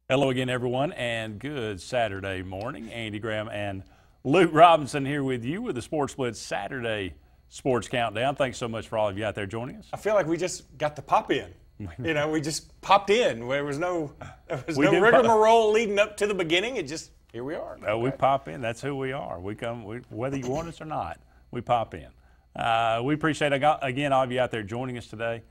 Hello again, everyone, and good Saturday morning. Andy Graham and Luke Robinson here with you with the Sports Blitz Saturday Sports Countdown. Thanks so much for all of you out there joining us. I feel like we just got to pop in. You know, we just popped in. There was no rigmarole leading up to the beginning. Here we are. We pop in. That's who we are. We come, whether you want us or not, we pop in. We appreciate, again, all of you out there joining us today.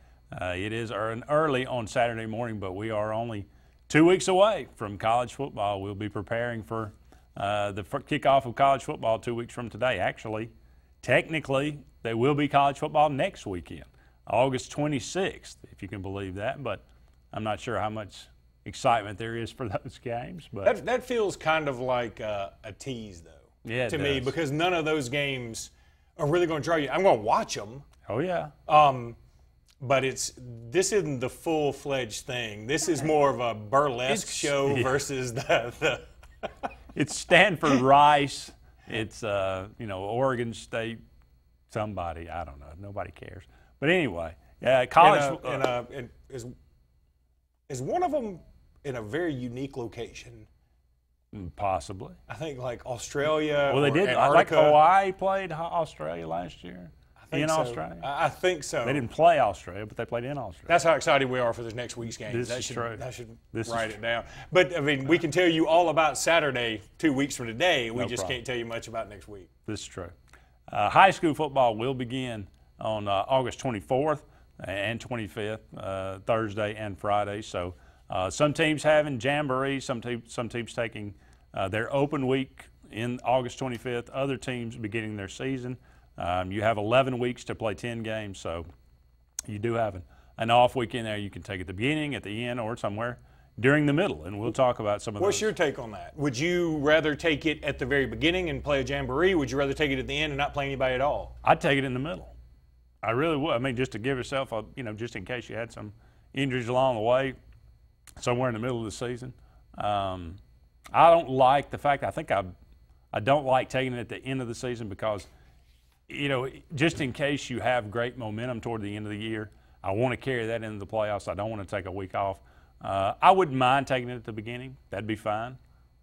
It is early on Saturday morning, but we are only 2 weeks away from college football. We'll be preparing for the kickoff of college football 2 weeks from today. Actually, technically, there will be college football next weekend, August 26th, if you can believe that. But I'm not sure how much excitement there is for those games. But that feels kind of like a tease, though, to me, because none of those games are really going to draw you. I'm going to watch them. Oh, yeah. But this isn't the full-fledged thing. This is more of a burlesque show versus the It's Stanford Rice. It's Oregon State somebody. I don't know. Nobody cares. But anyway, college. Is one of them in a very unique location? Possibly. I think like Australia. Well, they did. Antarctica. Like Hawaii played Australia last year. Australia? I think so. They didn't play Australia, but they played in Australia. That's how excited we are for this next week's game. This is true. That should write it down. But, I mean, we can tell you all about Saturday 2 weeks from today. We just can't tell you much about next week. This is true. High school football will begin on August 24th and 25th, Thursday and Friday. So some teams having jamboree, some teams taking their open week in August 25th, other teams beginning their season. You have 11 weeks to play 10 games, so you do have an off week in there. You can take at the beginning, at the end, or somewhere during the middle, and we'll talk about some of those. What's your take on that? Would you rather take it at the very beginning and play a jamboree? Would you rather take it at the end and not play anybody at all? I'd take it in the middle. I really would. I mean, just to give yourself just in case you had some injuries along the way, somewhere in the middle of the season. I don't like the fact. I don't like taking it at the end of the season because, just in case you have great momentum toward the end of the year, I want to carry that into the playoffs. I don't want to take a week off. I wouldn't mind taking it at the beginning. That'd be fine.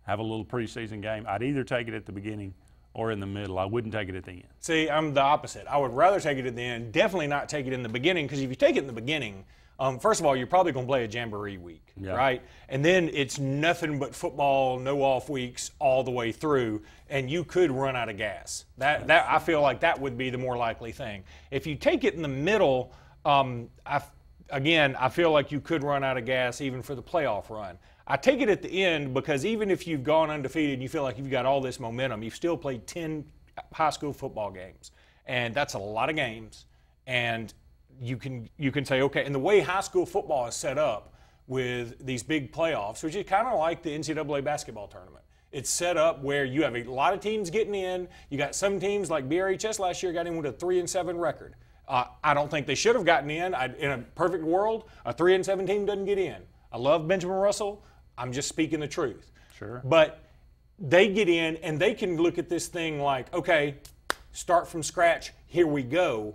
Have a little preseason game. I'd either take it at the beginning or in the middle. I wouldn't take it at the end. See, I'm the opposite. I would rather take it at the end, definitely not take it in the beginning, because if you take it in the beginning, first of all, you're probably going to play a jamboree week, right? And then it's nothing but football, no off weeks all the way through, and you could run out of gas. That I feel like that would be the more likely thing. If you take it in the middle, I feel like you could run out of gas even for the playoff run. I take it at the end because even if you've gone undefeated and you feel like you've got all this momentum, you've still played 10 high school football games, and that's a lot of games. And you can say, okay, and the way high school football is set up with these big playoffs, which is kind of like the NCAA basketball tournament. It's set up where you have a lot of teams getting in. You got some teams like BRHS last year got in with a 3-7 record. I don't think they should have gotten in. In a perfect world, a 3-7 team doesn't get in. I love Benjamin Russell. I'm just speaking the truth. Sure. But they get in, and they can look at this thing like, okay, start from scratch, here we go.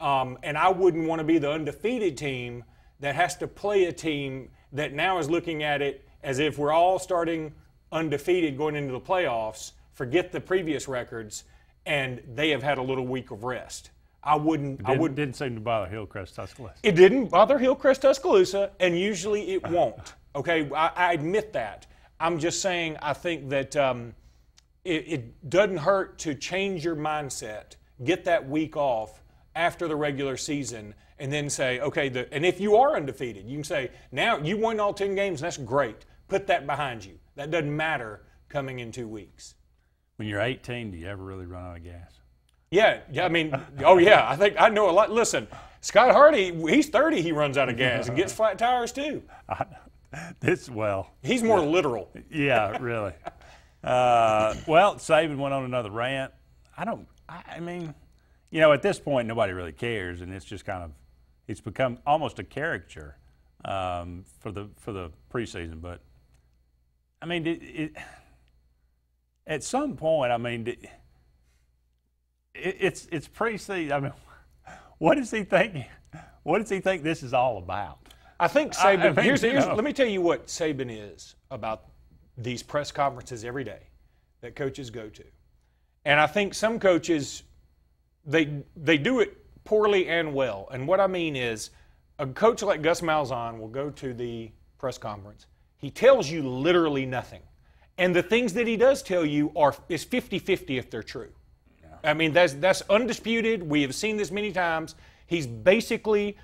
And I wouldn't want to be the undefeated team that has to play a team that now is looking at it as if we're all starting undefeated going into the playoffs, forget the previous records, and they have had a little week of rest. It didn't seem to bother Hillcrest Tuscaloosa. It didn't bother Hillcrest Tuscaloosa, and usually it won't. Okay, I admit that. I'm just saying I think that it doesn't hurt to change your mindset, get that week off after the regular season, and then say, okay, and if you are undefeated, you can say, now you won all 10 games, and that's great. Put that behind you. That doesn't matter coming in 2 weeks. When you're 18, do you ever really run out of gas? Yeah, I mean, oh yeah, I know a lot. Listen, Scott Hardy, he's 30, he runs out of gas and gets flat tires too. He's more literal. Yeah, really. Well, Saban went on another rant. I mean, at this point, nobody really cares, and it's just it's become almost a caricature for the preseason. But I mean, at some point, I mean, it's preseason. I mean, what does he think? What does he think this is all about? I think Saban. I mean, let me tell you what Saban is about these press conferences every day that coaches go to, and I think some coaches they do it poorly and well. And what I mean is, a coach like Gus Malzahn will go to the press conference. He tells you literally nothing, and the things that he does tell you is 50-50 if they're true. I mean, that's undisputed. We have seen this many times. He's basically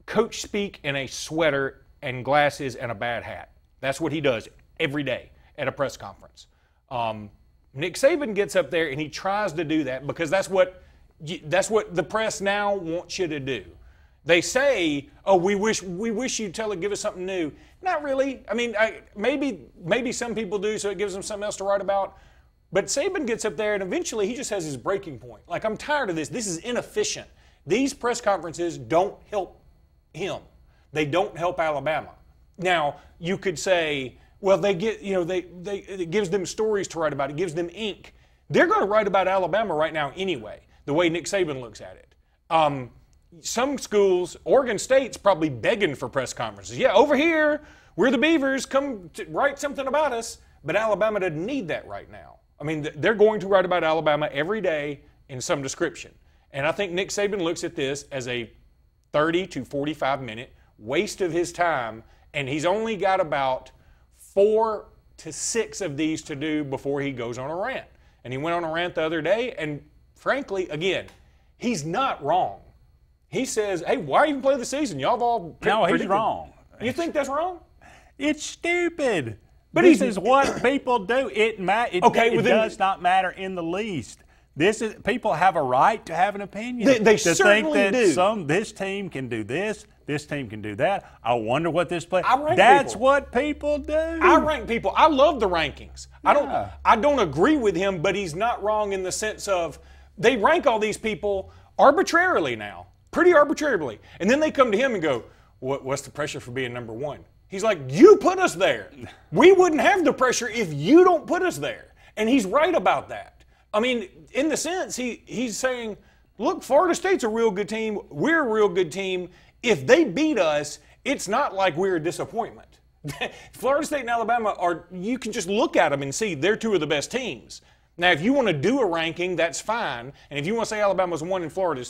coach speak in a sweater and glasses and a bad hat. That's what he does every day at a press conference. Nick Saban gets up there and he tries to do that because that's what the press now wants you to do. They say, "Oh, we wish you'd give us something new." Not really. I mean, maybe some people do, so it gives them something else to write about. But Saban gets up there, and eventually he just has his breaking point. Like, I'm tired of this. This is inefficient. These press conferences don't help him. They don't help Alabama. Now, you could say, well, it gives them stories to write about. It gives them ink. They're going to write about Alabama right now anyway, the way Nick Saban looks at it. Some schools, Oregon State's probably begging for press conferences. Yeah, over here, we're the Beavers. Come write something about us. But Alabama doesn't need that right now. I mean, they're going to write about Alabama every day in some description. And I think Nick Saban looks at this as a 30 to 45-minute waste of his time, and he's only got about 4 to 6 of these to do before he goes on a rant. And he went on a rant the other day, and frankly, again, he's not wrong. He says, hey, why even play the season? Y'all have all No, he's wrong. You think that's wrong? It's stupid. But this is what people do. It does not matter in the least. People have a right to have an opinion. They certainly do. This team can do this team can do that. I wonder what this play. That's what people do. I rank people. I love the rankings. Yeah. I don't agree with him, but he's not wrong in the sense of they rank all these people arbitrarily now, pretty arbitrarily. And then they come to him and go, what's the pressure for being number one? He's like, you put us there. We wouldn't have the pressure if you don't put us there. And he's right about that. I mean, in the sense, he's saying, look, Florida State's a real good team. We're a real good team. If they beat us, it's not like we're a disappointment. Florida State and Alabama you can just look at them and see they're two of the best teams. Now, if you want to do a ranking, that's fine. And if you want to say Alabama's 1 and Florida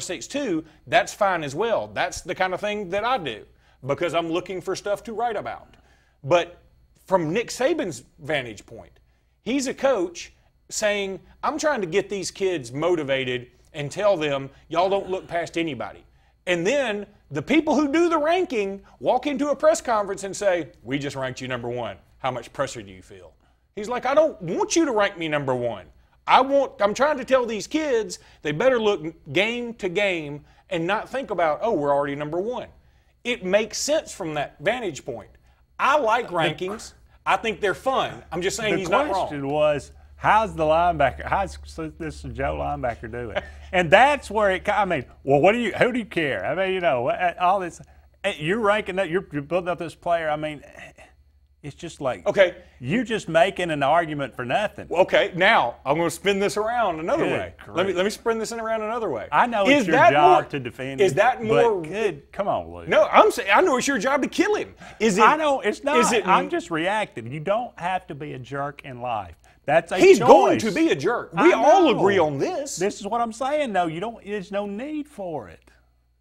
State's 2, that's fine as well. That's the kind of thing that I do, because I'm looking for stuff to write about. But from Nick Saban's vantage point, he's a coach saying, I'm trying to get these kids motivated and tell them, y'all don't look past anybody. And then the people who do the ranking walk into a press conference and say, we just ranked you number 1. How much pressure do you feel? He's like, I don't want you to rank me number 1. I'm trying to tell these kids they better look game to game and not think about, oh, we're already number 1. It makes sense from that vantage point. I like rankings. I think they're fun. I'm just saying he's not wrong. The question was, how's this Joe linebacker doing? And that's where who do you care? I mean, all this, you're ranking that, you're building up this player. I mean, it's just like, okay, you're just making an argument for nothing. Okay, now I'm going to spin this around another way. Let me spin this around another way. I know it's your job to defend him. Is that more? Come on, Luke. No, I'm saying I know it's your job to kill him. I know it's not. I'm just reacting. You don't have to be a jerk in life. That's a He's choice. Going to be a jerk. We all agree on this. This is what I'm saying. No, there's no need for it.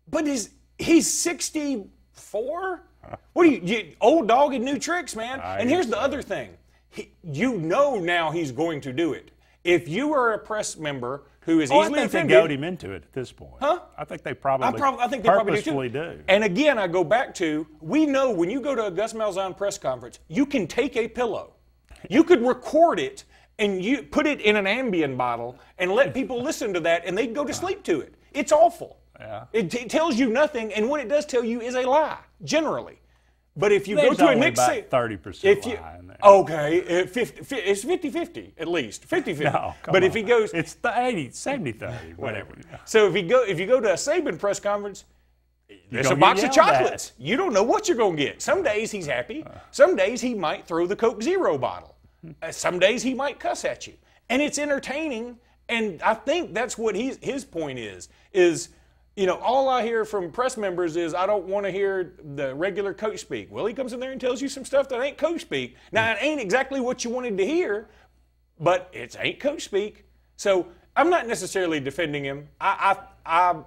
But he's 64. What are you old dog in new tricks, man? And here's the other thing. Now he's going to do it. If you are a press member who is easily offended. I think they goad him into it at this point. Huh? I think they probably purposefully do. And again, I go back to, we know when you go to a Gus Malzahn press conference, you can take a pillow. You could record it and you put it in an Ambien bottle and let people listen to that and they'd go to sleep to it. It's awful. Yeah. It tells you nothing, and what it does tell you is a lie, generally. But if you go to a Nick Saban, 30% lie in there. Okay, it's 50-50 at least, 50-50. No, but if he goes, it's 70-30, whatever. So if you go to a Saban press conference, there's a box of chocolates. You don't know what you're going to get. Some days he's happy. Some days he might throw the Coke Zero bottle. Some days he might cuss at you, and it's entertaining. And I think that's what his point is you know, all I hear from press members is, I don't want to hear the regular coach speak. Well, he comes in there and tells you some stuff that ain't coach speak. Now, it ain't exactly what you wanted to hear, but it ain't coach speak. So I'm not necessarily defending him. I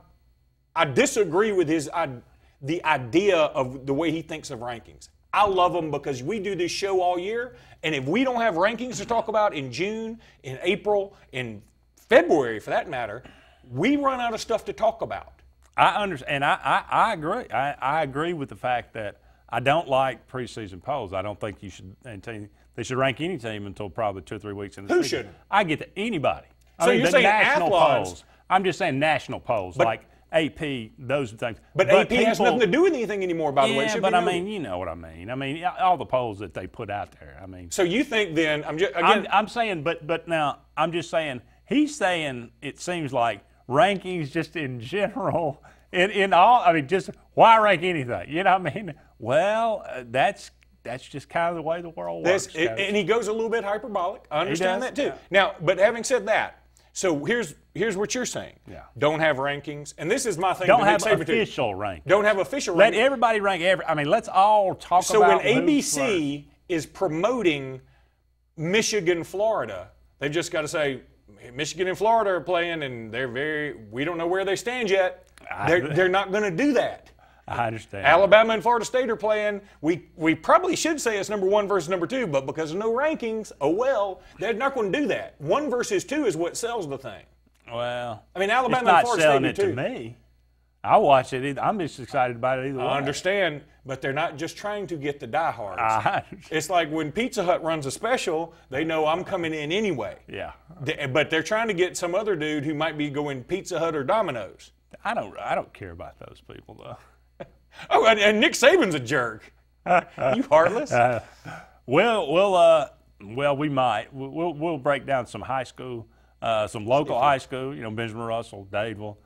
disagree with the idea of the way he thinks of rankings. I love him because we do this show all year, and if we don't have rankings to talk about in June, in April, in February for that matter, we run out of stuff to talk about. I understand, and I agree. I agree with the fact that I don't like preseason polls. I don't think you should. They should rank any team until probably 2 or 3 weeks in the season. Who shouldn't? I get to anybody. So you're saying national Athlons? polls. I'm just saying national polls, like AP, those things. But AP has nothing to do with anything anymore, by the way. Yeah, but I mean, you know what I mean. I mean, all the polls that they put out there. I mean. So you think then? I'm saying, but now I'm just saying. He's saying it seems like rankings just in general, in all. I mean, just why rank anything? You know what I mean? Well, that's just kind of the way the world works. And he goes a little bit hyperbolic. I understand that too. Yeah. Now, but having said that, so here's what you're saying. Yeah. Don't have rankings, and this is my thing. Don't have official rankings. Don't have official rankings. Let everybody rank I mean, let's all talk about. So when ABC is promoting Michigan, Florida, they've just got to say, Michigan and Florida are playing, and we don't know where they stand yet. They're not going to do that. I understand. Alabama and Florida State are playing. We probably should say it's number 1 versus number 2, but because of no rankings, oh well, they're not going to do that. 1 versus 2 is what sells the thing. Well, I mean, Alabama it's not and Florida selling State it to me. I watch it. I'm just excited about it either way. I understand, but they're not just trying to get the diehards. It's like when Pizza Hut runs a special, they know I'm coming in anyway. Yeah. But they're trying to get some other dude who might be going Pizza Hut or Domino's. I don't care about those people though. Oh, and Nick Saban's a jerk. You heartless. Well, we might. We'll break down some high school, some local high school. You know, Benjamin Russell, Dadeville.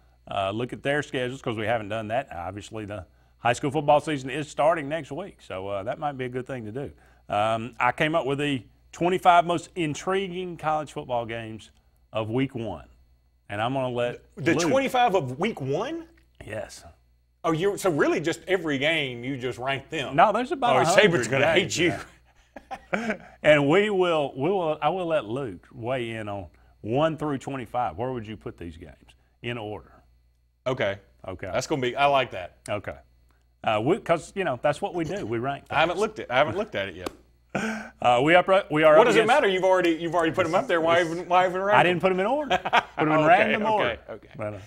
Look at their schedules because we haven't done that. Obviously, the high school football season is starting next week, so that might be a good thing to do. I came up with the 25 most intriguing college football games of Week 1, and I'm going to let the Luke, 25 of Week 1. Yes. Oh, so really just every game you just rank them? No, there's about 100 Saban's going to hate you. And I will let Luke weigh in on 1 through 25. Where would you put these games in order? Okay. That's going to be. I like that. Okay. Because you know that's what we do. We rank things. I haven't looked at it yet. We are. What does it matter? You've already put them up there. Why even rank them? I didn't put them in order. Put them in random order. Okay. But,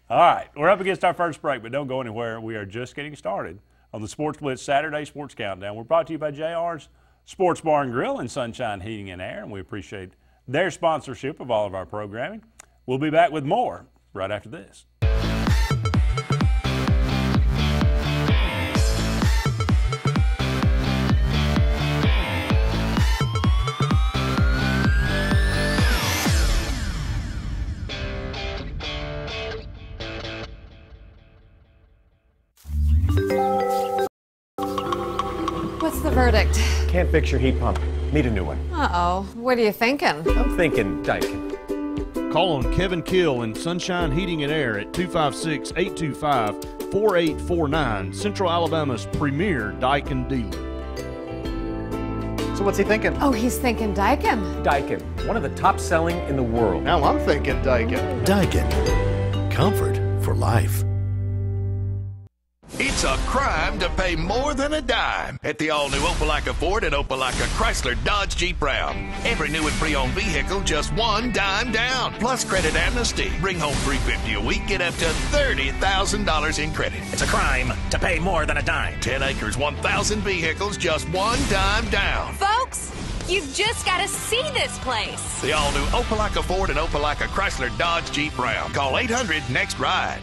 all right, we're up against our first break, but don't go anywhere. We are just getting started on the Sports Blitz Saturday Sports Countdown. We're brought to you by JR's Sports Bar and Grill and Sunshine Heating and Air, and we appreciate their sponsorship of all of our programming. We'll be back with more right after this. What's the verdict? Can't fix your heat pump. Need a new one. Uh-oh. What are you thinking? I'm thinking Daikin. Call on Kevin Kill in Sunshine Heating and Air at 256-825-4849, Central Alabama's premier Daikin dealer. So what's he thinking? Oh, he's thinking Daikin. Daikin, one of the top selling in the world. Now I'm thinking Daikin. Daikin. Comfort for life. It's a crime to pay more than a dime at the all-new Opelika Ford and Opelika Chrysler Dodge Jeep Ram. Every new and pre-owned vehicle, just $1 down, plus credit amnesty. Bring home $350 a week, get up to $30,000 in credit. It's a crime to pay more than a dime. 10 acres, 1,000 vehicles, just $1 down. Folks, you've just got to see this place. The all-new Opelika Ford and Opelika Chrysler Dodge Jeep Ram. Call 800-NEXT-RIDE.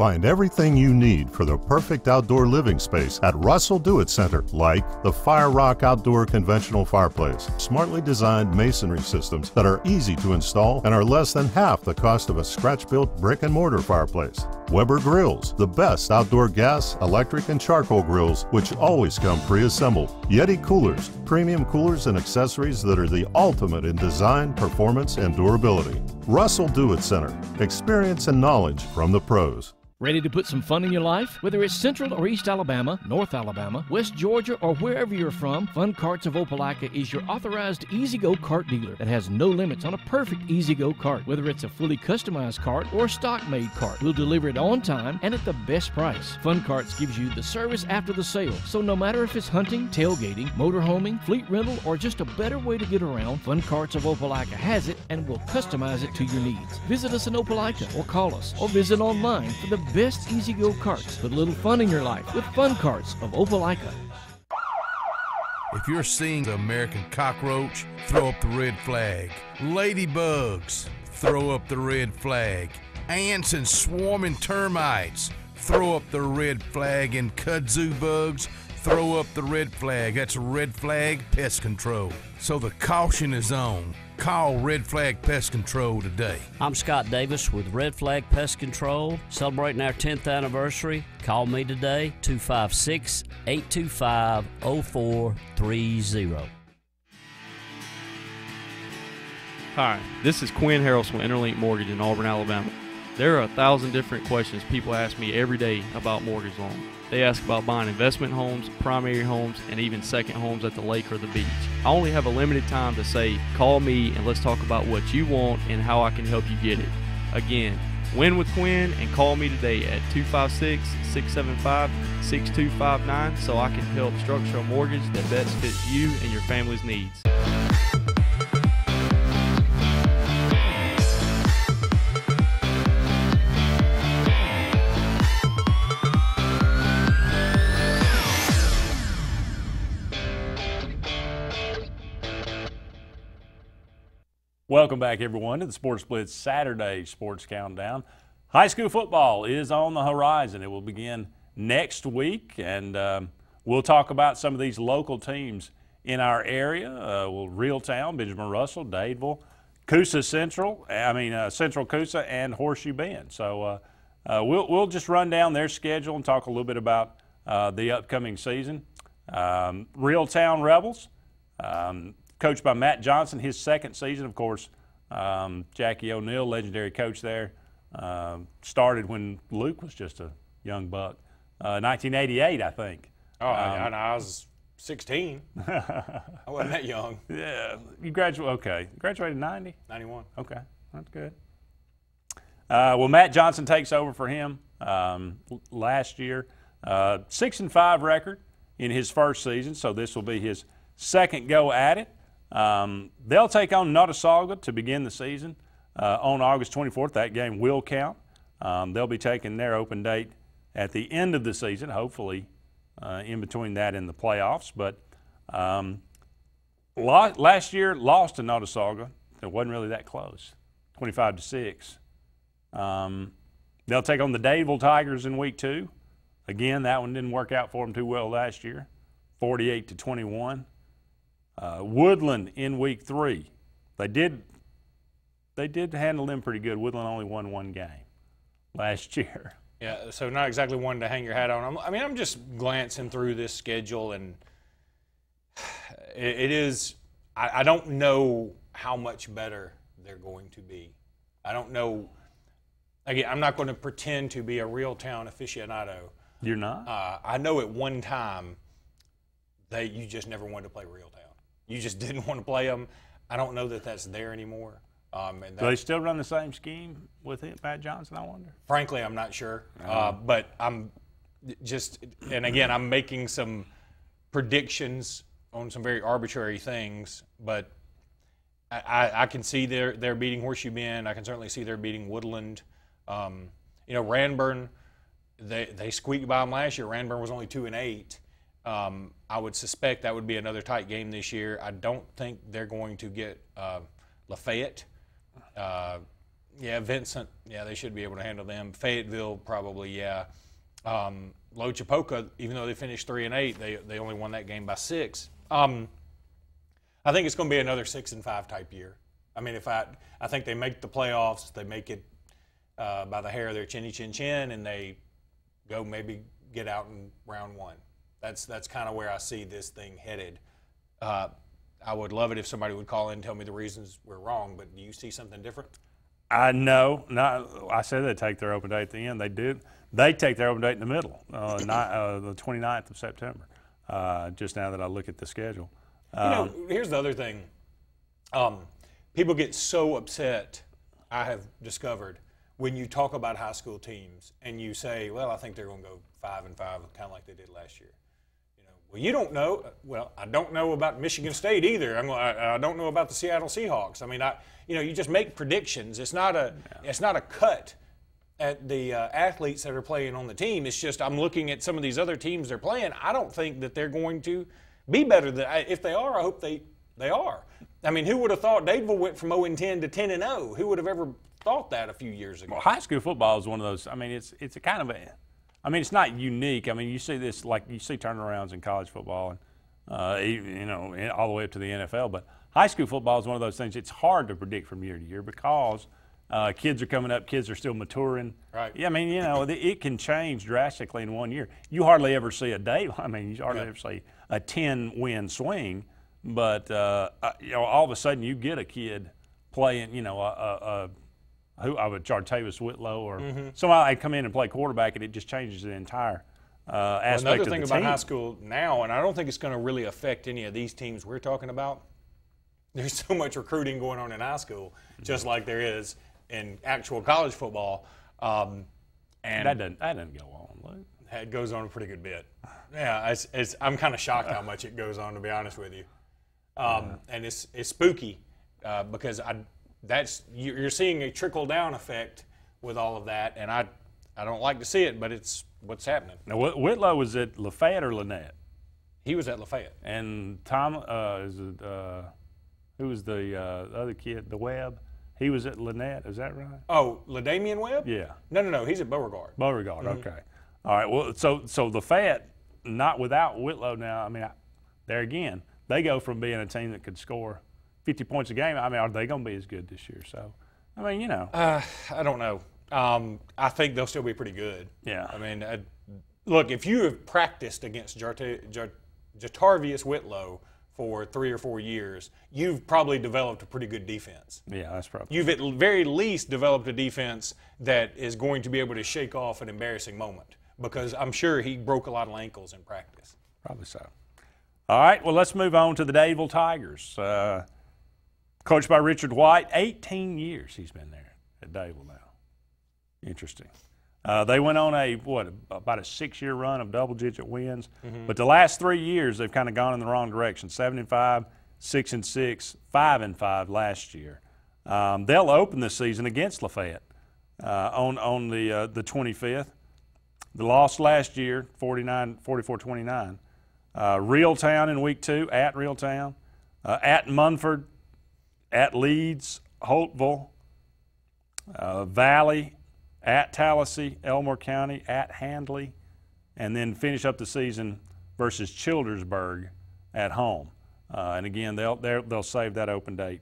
Find everything you need for the perfect outdoor living space at Russell Do It Center, like the Fire Rock Outdoor Conventional Fireplace, smartly designed masonry systems that are easy to install and are less than half the cost of a scratch-built brick and mortar fireplace. Weber Grills, the best outdoor gas, electric, and charcoal grills, which always come pre-assembled. Yeti Coolers, premium coolers and accessories that are the ultimate in design, performance, and durability. Russell Do It Center, experience and knowledge from the pros. Ready to put some fun in your life? Whether it's Central or East Alabama, North Alabama, West Georgia, or wherever you're from, Fun Carts of Opelika is your authorized E-Z-GO kart dealer that has no limits on a perfect E-Z-GO kart. Whether it's a fully customized kart or a stock-made kart, we'll deliver it on time and at the best price. Fun Carts gives you the service after the sale, so no matter if it's hunting, tailgating, motorhoming, fleet rental, or just a better way to get around, Fun Carts of Opelika has it and will customize it to your needs. Visit us in Opelika or call us or visit online for the best E-Z-GO karts. Put a little fun in your life with Fun Carts of Opelika. If you're seeing the American cockroach, throw up the red flag. Ladybugs, throw up the red flag. Ants and swarming termites, throw up the red flag. And kudzu bugs, throw up the red flag. That's Red Flag Pest Control. So the caution is on. Call Red Flag Pest Control today. I'm Scott Davis with Red Flag Pest Control, celebrating our 10th anniversary. Call me today, 256-825-0430. Hi, this is Quinn Harrelson with Interlink Mortgage in Auburn, Alabama. There are 1,000 different questions people ask me every day about mortgage loan. They ask about buying investment homes, primary homes, and even second homes at the lake or the beach. I only have a limited time to say, call me and let's talk about what you want and how I can help you get it. Again, win with Quinn and call me today at 256-675-6259 so I can help structure a mortgage that best fits you and your family's needs. Welcome back, everyone, to the Sports Blitz Saturday Sports Countdown. High school football is on the horizon. It will begin next week, and we'll talk about some of these local teams in our area. Reeltown, Benjamin Russell, Dadeville, Coosa Central, Central Coosa, and Horseshoe Bend. So we'll just run down their schedule and talk a little bit about the upcoming season. Reeltown Rebels, coached by Matt Johnson, his second season, of course. Jackie O'Neill, legendary coach there, started when Luke was just a young buck. 1988, I think. Oh, I was 16. I wasn't that young. Yeah, you graduated. Okay, graduated in 90. 91. Okay, that's good. Well, Matt Johnson takes over for him last year. 6-5 record in his first season, so this will be his second go at it. They'll take on Notasulga to begin the season on August 24th. That game will count. They'll be taking their open date at the end of the season, hopefully in between that and the playoffs. But last year lost to Notasulga. It wasn't really that close, 25-6. They'll take on the Dadeville Tigers in week 2. Again, that one didn't work out for them too well last year, 48-21. Woodland in week 3. They did handle them pretty good. Woodland only won one game last year. Yeah, so not exactly one to hang your hat on. I'm just glancing through this schedule, and it is – I don't know how much better they're going to be. I don't know – again, I'm not going to pretend to be a Reeltown aficionado. You're not? I know at one time you just never wanted to play Reeltown. You just didn't want to play them. I don't know that that's there anymore. Do they still run the same scheme with Matt Johnson, I wonder? Frankly, I'm not sure. But I'm just – and, again, I'm making some predictions on some very arbitrary things. But I can see they're beating Horseshoe Bend. I can certainly see they're beating Woodland. Ranburn, they squeaked by them last year. Ranburn was only 2-8. I would suspect that would be another tight game this year. I don't think they're going to get Lafayette. Yeah, Vincent. Yeah, they should be able to handle them. Fayetteville, probably. Yeah. Lochapoka, even though they finished 3-8, they only won that game by 6. I think it's going to be another 6-5 type year. I mean, I think they make the playoffs, they make it by the hair of their chinny chin chin, and they go maybe get out in round 1. That's kind of where I see this thing headed. I would love it if somebody would call in and tell me the reasons we're wrong, but do you see something different? No. I said they'd take their open date at the end. They did. They take their open date in the middle, the 29th of September, just now that I look at the schedule. Here's the other thing. People get so upset, I have discovered, when you talk about high school teams and you say, well, I think they're going to go 5-5, kind of like they did last year. Well, you don't know. Well, I don't know about Michigan State either. I don't know about the Seattle Seahawks. I mean, you just make predictions. It's not a cut at the athletes that are playing on the team. It's just I'm looking at some of these other teams they're playing. I don't think that they're going to be better than. If they are, I hope they are. I mean, who would have thought Dadeville went from 0-10 to 10-0? Who would have ever thought that a few years ago? Well, high school football is one of those. I mean, it's a kind of a. I mean, it's not unique. I mean, you see this, like you see turnarounds in college football and, all the way up to the NFL. But high school football is one of those things it's hard to predict from year to year because kids are coming up, kids are still maturing. Right. Yeah, I mean, it can change drastically in 1 year. You hardly ever see you hardly ever see a 10-win swing. But, all of a sudden you get a kid playing, who I would charge Tavis Whitlow or somebody come in and play quarterback, and it just changes the entire aspect of the team. Another thing about high school now, and I don't think it's going to really affect any of these teams we're talking about, there's so much recruiting going on in high school, just like there is in actual college football. And that doesn't go on, Luke. It goes on a pretty good bit. Yeah, I'm kind of shocked how much it goes on, to be honest with you. And it's spooky because you're seeing a trickle-down effect with all of that, and I don't like to see it, but it's what's happening. Now, Whitlow was at Lafayette or Lynette? He was at Lafayette. And Tom, who was the other kid, the Webb? He was at Lynette, is that right? Oh, LaDamian Webb? Yeah. No, he's at Beauregard. Beauregard, okay. All right, well, so Lafayette, not without Whitlow now, I mean, there again, they go from being a team that could score 50 points a game. I mean, are they going to be as good this year? So, I mean, I don't know. I think they'll still be pretty good. Yeah. I mean, look, if you have practiced against Jartavius Whitlow for 3 or 4 years, you've probably developed a pretty good defense. Yeah, that's probably. You've at the very least developed a defense that is going to be able to shake off an embarrassing moment, because I'm sure he broke a lot of ankles in practice. Probably so. All right, well, let's move on to the Dadeville Tigers. Coached by Richard White, 18 years he's been there at Dadeville now. Interesting. They went on about a 6-year run of double-digit wins, but the last 3 years they've kind of gone in the wrong direction. 7-5, 6-6, 5-5 last year. They'll open this season against Lafayette on the 25th. They lost last year, 44-29. Reeltown in week 2 at Reeltown, at Munford, at Leeds, Holtville, Valley, at Tallahassee, Elmore County, at Handley, and then finish up the season versus Childersburg at home. And again, they'll save that open date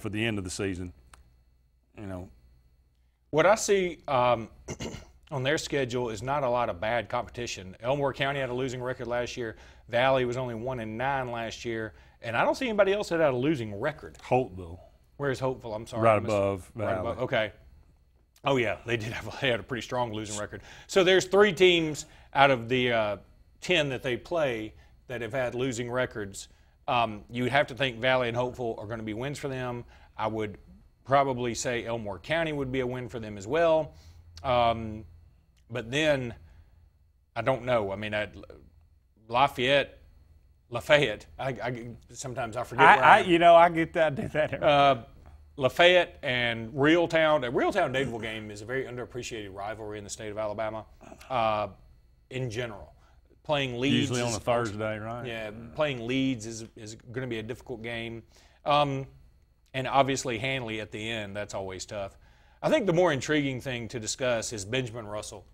for the end of the season. What I see on their schedule is not a lot of bad competition. Elmore County had a losing record last year. Valley was only 1-9 last year, and I don't see anybody else that had a losing record. Holtville. Where's Holtville? I'm sorry. Right above Valley. Right above. Okay. Oh yeah, they had a pretty strong losing record. So there's 3 teams out of the 10 that they play that have had losing records. You would have to think Valley and Holtville are going to be wins for them. I would probably say Elmore County would be a win for them as well. But then, I don't know. I mean, Lafayette. Sometimes I forget. I get that. I do that. Lafayette and Reeltown. The Reeltown-Dadeville game is a very underappreciated rivalry in the state of Alabama, in general. Playing Leeds usually on a Thursday, right? Yeah, playing Leeds is going to be a difficult game, and obviously Handley at the end. That's always tough. I think the more intriguing thing to discuss is Benjamin Russell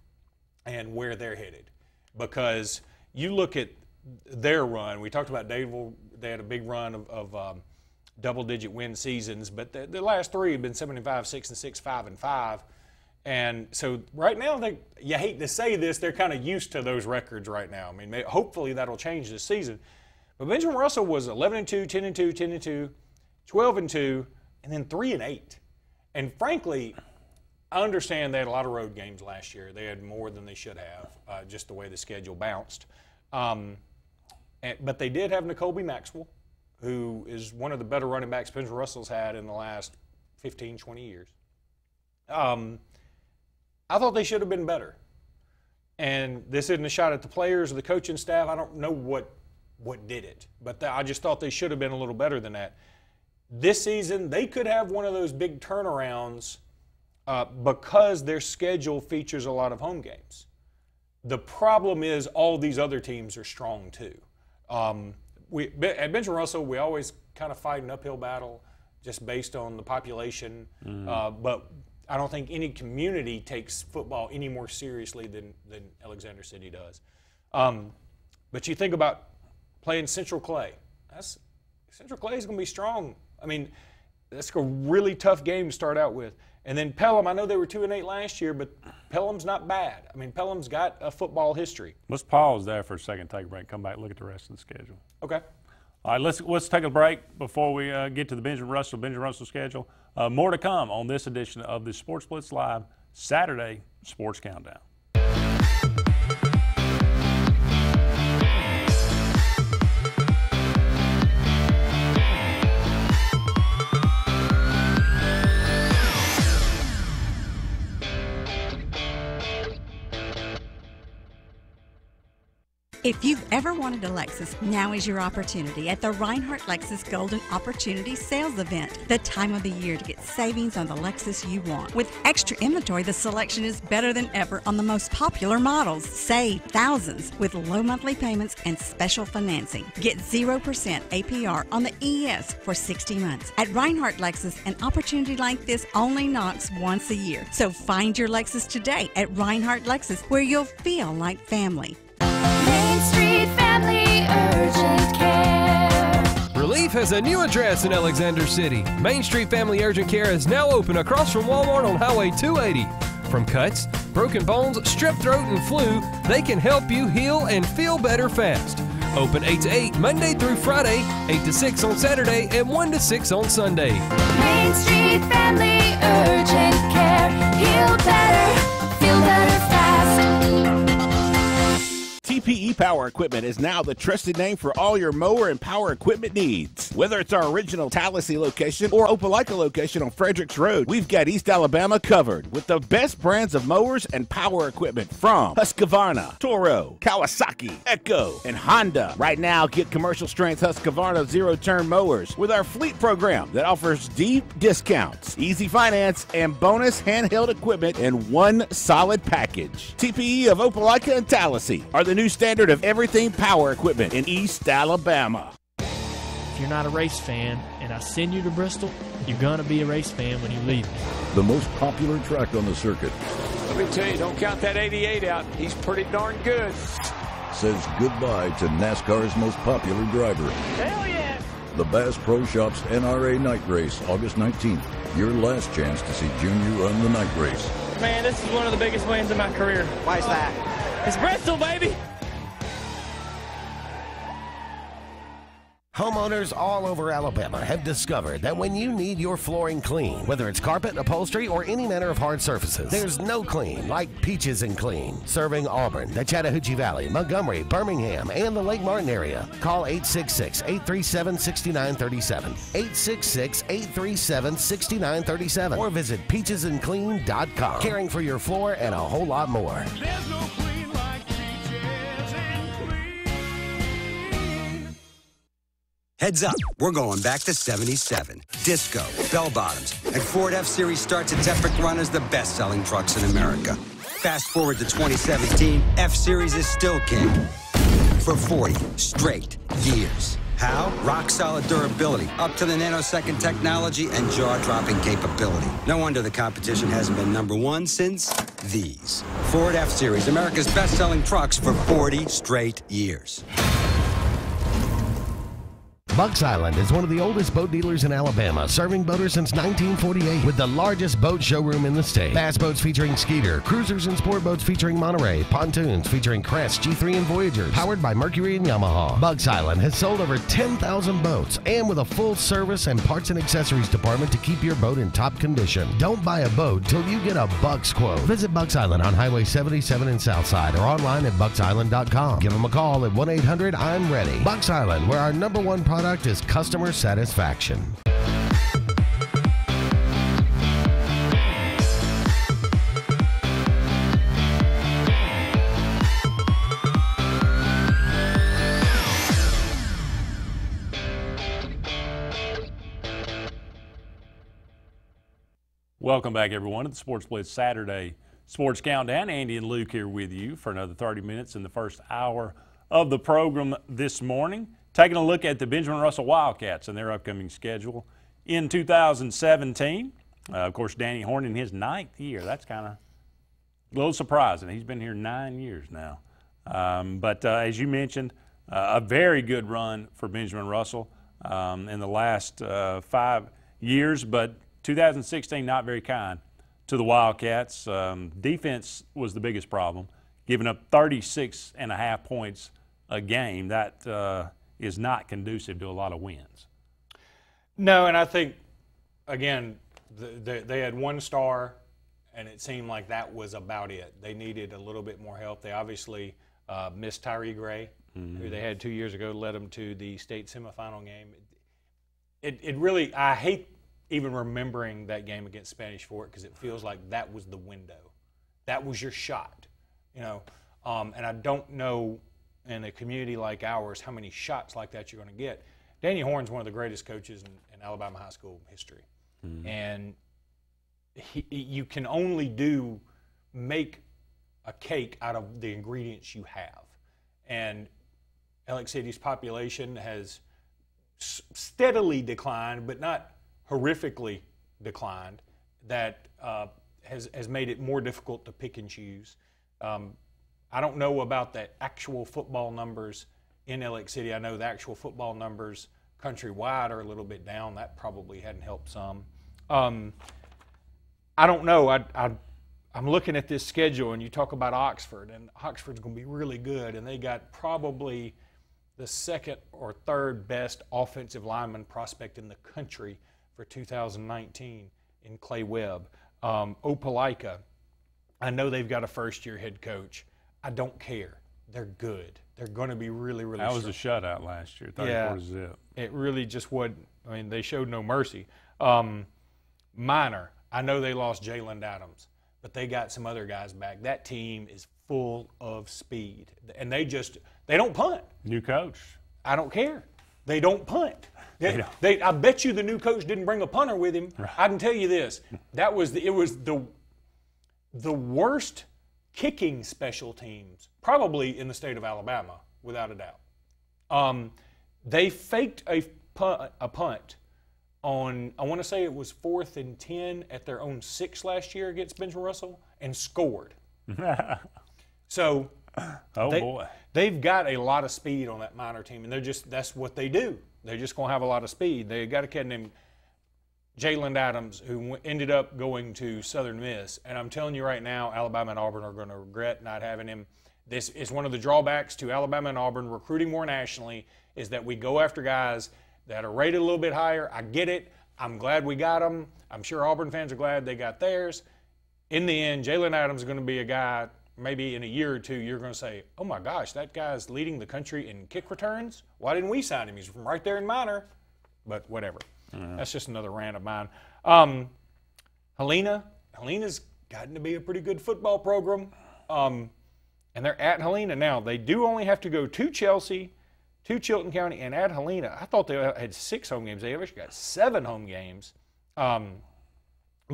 and where they're headed. Because you look at their run. We talked about Dadeville. They had a big run of double-digit win seasons, but the last three have been 7-5, 6-6, 5-5. And so right now, you hate to say this, they're kind of used to those records right now. I mean, hopefully that'll change this season. But Benjamin Russell was 11-2, 10-2, 10-2, 12-2, and then 3-8. And frankly, I understand they had a lot of road games last year. They had more than they should have, just the way the schedule bounced. But they did have N'Kobe Maxwell, who is one of the better running backs Benjamin Russell's had in the last 15, 20 years. I thought they should have been better. And this isn't a shot at the players or the coaching staff. I don't know what did it. But I just thought they should have been a little better than that. This season, they could have one of those big turnarounds because their schedule features a lot of home games. The problem is all these other teams are strong too. At Benjamin Russell, we always kind of fight an uphill battle just based on the population. But I don't think any community takes football any more seriously than Alexander City does. But you think about playing Central Clay. Central Clay is going to be strong. I mean, that's a really tough game to start out with. And then Pelham, I know they were 2-8 last year, but Pelham's not bad. I mean, Pelham's got a football history. Let's pause there for a second, take a break, come back, look at the rest of the schedule. Okay. All right, let's take a break before we get to the Benjamin Russell schedule. More to come on this edition of the Sports Blitz Live Saturday Sports Countdown. If you've ever wanted a Lexus, now is your opportunity at the Reinhardt Lexus Golden Opportunity Sales Event, the time of the year to get savings on the Lexus you want. With extra inventory, the selection is better than ever on the most popular models. Save thousands with low monthly payments and special financing. Get 0% APR on the ES for 60 months. At Reinhardt Lexus, an opportunity like this only knocks once a year. So find your Lexus today at Reinhardt Lexus, where you'll feel like family. Main Street Family Urgent Care. Relief has a new address in Alexander City. Main Street Family Urgent Care is now open across from Walmart on Highway 280. From cuts, broken bones, strep throat, and flu, they can help you heal and feel better fast. Open 8 to 8 Monday through Friday, 8 to 6 on Saturday, and 1 to 6 on Sunday. Main Street Family Urgent Care. Heal better, feel better fast. TPE Power Equipment is now the trusted name for all your mower and power equipment needs. Whether it's our original Tallahassee location or Opelika location on Fredericks Road, we've got East Alabama covered with the best brands of mowers and power equipment from Husqvarna, Toro, Kawasaki, Echo, and Honda. Right now, get commercial strength Husqvarna zero-turn mowers with our fleet program that offers deep discounts, easy finance, and bonus handheld equipment in one solid package. TPE of Opelika and Tallahassee are the new standard of everything power equipment in East Alabama. If you're not a race fan and I send you to Bristol, you're going to be a race fan when you leave me. The most popular track on the circuit. Let me tell you, don't count that 88 out. He's pretty darn good. Says goodbye to NASCAR's most popular driver. Hell yeah! The Bass Pro Shops NRA Night Race, August 19th. Your last chance to see Junior run the night race. Man, this is one of the biggest wins of my career. Why is that? It's Bristol, baby! Homeowners all over Alabama have discovered that when you need your flooring clean, whether it's carpet, upholstery, or any manner of hard surfaces, there's no clean like Peaches and Clean. Serving Auburn, the Chattahoochee Valley, Montgomery, Birmingham, and the Lake Martin area. Call 866-837-6937. 866-837-6937. Or visit peachesandclean.com. Caring for your floor and a whole lot more. There's no clean like Peaches and Clean. Heads up, we're going back to 77. Disco, bell-bottoms, and Ford F-Series starts its epic run as the best-selling trucks in America. Fast forward to 2017, F-Series is still king for 40 straight years. How? Rock-solid durability, up to the nanosecond technology, and jaw-dropping capability. No wonder the competition hasn't been number one since these. Ford F-Series, America's best-selling trucks for 40 straight years. Bucks Island is one of the oldest boat dealers in Alabama, serving boaters since 1948 with the largest boat showroom in the state. Bass boats featuring Skeeter, cruisers and sport boats featuring Monterey, pontoons featuring Crest, G3 and Voyagers, powered by Mercury and Yamaha. Bucks Island has sold over 10,000 boats and with a full service and parts and accessories department to keep your boat in top condition. Don't buy a boat till you get a Bucks quote. Visit Bucks Island on Highway 77 in Southside or online at bucksisland.com. Give them a call at 1-800-I'm-READY. Bucks Island, where our #1 product is customer satisfaction. Welcome back, everyone, to the Sports Blitz Saturday Sports Countdown. Andy and Luke here with you for another 30 minutes in the first hour of the program this morning. Taking a look at the Benjamin Russell Wildcats and their upcoming schedule in 2017. Of course, Danny Horn in his 9th year. That's kind of a little surprising. He's been here 9 years now. But as you mentioned, a very good run for Benjamin Russell in the last 5 years, but 2016 not very kind to the Wildcats. Defense was the biggest problem, giving up 36.5 points a game. That is not conducive to a lot of wins. No, and I think, again, they had 1 star, and it seemed like that was about it. They needed a little bit more help. They obviously missed Tyree Gray, who they had 2 years ago, led them to the state semifinal game. It really, I hate even remembering that game against Spanish Fort because it feels like that was the window. That was your shot, you know. And I don't know in a community like ours how many shots like that you're going to get. Danny Horn's one of the greatest coaches in Alabama high school history. And you can only make a cake out of the ingredients you have. And Alex City's population has steadily declined, but not horrifically declined. That has made it more difficult to pick and choose. I don't know about the actual football numbers in Alex City. I know the actual football numbers countrywide are a little bit down. That probably hadn't helped some. I don't know. I'm looking at this schedule, and you talk about Oxford, and Oxford's going to be really good, and they got probably the 2nd or 3rd best offensive lineman prospect in the country for 2019 in Clay Webb. Opelika, I know they've got a first-year head coach. I don't care. They're good. They're going to be really, really That was strong. a shutout last year, 34-0. It really just wasn't. I mean, they showed no mercy. Minor, I know they lost Jalen Adams, but they got some other guys back. That team is full of speed, and they don't punt. New coach. I don't care. They don't punt. I bet you the new coach didn't bring a punter with him. Right. I can tell you this. It was the worst kicking special teams probably in the state of Alabama, without a doubt. They faked a punt on, I want to say it was 4th and 10 at their own 6 last year against Benjamin Russell, and scored. So they've got a lot of speed on that minor team, and that's what they do. They're just going to have a lot of speed. They got a kid named Jalen Adams who ended up going to Southern Miss, and I'm telling you right now, Alabama and Auburn are going to regret not having him. This is one of the drawbacks to Alabama and Auburn recruiting more nationally, is that we go after guys that are rated a little bit higher. I get it. I'm glad we got them. I'm sure Auburn fans are glad they got theirs. In the end, Jalen Adams is going to be a guy, maybe in a year or two, you're going to say, oh my gosh, that guy's leading the country in kick returns? Why didn't we sign him? He's from right there in minor. But whatever. That's just another rant of mine. Helena's gotten to be a pretty good football program. And they're at Helena now. They do only have to go to Chelsea, to Chilton County, and at Helena. I thought they had 6 home games. They actually got 7 home games. But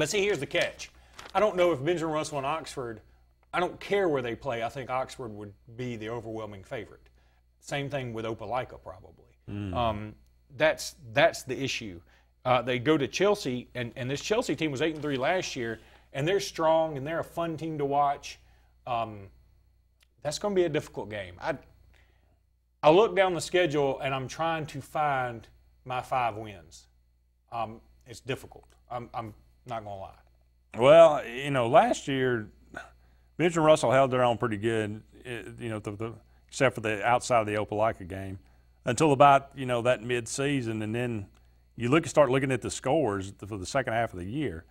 see, here's the catch. I don't know if Benjamin Russell and Oxford, I don't care where they play. I think Oxford would be the overwhelming favorite. Same thing with Opelika probably. That's the issue. They go to Chelsea, and this Chelsea team was 8-3 last year, and they're strong and they're a fun team to watch. That's going to be a difficult game. I look down the schedule and I'm trying to find my 5 wins. It's difficult. I'm not going to lie. Well, you know, last year, Benjamin Russell held their own pretty good, you know, except for the outside of the Opelika game, until about, you know, that mid-season, and then you start looking at the scores for the second half of the year.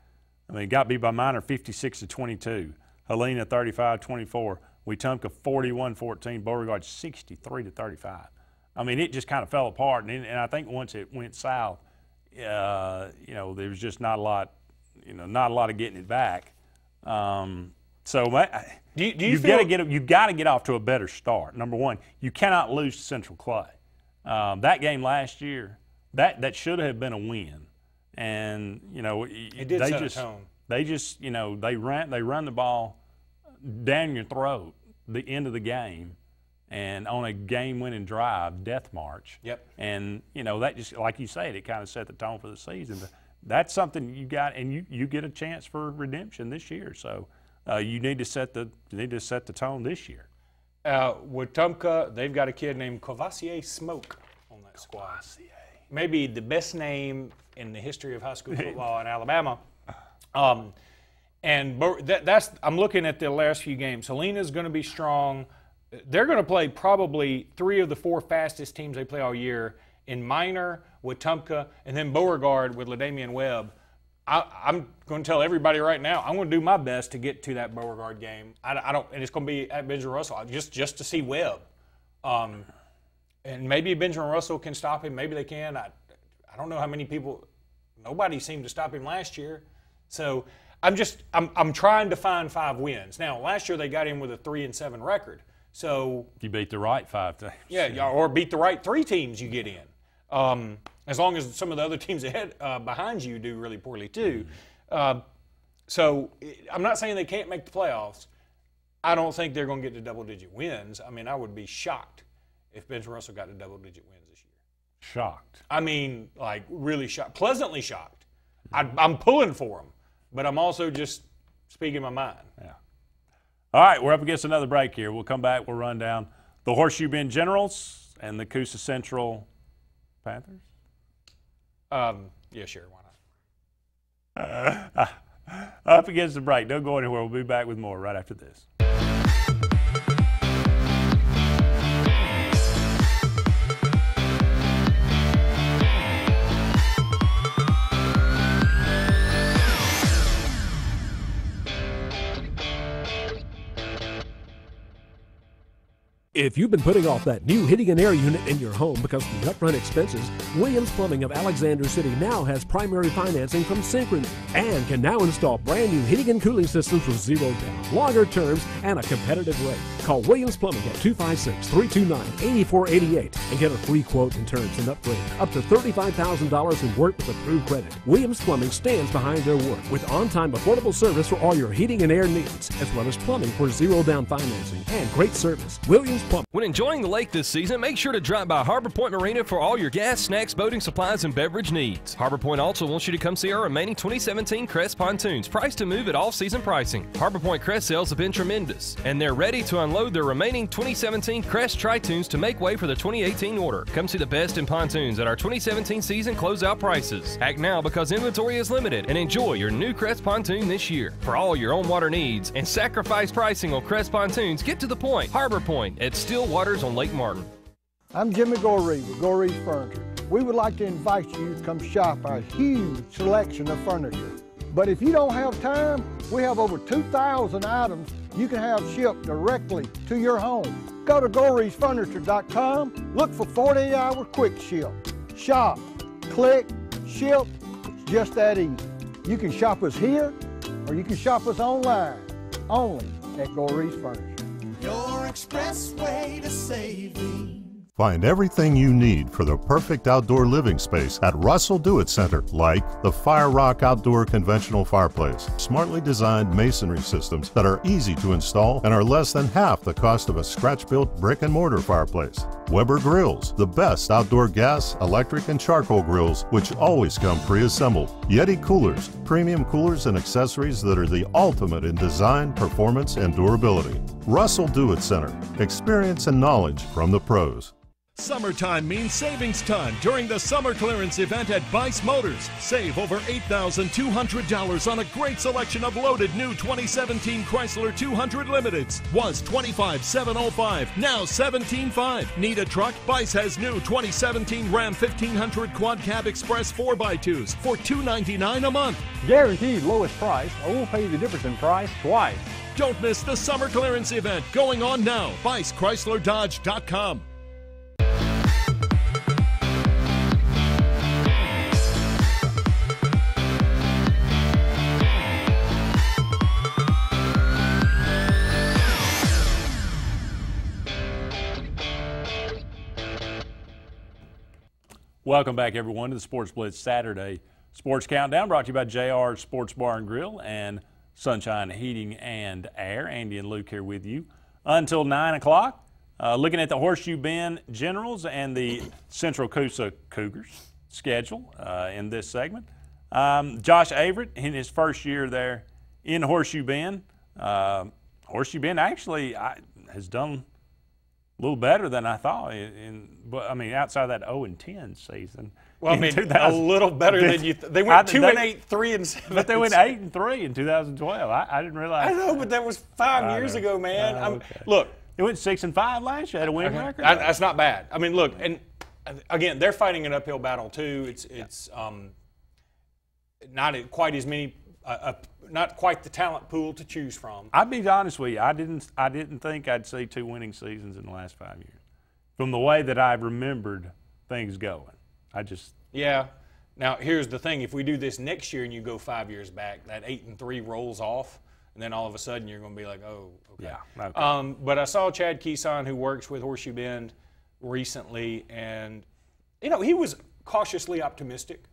I mean, got beat by Minor 56-22, Helena 35-24, Wetumpka 41-14, Beauregard 63-35. I mean, it just kind of fell apart, and I think once it went south, you know, there was just not a lot, you know, not a lot of getting it back. So you've got to get off to a better start. Number one, you cannot lose to Central Clay. That game last year, that should have been a win, and you know it did set a tone. They just you know they run the ball down your throat the end of the game, and on a game-winning drive, death march. Yep. And you know that just like you said, it kind of set the tone for the season. But that's something you got, and you get a chance for redemption this year. So you need to set the tone this year. Wetumpka, they've got a kid named Kowaliga Smoke on that squad. Maybe the best name in the history of high school football in Alabama. And I'm looking at the last few games. Helena's going to be strong. They're going to play probably 3 of the 4 fastest teams they play all year in Minor, Wetumpka, and then Beauregard with LaDamian Webb. I'm going to tell everybody right now, I'm going to do my best to get to that Beauregard game. And it's going to be at Benjamin Russell just to see Webb. And maybe Benjamin Russell can stop him. Maybe they can. I don't know how many people. Nobody seemed to stop him last year. So I'm trying to find 5 wins. Now last year they got him with a 3-7 record. So you beat the right 5 teams. Yeah, or beat the right 3 teams you get in. As long as some of the other teams ahead behind you do really poorly too. So I'm not saying they can't make the playoffs. I don't think they're going to get to double-digit wins. I mean, I would be shocked if Benjamin Russell got to double-digit wins this year. Shocked. I mean, like really shocked, pleasantly shocked. I'm pulling for them, but I'm also just speaking my mind. Yeah. All right, we're up against another break here. We'll come back. We'll run down the Horseshoe Bend Generals and the Coosa Central Panthers. Yeah, sure. Why not? Up against the break. Don't go anywhere. We'll be back with more right after this. If you've been putting off that new heating and air unit in your home because of the upfront expenses, Williams Plumbing of Alexander City now has primary financing from Synchrony and can now install brand new heating and cooling systems with 0 down, longer terms, and a competitive rate. Call Williams Plumbing at 256-329-8488 and get a free quote and terms and upgrade up to $35,000 in work with approved credit. Williams Plumbing stands behind their work with on-time affordable service for all your heating and air needs, as well as plumbing for 0 down financing and great service. Williams Plumbing. When enjoying the lake this season, make sure to drop by Harbor Point Marina for all your gas, snacks, boating supplies, and beverage needs. Harbor Point also wants you to come see our remaining 2017 Crest pontoons, priced to move at all-season pricing. Harbor Point Crest sales have been tremendous, and they're ready to unload their remaining 2017 Crest Tritoons to make way for the 2018 order. Come see the best in pontoons at our 2017 season closeout prices. Act now because inventory is limited, and enjoy your new Crest pontoon this year. For all your own water needs and sacrifice pricing on Crest pontoons, get to the point. Harbor Point at Still Waters on Lake Martin. I'm Jimmy Goree with Goree's Furniture. We would like to invite you to come shop our huge selection of furniture. But if you don't have time, we have over 2,000 items you can have shipped directly to your home. Go to GoreesFurniture.com, look for 48-hour quick ship. Shop, click, ship, it's just that easy. You can shop us here, or you can shop us online, only at Goree's Furniture. Your express way to saving. Find everything you need for the perfect outdoor living space at Russell Do-It Center, like the Fire Rock Outdoor Conventional Fireplace. Smartly designed masonry systems that are easy to install and are less than half the cost of a scratch-built brick and mortar fireplace. Weber Grills, the best outdoor gas, electric, and charcoal grills, which always come pre-assembled. Yeti Coolers, premium coolers and accessories that are the ultimate in design, performance, and durability. Russell Do-It Center, experience and knowledge from the pros. Summertime means savings time during the summer clearance event at Bice Motors. Save over $8,200 on a great selection of loaded new 2017 Chrysler 200 Limiteds. Was $25,705, now $17,500. Need a truck? Bice has new 2017 Ram 1500 Quad Cab Express 4x2s for $299 a month. Guaranteed lowest price, or we'll pay you the difference in price twice. Don't miss the summer clearance event going on now. BiceChryslerDodge.com. Welcome back, everyone, to the Sports Blitz Saturday Sports Countdown, brought to you by JR Sports Bar and Grill and Sunshine Heating and Air. Andy and Luke here with you until 9 o'clock. Looking at the Horseshoe Bend Generals and the Central Coosa Cougars schedule in this segment. Josh Averett, in his first year there in Horseshoe Bend. Horseshoe Bend actually has done a little better than I thought. But I mean, outside of that 0-10 season. Well, I mean, a little better than you. They went 2-8, 3-7. But they went 8-3 in 2012. I didn't realize. I know, but that was 5 years ago, man. Okay. Look, it went 6-5 last year. Had a winning record. That's not bad. I mean, look, and again, they're fighting an uphill battle too. It's not quite as many. Not quite the talent pool to choose from. I'll be honest with you. I didn't think I'd see 2 winning seasons in the last 5 years. From the way that I remembered things going, Yeah. Now here's the thing: if we do this next year and you go 5 years back, that 8-3 rolls off, and then all of a sudden you're going to be like, oh, okay. Yeah. Okay. But I saw Chad Keeson, who works with Horseshoe Bend, recently, and he was cautiously optimistic.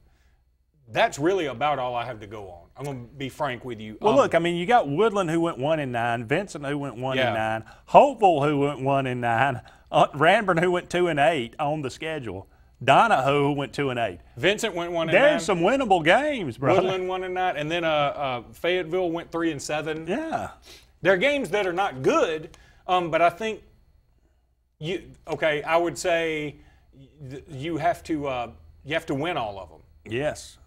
That's really about all I have to go on. I'm going to be frank with you. Well, look, I mean, you got Woodland, who went 1-9, Vincent, who went 1-9, Hopeful, who went 1-9, Ranburn, who went 2-8 on the schedule, Donahoe, who went 2-8. Vincent went 1-9. There's some winnable games, bro. Woodland 1-9, and then Fayetteville went 3-7. Yeah, there are games that are not good, but I think I would say you have to win all of them. Yes.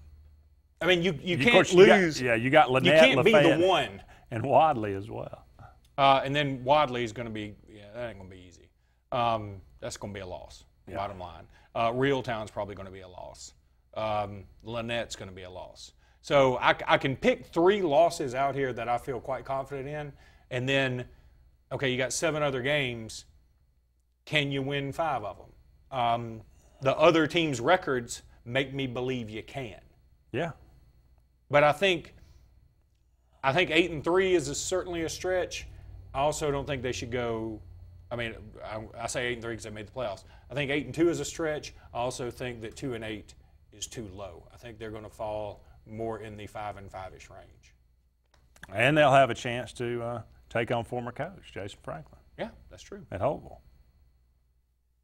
I mean, you can't lose. You got Lynette, you can't Lafayette, be the one. And Wadley as well. And then Wadley is going to be, that ain't going to be easy. That's going to be a loss, bottom line. Reeltown's probably going to be a loss. Lynette's going to be a loss. So I can pick 3 losses out here that I feel quite confident in. And then, okay, you got 7 other games. Can you win 5 of them? The other teams' records make me believe you can. Yeah. But I think 8-3 is certainly a stretch. I also don't think they should go. I mean, I say 8-3 because they made the playoffs. I think 8-2 is a stretch. I also think that 2-8 is too low. I think they're going to fall more in the 5-5-ish range. And they'll have a chance to take on former coach Jason Franklin. Yeah, that's true. At Hopeville.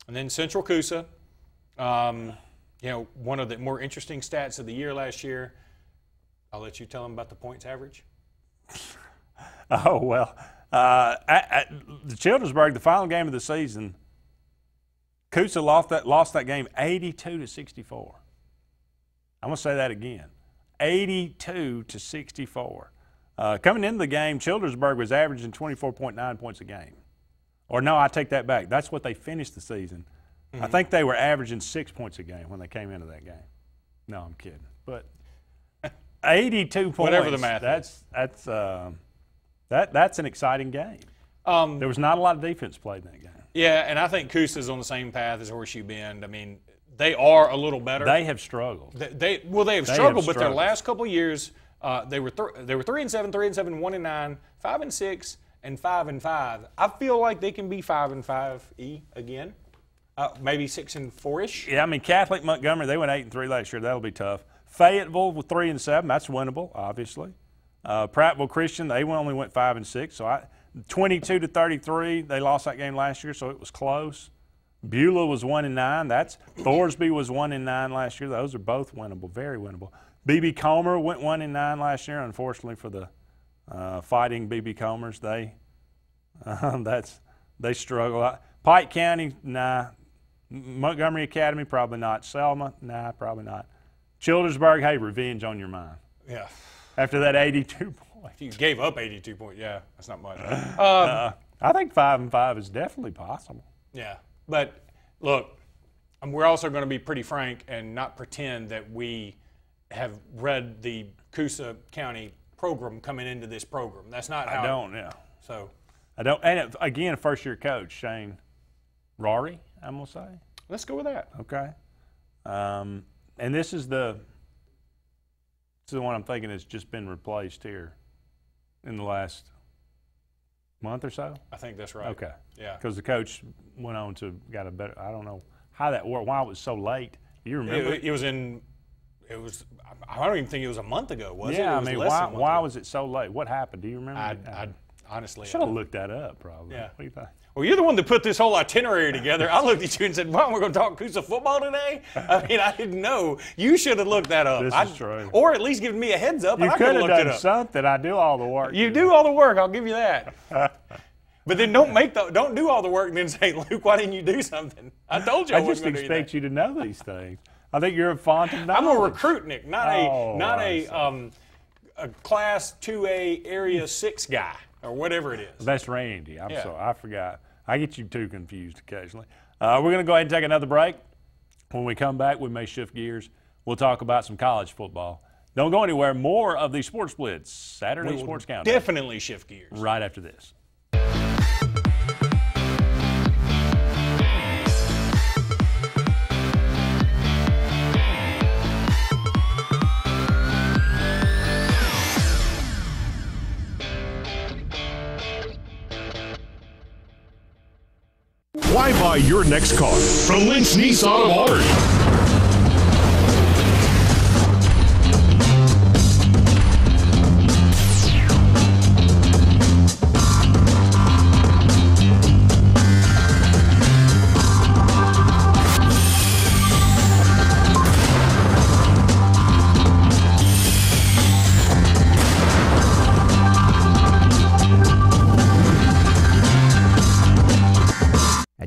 And then Central Coosa. One of the more interesting stats of the year last year. I'll let you tell them about the points average. Oh, well, at the Childersburg, the final game of the season, Coosa lost that game 82-64. I'm going to say that again, 82-64. Coming into the game, Childersburg was averaging 24.9 points a game. Or no, I take that back. That's what they finished the season. I think they were averaging 6 points a game when they came into that game. No, I'm kidding. But 82 points. Whatever the math is. That's an exciting game. There was not a lot of defense played in that game. Yeah, and I think Coosa's on the same path as Horseshoe Bend. I mean, they are a little better. They have struggled. They have struggled, but their last couple of years, they were 3-7, 1-9, 5-6, and 5-5. I feel like they can be 5-5 again. Maybe 6-4-ish. Yeah, I mean, Catholic Montgomery, they went 8-3 last year. That'll be tough. Fayetteville with 3-7, that's winnable, obviously. Prattville Christian, they only went 5-6. So 22-33, they lost that game last year, so it was close. Beulah was 1-9. That's Thorsby was 1-9 last year. Those are both winnable, very winnable. BB Comer went 1-9 last year. Unfortunately for the Fighting BB Comers, they struggle. Pike County, nah. Montgomery Academy, probably not. Selma, nah, probably not. Childersburg, hey, revenge on your mind. Yeah. After that 82 points. If you gave up 82 points, yeah, that's not much. I think 5-5 is definitely possible. Yeah, but look, we're also going to be pretty frank and not pretend that we have read the Coosa County program coming into this program. That's not how. I don't, yeah. So. I don't, and again, first-year coach, Shane Rory, I'm going to say. Let's go with that. Okay. And this is the one I'm thinking has just been replaced here in the last month or so. I think that's right. Okay. Yeah. Because the coach went on to got a better. I don't know how that worked. Why it was so late? Do you remember? It was. I don't even think it was a month ago. Was it? Yeah. It was I mean, why was it so late? What happened? Do you remember? I honestly should have looked that up. Probably. Yeah. What do you think? Well, you're the one that put this whole itinerary together. I looked at you and said, "Why we're going to talk Coosa football today?" I mean, I didn't know. You should have looked that up. This is true. Or at least given me a heads up. You could have done something. I do all the work. You do all the work. I'll give you that. But then don't do all the work and then say, "Luke, why didn't you do something?" I told you I just expect you to know these things. I think you're a font of knowledge. I'm a recruit, Nick, not a Class 2A Area 6 guy or whatever it is. That's Randy. I'm sorry. I forgot. I get you too confused occasionally. We're going to go ahead and take another break. When we come back, we may shift gears. We'll talk about some college football. Don't go anywhere. More of the Sports Blitz, Saturday Sports Countdown. Definitely shift gears. Right after this. Why buy your next car from Lynch Nissan of Auburn?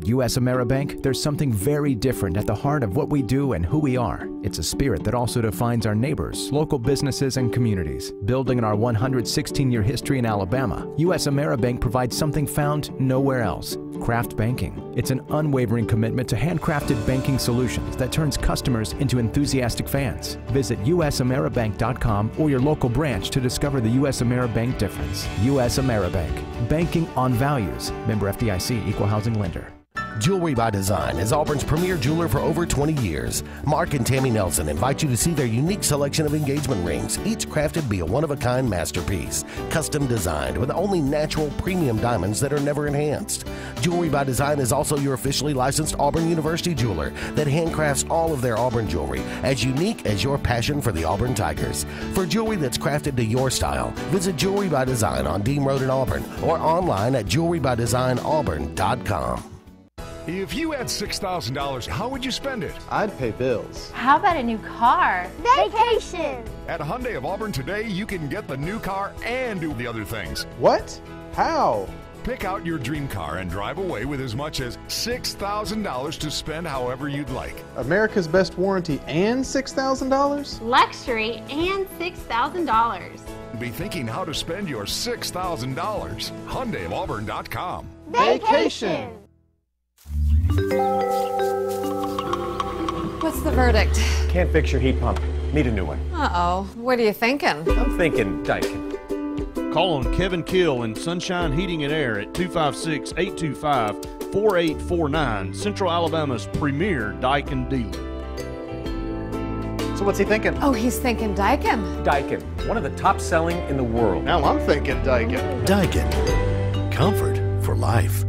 U.S. AmeriBank, there's something very different at the heart of what we do and who we are. It's a spirit that also defines our neighbors, local businesses, and communities. Building on our 116-year history in Alabama, U.S. AmeriBank provides something found nowhere else: craft banking. It's an unwavering commitment to handcrafted banking solutions that turns customers into enthusiastic fans. Visit usameribank.com or your local branch to discover the U.S. AmeriBank difference. U.S. AmeriBank, banking on values. Member FDIC, Equal Housing Lender. Jewelry by Design is Auburn's premier jeweler for over 20 years. Mark and Tammy Nelson invite you to see their unique selection of engagement rings, each crafted to be a one-of-a-kind masterpiece, custom designed with only natural premium diamonds that are never enhanced. Jewelry by Design is also your officially licensed Auburn University jeweler that handcrafts all of their Auburn jewelry as unique as your passion for the Auburn Tigers. For jewelry that's crafted to your style, visit Jewelry by Design on Dean Road in Auburn or online at jewelrybydesignauburn.com. If you had $6,000, how would you spend it? I'd pay bills. How about a new car? Vacation! At Hyundai of Auburn today, you can get the new car and do the other things. What? How? Pick out your dream car and drive away with as much as $6,000 to spend however you'd like. America's Best Warranty and $6,000? Luxury and $6,000. Be thinking how to spend your $6,000. HyundaiofAuburn.com. Vacation! What's the verdict? Can't fix your heat pump. Need a new one. Uh-oh. What are you thinking? I'm thinking Daikin. Call on Kevin Kill and Sunshine Heating and Air at 256-825-4849, Central Alabama's premier Daikin dealer. So what's he thinking? Oh, he's thinking Daikin. Daikin, one of the top selling in the world. Now I'm thinking Daikin. Daikin. Comfort for life.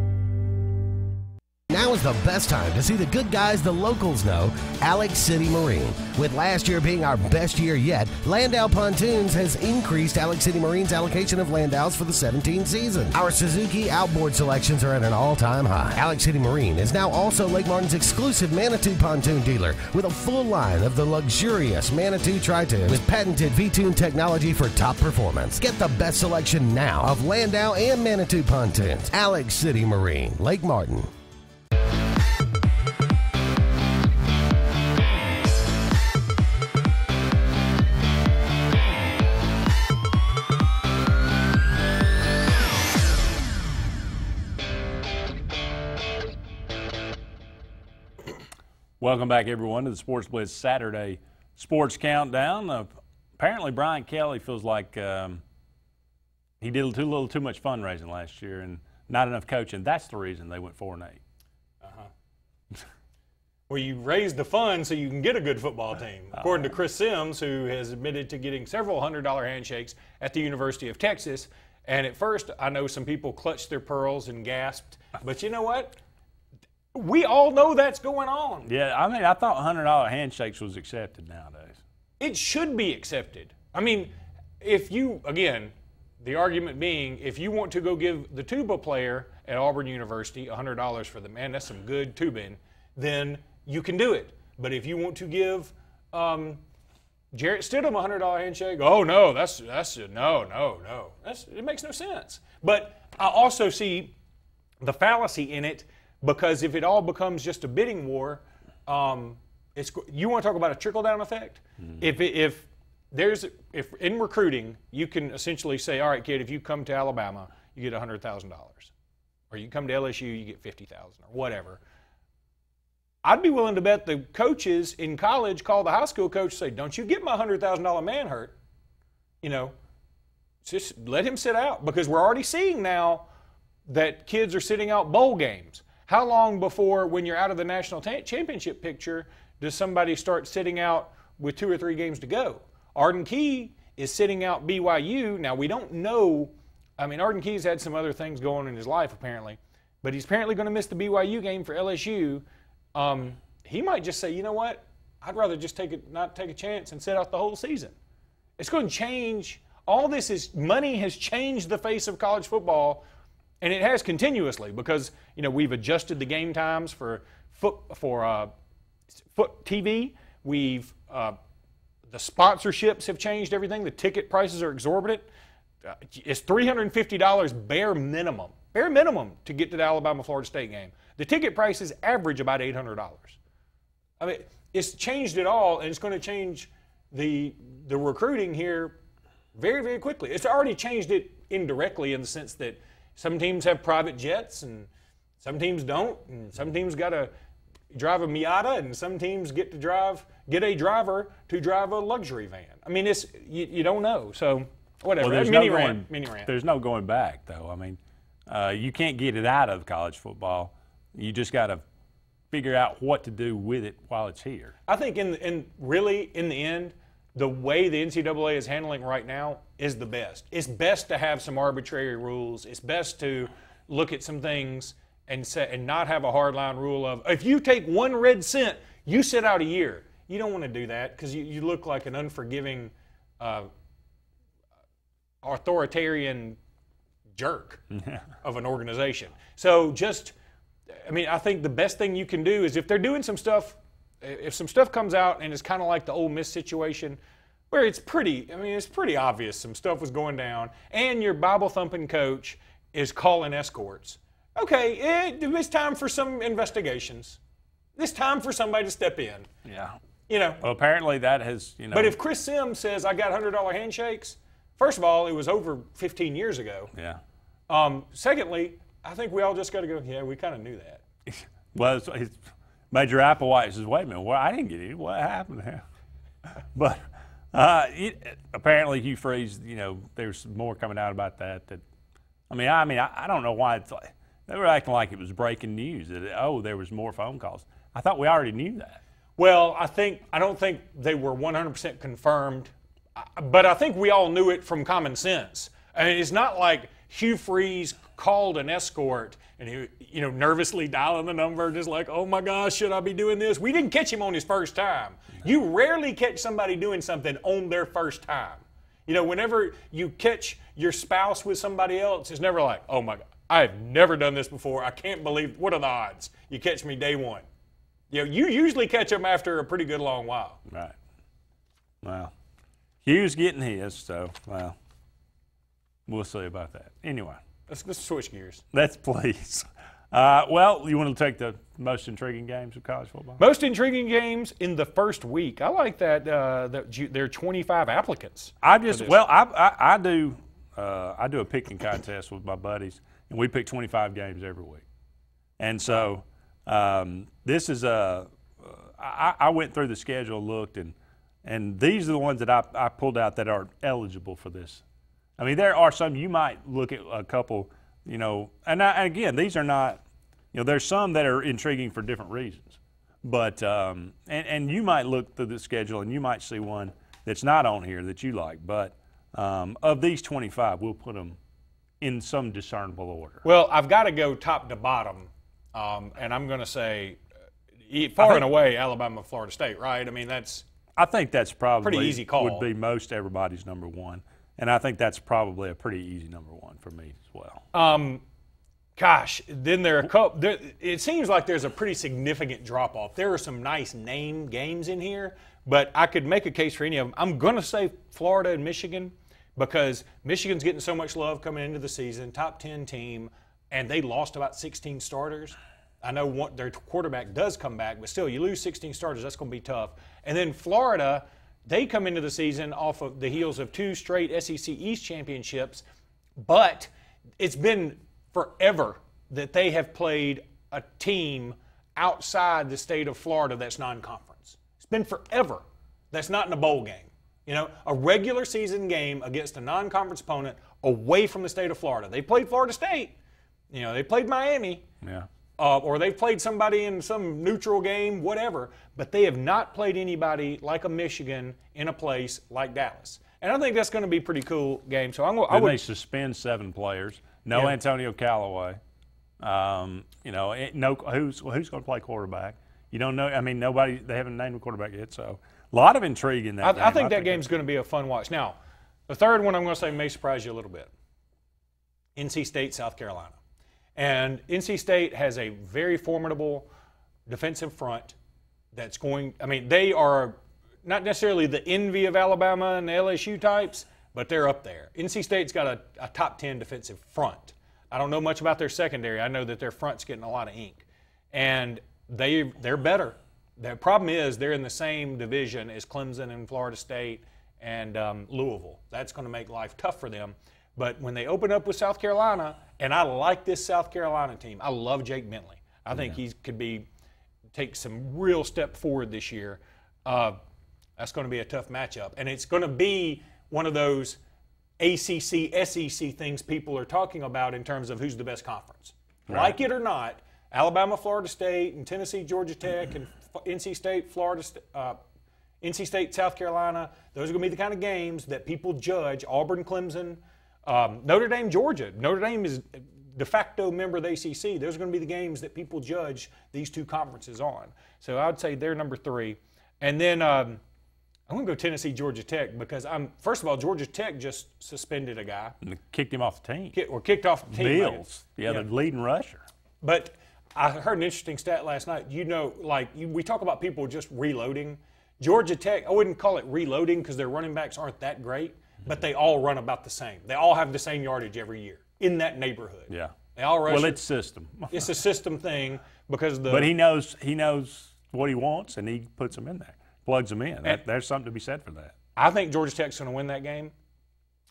Now Now is the best time to see the good guys the locals know, Alex City Marine. With last year being our best year yet, Landau Pontoons has increased Alex City Marine's allocation of Landaus for the 17 season. Our Suzuki outboard selections are at an all-time high. Alex City Marine is now also Lake Martin's exclusive Manitou pontoon dealer with a full line of the luxurious Manitou Tri-Tune with patented V-Tune technology for top performance. Get the best selection now of Landau and Manitou pontoons. Alex City Marine, Lake Martin. Welcome back, everyone, to the Sports Blitz Saturday Sports Countdown. Apparently, Brian Kelly feels like he did a little too much fundraising last year and not enough coaching. That's the reason they went 4-8. Well, you raised the funds so you can get a good football team. According to Chris Sims, who has admitted to getting several $100 handshakes at the University of Texas. And at first, I know some people clutched their pearls and gasped. But you know what? We all know that's going on. Yeah, I mean, I thought $100 handshakes was accepted nowadays. It should be accepted. I mean, if you, again, the argument being, if you want to go give the tuba player at Auburn University $100 for the man, that's some good tubing, then you can do it. But if you want to give Jarrett Stidham a $100 handshake, oh no, no. It makes no sense. But I also see the fallacy in it, because if it all becomes just a bidding war, you want to talk about a trickle-down effect? If in recruiting, you can essentially say, all right, kid, if you come to Alabama, you get $100,000. Or you come to LSU, you get $50,000 or whatever. I'd be willing to bet the coaches in college call the high school coach and say, don't you get my $100,000 man hurt. You know, just let him sit out, because we're already seeing now that kids are sitting out bowl games. How long before, when you're out of the national championship picture, does somebody start sitting out with 2 or 3 games to go? Arden Key is sitting out BYU. Now, we don't know. I mean, Arden Key's had some other things going in his life, apparently. But he's apparently going to miss the BYU game for LSU. He might just say, you know what? I'd rather just not take a chance and sit out the whole season. It's going to change. All this is, money has changed the face of college football. And it has continuously, because, you know, we've adjusted the game times for TV. We've the sponsorships have changed everything. The ticket prices are exorbitant. It's $350 bare minimum to get to the Alabama-Florida State game. The ticket prices average about $800. I mean, it's changed it all, and it's going to change the recruiting here very, very quickly. It's already changed it indirectly in the sense that some teams have private jets and some teams don't, and some teams got to drive a Miata, and some teams get a driver to drive a luxury van. I mean, it's you don't know. So whatever. Well, mini rant. There's no going back, though. I mean, you can't get it out of college football. You just got to figure out what to do with it while it's here. I think in the end, the way the NCAA is handling right now is the best. It's best to have some arbitrary rules. It's best to look at some things and not have a hardline rule of, if you take 1 red cent, you sit out a year. You don't want to do that, because you look like an unforgiving, authoritarian jerk of an organization. So I think the best thing you can do is, if they're doing some stuff, if some stuff comes out and it's kind of like the Ole Miss situation, where it's pretty obvious some stuff was going down, and your Bible-thumping coach is calling escorts. Okay, it's time for some investigations. It's time for somebody to step in. Yeah. You know. Well, apparently that has, you know. But if Chris Sims says, I got $100 handshakes, first of all, it was over 15 years ago. Yeah. Secondly, I think we all just got to go, yeah, we kind of knew that. Well, Major Applewhite says, wait a minute, well, I didn't get it. What happened there? But apparently Hugh Freeze, you know, there's more coming out about that. I don't know why it's like, they were acting like it was breaking news, that, there was more phone calls. I thought we already knew that. Well, I don't think they were 100% confirmed, but I think we all knew it from common sense. I mean, it's not like Hugh Freeze called an escort and he, nervously dialing the number, just like, oh my gosh, should I be doing this? We didn't catch him on his first time. You rarely catch somebody doing something on their first time. Whenever you catch your spouse with somebody else, it's never like, oh my God, I've never done this before. I can't believe, what are the odds? You catch me day one. You usually catch them after a pretty good long while. Right. Well, Hugh's getting his, so, well, we'll see about that. Anyway. Let's switch gears. Let's please. Well, you want to take the most intriguing games of college football? Most intriguing games in the first week. I like that there are 25 applicants. I do a picking contest with my buddies, and we pick 25 games every week. And so this is I went through the schedule, looked, and these are the ones that I pulled out that are eligible for this. I mean, there are some, you might look at a couple, and again, these are not, there's some that are intriguing for different reasons. But, and you might look through the schedule and you might see one that's not on here that you like. But of these 25, we'll put them in some discernible order. Well, I've got to go top to bottom, and I'm going to say far and away Alabama, Florida State, right? I mean, I think that's probably pretty easy call. Would be most everybody's number one. And I think that's probably a pretty easy number one for me as well. Gosh, then there are a couple. It seems like there's a pretty significant drop-off. There are some nice name games in here, but I could make a case for any of them. I'm going to say Florida and Michigan because Michigan's getting so much love coming into the season, top 10 team, and they lost about 16 starters. I know their quarterback does come back, but still, you lose 16 starters, that's going to be tough. And then Florida, they come into the season off of the heels of 2 straight SEC East championships, but it's been forever that they have played a team outside the state of Florida that's non-conference. It's been forever that's not in a bowl game. A regular season game against a non-conference opponent away from the state of Florida. They played Florida State. They played Miami. Yeah. Or they've played somebody in some neutral game, whatever, but they have not played anybody like a Michigan in a place like Dallas. And I think that's going to be a pretty cool game. So they suspend 7 players. No Antonio Callaway. Who's going to play quarterback? You don't know. I mean, they haven't named a quarterback yet. So a lot of intrigue in that game. I think that game's going to be a fun watch. Now, the third one I'm going to say may surprise you a little bit. NC State, South Carolina. And NC State has a very formidable defensive front that's they are not necessarily the envy of Alabama and the LSU types, but they're up there. NC State's got a top 10 defensive front. I don't know much about their secondary. I know that their front's getting a lot of ink. And they're better. The problem is they're in the same division as Clemson and Florida State and Louisville. That's going to make life tough for them. But when they open up with South Carolina, and I like this South Carolina team. I love Jake Bentley. I think he could take some real step forward this year. That's going to be a tough matchup. And it's going to be one of those ACC, SEC things people are talking about in terms of who's the best conference. Right. Like it or not, Alabama, Florida State, and Tennessee, Georgia Tech, and NC State, NC State, South Carolina, those are going to be the kind of games that people judge. Auburn, Clemson, Notre Dame, Georgia. Notre Dame is de facto member of the ACC. Those are going to be the games that people judge these two conferences on. So I would say they're number 3. And then I'm going to go Tennessee, Georgia Tech because first of all, Georgia Tech just suspended a guy. And kicked him off the team. Kicked off the team. Bills. Yeah, the leading rusher. But I heard an interesting stat last night. We talk about people just reloading. Georgia Tech, I wouldn't call it reloading because their running backs aren't that great, but they all run about the same. They all have the same yardage every year in that neighborhood. Yeah. They all rush. Well, it's system. It's a system thing because But he knows what he wants and he puts them in there, plugs them in. There's something to be said for that. I think Georgia Tech's going to win that game.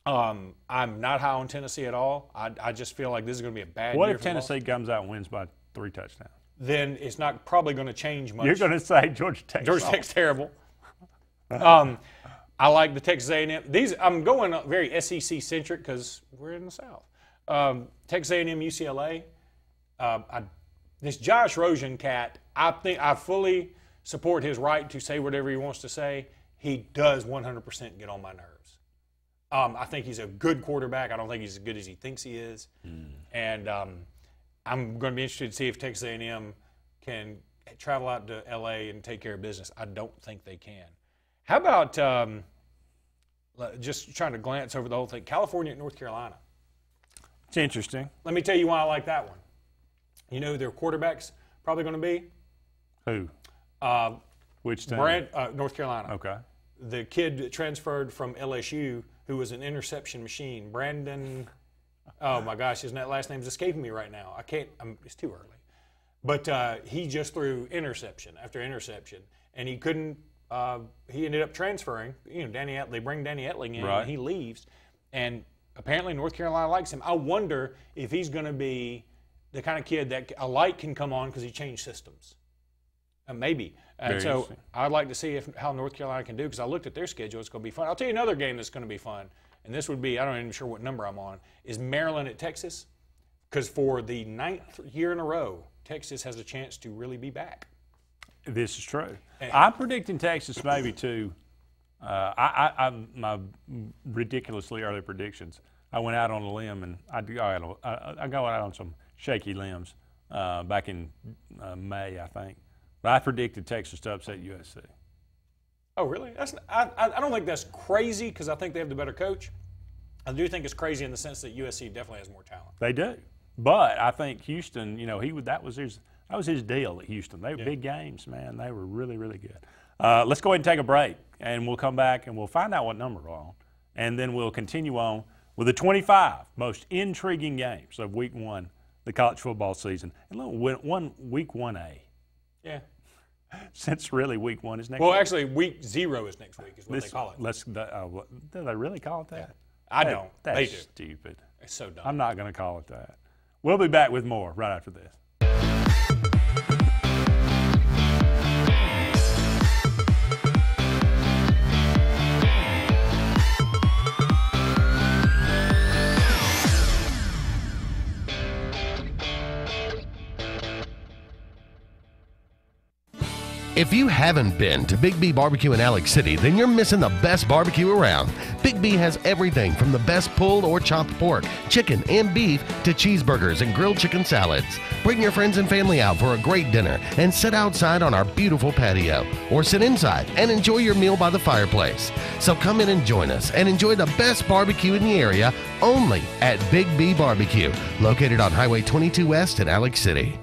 I'm not high on Tennessee at all. I just feel like this is going to be a bad year. What if Tennessee comes out and wins by 3 touchdowns? Then it's not probably going to change much. You're going to say Georgia Tech's terrible. I like the Texas A&M. I'm going very SEC centric because we're in the South. Texas A&M, UCLA. This Josh Rosen cat, I think I fully support his right to say whatever he wants to say. He does 100% get on my nerves. I think he's a good quarterback. I don't think he's as good as he thinks he is. And I'm going to be interested to see if Texas A&M can travel out to L.A. and take care of business. I don't think they can. How about just trying to glance over the whole thing, California at North Carolina? It's interesting. Let me tell you why I like that one. You know who their quarterback's probably going to be? Who? Which team? North Carolina. Okay. The kid that transferred from LSU who was an interception machine, Brandon. Oh my gosh, his last name's escaping me right now. I can't. It's too early. But he just threw interception after interception, and he couldn't. He ended up transferring. You know, they bring Danny Etling in, right, and he leaves. And apparently North Carolina likes him. I wonder if he's going to be the kind of kid that a light can come on because he changed systems. Maybe. And so I'd like to see how North Carolina can do, because I looked at their schedule. It's going to be fun. I'll tell you another game that's going to be fun, and this would be, I don't even sure what number I'm on, is Maryland at Texas, because for the 9th year in a row, Texas has a chance to really be back. This is true. I'm predicting Texas maybe too. My ridiculously early predictions, I went out on a limb, and I go out on some shaky limbs back in May, I think. But I predicted Texas to upset USC. Oh, really? I don't think that's crazy, because I think they have the better coach. I do think it's crazy in the sense that USC definitely has more talent. They do. But I think Houston, you know, that was his deal at Houston. They were big games, man. They were really, really good. Let's go ahead and take a break, and we'll come back and we'll find out what number we're on. And then we'll continue on with the 25 most intriguing games of Week 1, the college football season. And Week 1A. Yeah. Since really Week 1 is next week. Well, actually, Week 0 is next week, is what they call it. Do they really call it that? Yeah. I don't. That's they do. Stupid. It's so dumb. I'm not going to call it that. We'll be back with more right after this. If you haven't been to Big B Barbecue in Alex City, then you're missing the best barbecue around. Big B has everything from the best pulled or chopped pork, chicken, and beef to cheeseburgers and grilled chicken salads. Bring your friends and family out for a great dinner and sit outside on our beautiful patio, or sit inside and enjoy your meal by the fireplace. So come in and join us and enjoy the best barbecue in the area only at Big B Barbecue, located on Highway 22 West in Alex City.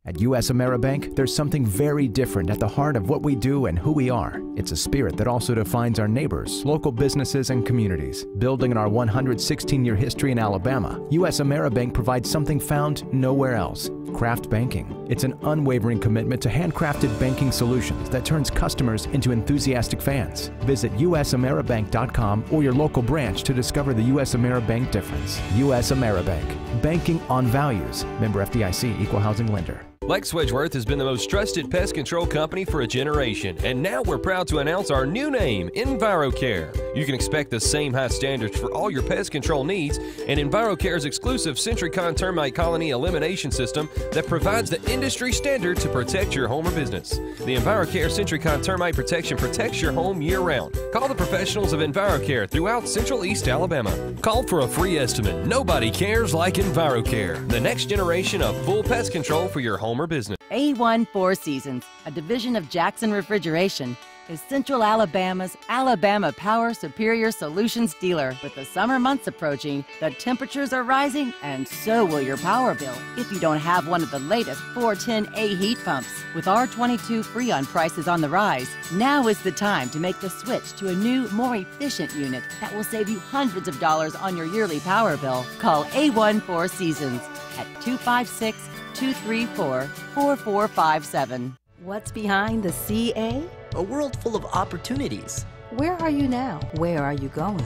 At US AmeriBank, there's something very different at the heart of what we do and who we are. It's a spirit that also defines our neighbors, local businesses, and communities. Building on our 116-year history in Alabama, US AmeriBank provides something found nowhere else: craft banking. It's an unwavering commitment to handcrafted banking solutions that turns customers into enthusiastic fans. Visit usameribank.com or your local branch to discover the US AmeriBank difference. US AmeriBank, banking on values. Member FDIC, equal housing lender. Lex Wedgeworth has been the most trusted pest control company for a generation, and now we're proud to announce our new name, EnviroCare. You can expect the same high standards for all your pest control needs, and EnviroCare's exclusive Centricon termite colony elimination system that provides the industry standard to protect your home or business. The EnviroCare Centricon termite protection protects your home year-round. Call the professionals of EnviroCare throughout Central East Alabama. Call for a free estimate. Nobody cares like EnviroCare, the next generation of full pest control for your home or business. A1 Four Seasons, a division of Jackson Refrigeration, is Central Alabama's Alabama Power Superior Solutions dealer. With the summer months approaching, the temperatures are rising, and so will your power bill if you don't have one of the latest 410A heat pumps. With R22 Freon prices on the rise, now is the time to make the switch to a new, more efficient unit that will save you hundreds of dollars on your yearly power bill. Call A1 Four Seasons at 256-234-4457. What's behind the CA? A world full of opportunities. Where are you now? Where are you going?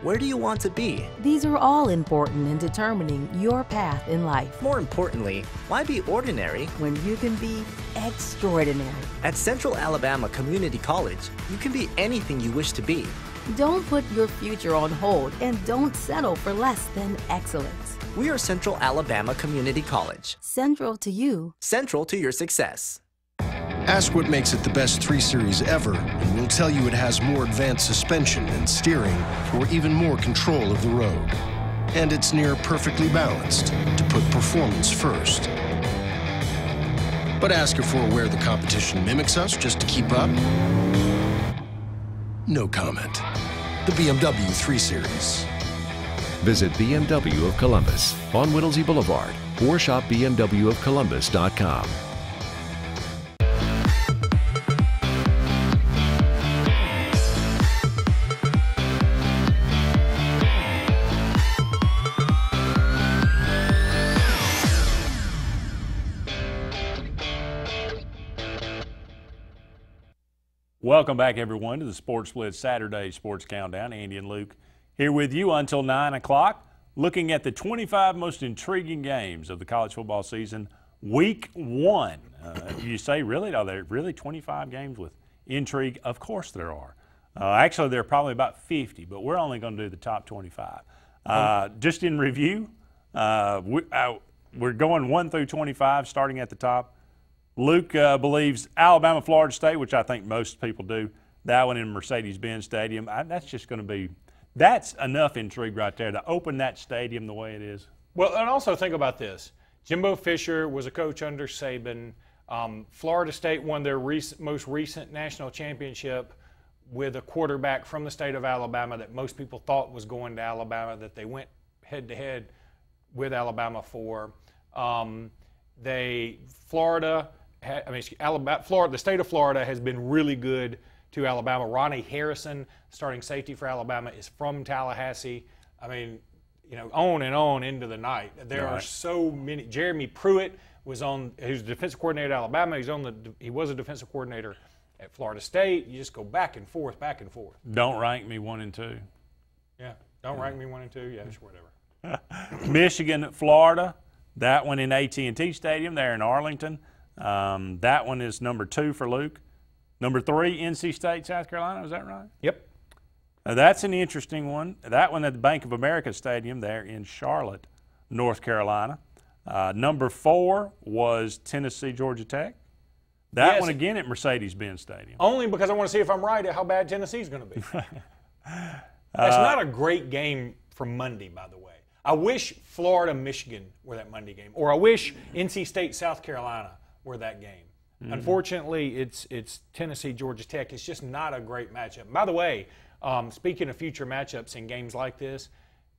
Where do you want to be? These are all important in determining your path in life. More importantly, why be ordinary when you can be extraordinary? At Central Alabama Community College, you can be anything you wish to be. Don't put your future on hold, and don't settle for less than excellence. We are Central Alabama Community College. Central to you. Central to your success. Ask what makes it the best 3 Series ever, and we'll tell you it has more advanced suspension and steering, or even more control of the road. and it's near perfectly balanced to put performance first. But ask if we're aware the competition mimics us just to keep up? No comment. The BMW 3 Series. Visit BMW of Columbus on Whittlesey Boulevard or shop bmwofcolumbus.com. Welcome back, everyone, to the Sports Blitz Saturday Sports Countdown. Andy and Luke here with you until 9 o'clock, looking at the 25 most intriguing games of the college football season, Week 1. You say, really? Are there really 25 games with intrigue? Of course there are. Actually, there are probably about 50, but we're only going to do the top 25. Just in review, we're going 1 through 25, starting at the top. Luke believes Alabama, Florida State, which I think most people do. That one in Mercedes-Benz Stadium. That's just going to be – that's enough intrigue right there to open that stadium the way it is. Well, and also think about this. Jimbo Fisher was a coach under Saban. Florida State won their most recent national championship with a quarterback from the state of Alabama that most people thought was going to Alabama, that they went head-to-head with Alabama for. The state of Florida has been really good to Alabama. Ronnie Harrison, starting safety for Alabama, is from Tallahassee. I mean, on and on into the night. There are so many. Jeremy Pruitt who's the defensive coordinator at Alabama. He was a defensive coordinator at Florida State. You just go back and forth, back and forth. Don't rank me 1 and 2. Yeah, don't rank me 1 and 2. Yeah, just whatever. Michigan, Florida. That one in AT&T Stadium there in Arlington. That one is number 2 for Luke. Number 3, NC State, South Carolina. Is that right? Yep. That's an interesting one. That one at the Bank of America Stadium there in Charlotte, North Carolina. Number 4 was Tennessee, Georgia Tech. That one again at Mercedes-Benz Stadium. Only because I want to see if I'm right at how bad Tennessee's going to be. That's not a great game for Monday, by the way. I wish Florida, Michigan were that Monday game, or I wish NC State, South Carolina were that game. Mm-hmm. Unfortunately, it's Tennessee, Georgia Tech. It's just not a great matchup. By the way, speaking of future matchups in games like this,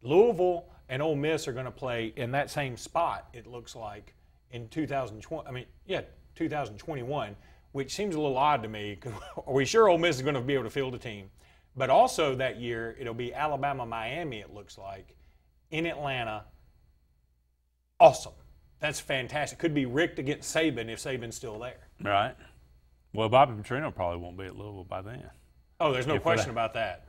Louisville and Ole Miss are going to play in that same spot, it looks like, in 2021, which seems a little odd to me. Are we sure Ole Miss is going to be able to field a team? But also that year, it'll be Alabama-Miami, it looks like, in Atlanta. Awesome. That's fantastic. Could be rigged against Saban if Saban's still there. Right. Well, Bobby Petrino probably won't be at Louisville by then. Oh, there's no question about that.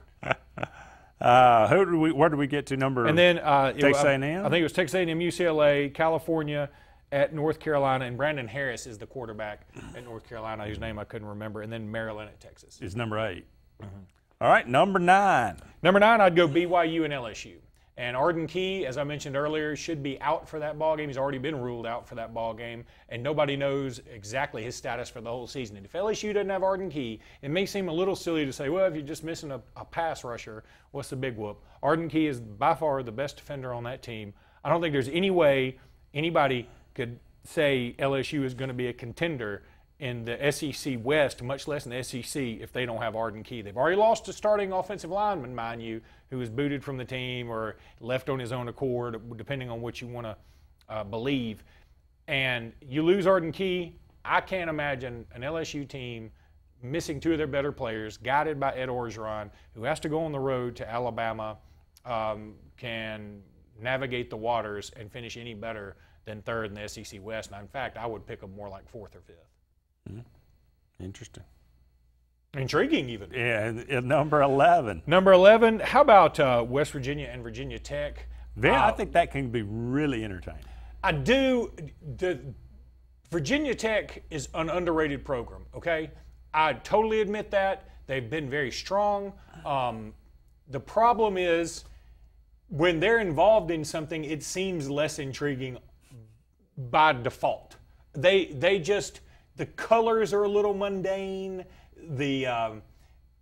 Where did we get to number? And then Texas A&M? I think it was Texas A&M, UCLA, California at North Carolina, and Brandon Harris is the quarterback at North Carolina, whose name I couldn't remember, and then Maryland at Texas. Is number 8. Mm-hmm. All right, number 9. Number 9, I'd go BYU and LSU. And Arden Key, as I mentioned earlier, should be out for that ball game. He's already been ruled out for that ball game, and nobody knows exactly his status for the whole season. And if LSU doesn't have Arden Key, it may seem a little silly to say, well, if you're just missing a pass rusher, what's the big whoop? Arden Key is by far the best defender on that team. I don't think there's any way anybody could say LSU is going to be a contender in the SEC West, much less in the SEC, if they don't have Arden Key. They've already lost a starting offensive lineman, mind you, who was booted from the team or left on his own accord, depending on what you want to believe. And you lose Arden Key, I can't imagine an LSU team missing 2 of their better players, guided by Ed Orgeron, who has to go on the road to Alabama, can navigate the waters and finish any better than 3rd in the SEC West. And in fact, I would pick them more like 4th or 5th. Interesting. Intriguing, even. Yeah, number 11. Number 11. How about West Virginia and Virginia Tech? I think that can be really entertaining. I do. Virginia Tech is an underrated program, okay? I totally admit that. They've been very strong. The problem is when they're involved in something, it seems less intriguing by default. They just... The colors are a little mundane.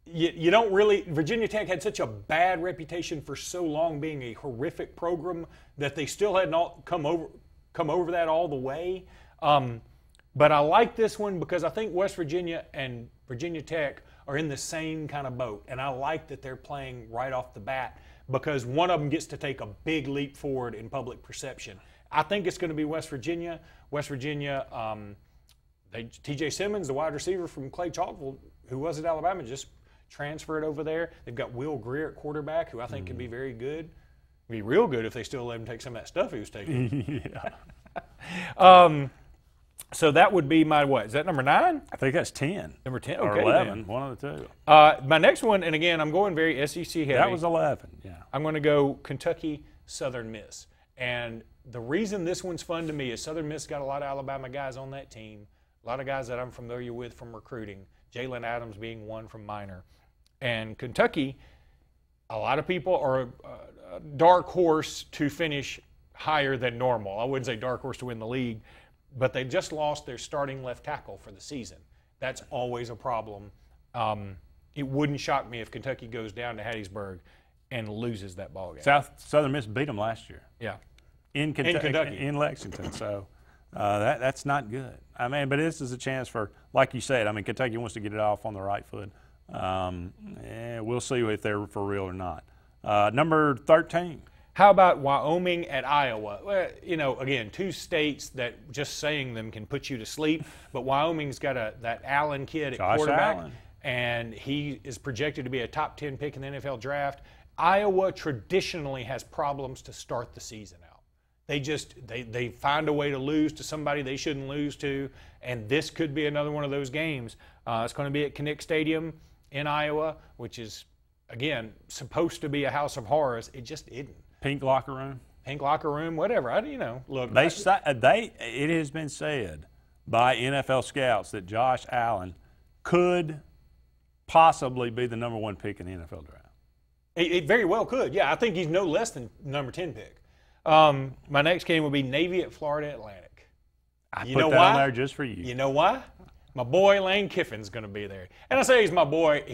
you don't really. Virginia Tech had such a bad reputation for so long being a horrific program that they still had not come over that all the way. But I like this one because I think West Virginia and Virginia Tech are in the same kind of boat, and I like that they're playing right off the bat because one of them gets to take a big leap forward in public perception. I think it's going to be West Virginia. West Virginia, T.J. Simmons, the wide receiver from Clay Chalkville, who was at Alabama, just transferred over there. They've got Will Greer at quarterback, who I think can be very good. Be real good if they still let him take some of that stuff he was taking. Yeah. So that would be my what? Is that number 9? I think that's 10. Number 10, or okay, 11, then. one of the two. My next one, and again, I'm going very SEC heavy. That was 11, yeah. I'm going to go Kentucky Southern Miss. And the reason this one's fun to me is Southern Miss got a lot of Alabama guys on that team, a lot of guys that I'm familiar with from recruiting, Jalen Adams being one from Minor. And Kentucky, a lot of people are a dark horse to finish higher than normal. I wouldn't say dark horse to win the league, but they just lost their starting left tackle for the season. That's always a problem. It wouldn't shock me if Kentucky goes down to Hattiesburg and loses that ball game. Southern Miss beat them last year. Yeah. In Kentucky. In Lexington. So that's not good. I mean, but this is a chance for, like you said, I mean, Kentucky wants to get it off on the right foot. We'll see if they're for real or not. Number 13. How about Wyoming at Iowa? Well, you know, again, two states that just saying them can put you to sleep, but Wyoming's got that Allen kid at Josh quarterback, Allen. And he is projected to be a top 10 pick in the NFL draft. Iowa traditionally has problems to start the season out. They find a way to lose to somebody they shouldn't lose to, and this could be another one of those games. It's going to be at Kinnick Stadium in Iowa, which is, again, supposed to be a house of horrors. It just isn't. Pink locker room. Pink locker room, whatever. Look. It has been said by NFL scouts that Josh Allen could possibly be the number 1 pick in the NFL draft. It very well could. Yeah, I think he's no less than number 10 pick. My next game would be Navy at Florida Atlantic. I put that on there just for you. You know why? My boy Lane Kiffin's going to be there. And I say he's my boy.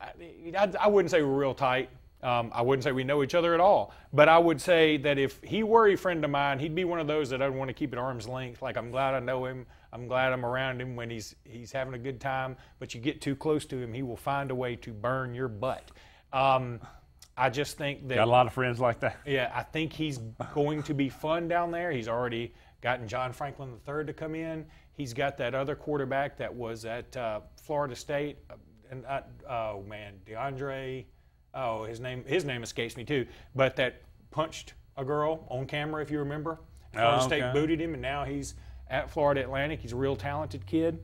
I wouldn't say we're real tight. I wouldn't say we know each other at all. But I would say that if he were a friend of mine, he'd be one of those that I'd want to keep at arm's length. Like, I'm glad I know him. I'm glad I'm around him when he's having a good time. But you get too close to him, he will find a way to burn your butt. I just think that... Got a lot of friends like that. Yeah, I think he's going to be fun down there. He's already gotten John Franklin III to come in. He's got that other quarterback that was at Florida State. DeAndre... Oh, his name escapes me too. But that punched a girl on camera, if you remember. Florida State booted him, and now he's at Florida Atlantic. He's a real talented kid.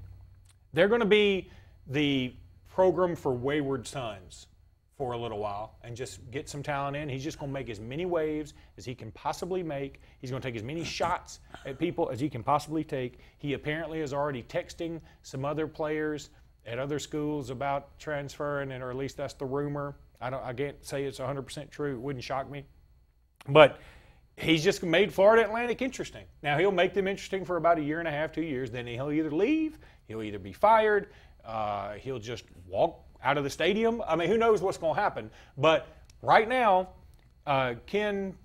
They're going to be the program for wayward sons for a little while and just get some talent in. He's just going to make as many waves as he can possibly make. He's going to take as many shots at people as he can possibly take. He apparently is already texting some other players at other schools about transferring, or at least that's the rumor. I can't say it's 100% true. It wouldn't shock me. But he's just made Florida Atlantic interesting. Now, he'll make them interesting for about a year and a half, 2 years. Then he'll either leave, he'll either be fired, he'll just walk out of the stadium. I mean, who knows what's going to happen. But right now, Ken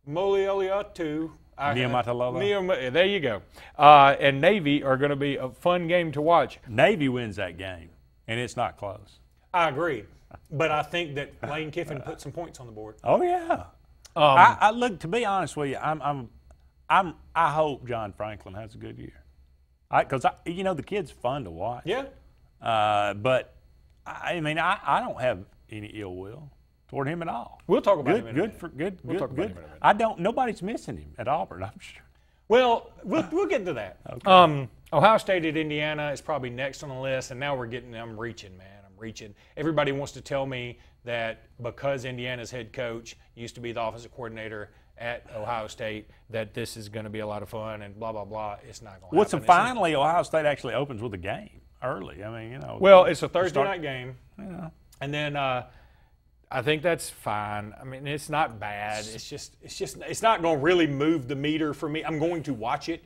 Molioliatu, there you go, and Navy are going to be a fun game to watch. Navy wins that game, and it's not close. I agree. But I think that Lane Kiffin put some points on the board. Oh yeah. I look, to be honest with you, I hope John Franklin has a good year. Because the kid's fun to watch. Yeah. But I mean, I don't have any ill will toward him at all. We'll talk about him. We'll talk about him in a minute. Nobody's missing him at Auburn, I'm sure. Well, we'll get to that. Okay. Ohio State at Indiana is probably next on the list, and now I'm reaching, man. Everybody wants to tell me that because Indiana's head coach used to be the offensive coordinator at Ohio State, that this is going to be a lot of fun and blah, blah, blah. It's not going to happen. So finally, Ohio State actually opens with a game early. I mean, Well, it's a Thursday night game. Yeah. And then I think that's fine. I mean, it's not bad. It's not going to really move the meter for me. I'm going to watch it,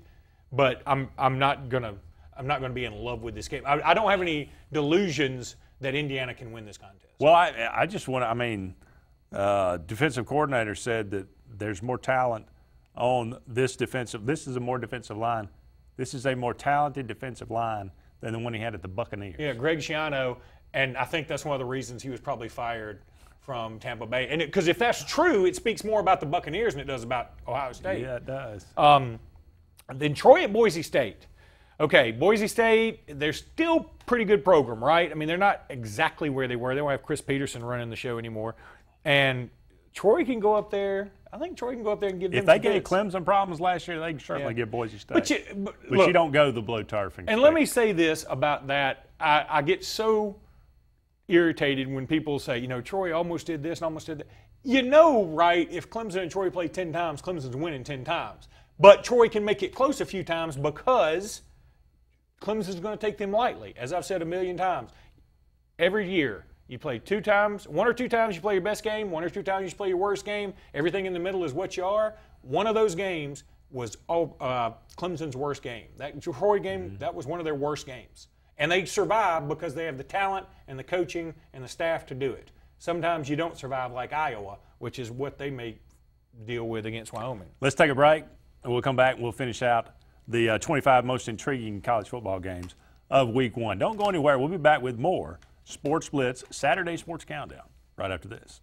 but I'm not going to be in love with this game. I don't have any delusions that Indiana can win this contest. Well, I just want to, I mean, defensive coordinator said that there's more talent on this defensive. This is a more defensive line. This is a more talented defensive line than the one he had at the Buccaneers. Yeah, Greg Schiano, and I think that's one of the reasons he was probably fired from Tampa Bay. And because if that's true, it speaks more about the Buccaneers than it does about Ohio State. Yeah, it does. Then Troy at Boise State. Okay, Boise State, they're still pretty good program, right? I mean, they're not exactly where they were. They don't have Chris Peterson running the show anymore. And Troy can go up there. I think Troy can go up there and give them If they some gave fits. Clemson problems last year, they can certainly give Boise State. But But you don't go the blue turf. And let me say this about that. I get so irritated when people say, you know, Troy almost did this and almost did that. You know, right, if Clemson and Troy play 10 times, Clemson's winning 10 times. But Troy can make it close a few times because Clemson's going to take them lightly. As I've said a million times, every year you play 2 times, 1 or 2 times you play your best game, 1 or 2 times you play your worst game. Everything in the middle is what you are. One of those games was Clemson's worst game. That Troy game, that was one of their worst games. And they survive because they have the talent and the coaching and the staff to do it. Sometimes you don't survive like Iowa, which is what they may deal with against Wyoming. Let's take a break, and we'll come back and we'll finish out the 25 most intriguing college football games of Week 1. Don't go anywhere. We'll be back with more Sports Blitz Saturday Sports Countdown right after this.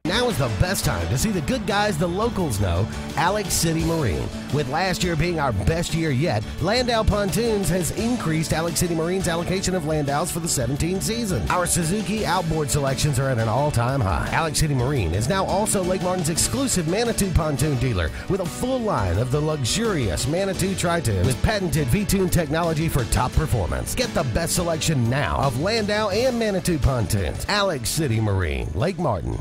Now is the best time to see the good guys the locals know, Alex City Marine. With last year being our best year yet, Landau Pontoons has increased Alex City Marine's allocation of Landaus for the 17 season. Our Suzuki outboard selections are at an all-time high. Alex City Marine is now also Lake Martin's exclusive Manitou pontoon dealer with a full line of the luxurious Manitou Tri-Tune with patented V-Tune technology for top performance. Get the best selection now of Landau and Manitou pontoons. Alex City Marine, Lake Martin.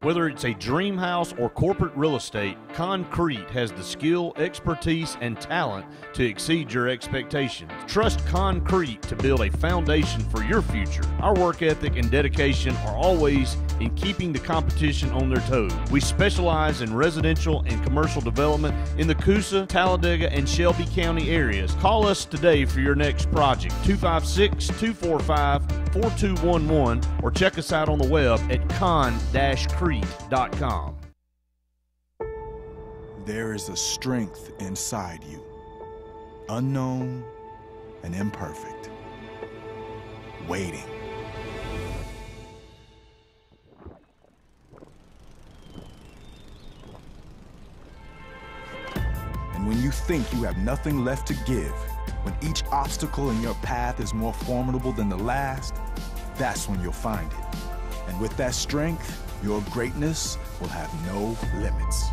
Whether it's a dream house or corporate real estate, Concrete has the skill, expertise, and talent to exceed your expectations. Trust Concrete to build a foundation for your future. Our work ethic and dedication are always in keeping the competition on their toes. We specialize in residential and commercial development in the Coosa, Talladega, and Shelby County areas. Call us today for your next project, 256-245-4211, or check us out on the web at con-crete.com. There is a strength inside you, unknown and imperfect, waiting. And when you think you have nothing left to give, when each obstacle in your path is more formidable than the last, that's when you'll find it. And with that strength, your greatness will have no limits.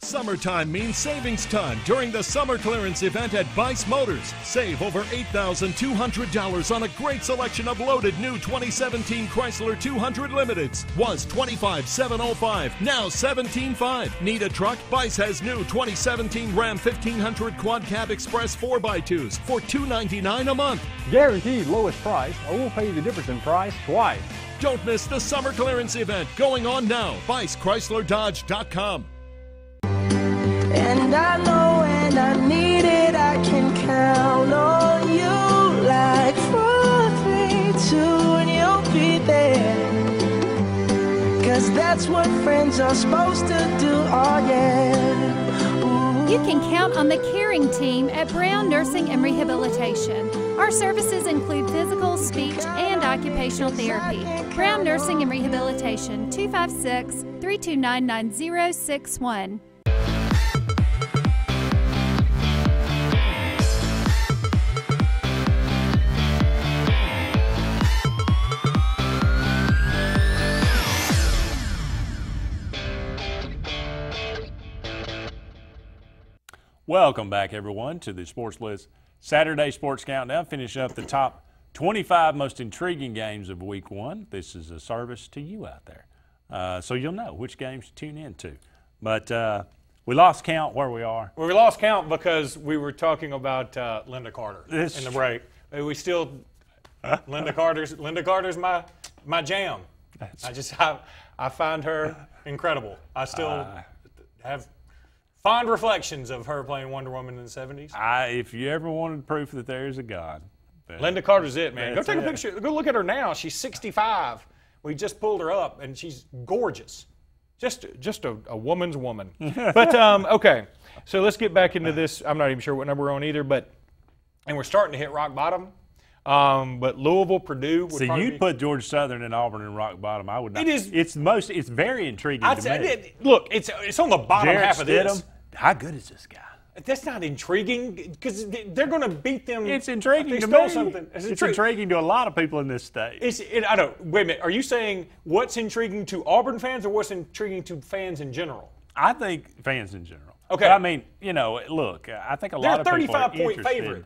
Summertime means savings ton during the summer clearance event at Bice Motors. Save over $8,200 on a great selection of loaded new 2017 Chrysler 200 Limiteds. Was $25,705, now $17,500. Need a truck? Bice has new 2017 Ram 1500 Quad Cab Express 4x2s for $299 a month. Guaranteed lowest price, or we'll pay you the difference in price twice. Don't miss the summer clearance event going on now. BiceChryslerDodge.com. And I know when I need it, I can count on you. Like 4, 3, 2, and you'll be there. 'Cause that's what friends are supposed to do, oh yeah. You can count on the caring team at Brown Nursing and Rehabilitation. Our services include physical, speech, and occupational therapy. Brown Nursing and Rehabilitation, 256-329-9061. Welcome back, everyone, to the Sports Blitz Saturday Sports Countdown. Finishing up the top 25 most intriguing games of Week 1. This is a service to you out there, so you'll know which games to tune in to. But We lost count where we are. Well, we lost count because we were talking about Linda Carter in the break. We still Linda Carter's my jam. I find her incredible. I still have fond reflections of her playing Wonder Woman in the 70s. If you ever wanted proof that there is a God, Linda Carter's it, man. Go take a picture. Go look at her now. She's 65. We just pulled her up, and she's gorgeous. Just a woman's woman. But, okay, so let's get back into this. I'm not even sure what number we're on either, and we're starting to hit rock bottom. But Louisville, Purdue would probably you'd put Georgia Southern and Auburn in rock bottom. I would not. It is. It's very intriguing to me. Look, it's on the bottom half of this. How good is this guy? That's not intriguing because they're going to beat them. It's intriguing to me. Something. It's intriguing to a lot of people in this state. I don't. Wait a minute. Are you saying what's intriguing to Auburn fans or what's intriguing to fans in general? I think fans in general. Okay. But I mean, look, I think a lot of people are interested. They're a 35-point favorite.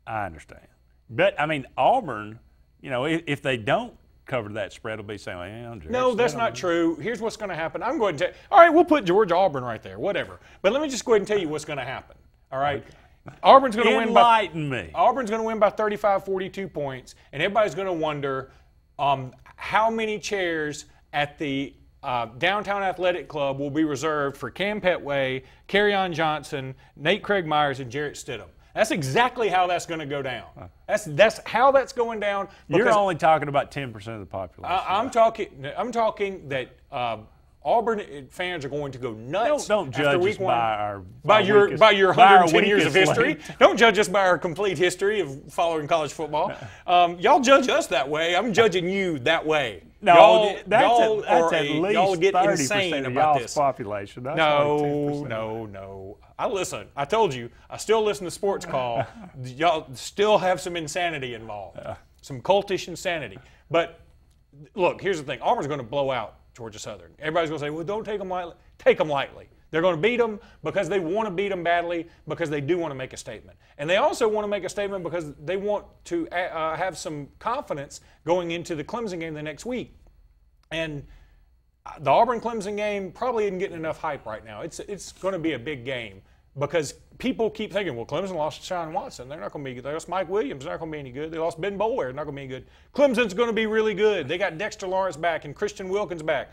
I understand. But, I mean, Auburn, if they don't cover that spread, will be saying, well, no, that's not true. Here's what's going to happen. I'm going to tell you. All right, we'll put Georgia Auburn right there, whatever. But let me just go ahead and tell you what's going to happen. All right? Okay. Auburn's going to win Auburn's going to win by 35, 42 points, and everybody's going to wonder how many chairs at the Downtown Athletic Club will be reserved for Cam Petway, Kerryon Johnson, Nate Craig Myers, and Jarrett Stidham. That's exactly how that's going to go down. That's how that's going down. You're only talking about 10% of the population. I'm talking that Auburn fans are going to go nuts. Don't judge us by your 110 years of history. Don't judge us by our complete history of following college football. Y'all judge us that way. I'm judging you that way. No, that's at least y'all get 30% insane of about y'all's this population. That's No. I listen. I told you. I still listen to Sports Call. Y'all still have some insanity involved, some cultish insanity. But look, here's the thing. Auburn's going to blow out Georgia Southern. Everybody's going to say, well, don't take them lightly. Take them lightly. They're going to beat them because they want to beat them badly because they do want to make a statement. And they also want to make a statement because they want to have some confidence going into the Clemson game the next week. And the Auburn-Clemson game probably isn't getting enough hype right now. It's going to be a big game because people keep thinking, well, Clemson lost Sean Watson. They're not going to be good. They lost Mike Williams. They're not going to be any good. They lost Ben Boulware. They're not going to be any good. Clemson's going to be really good. They got Dexter Lawrence back and Christian Wilkins back.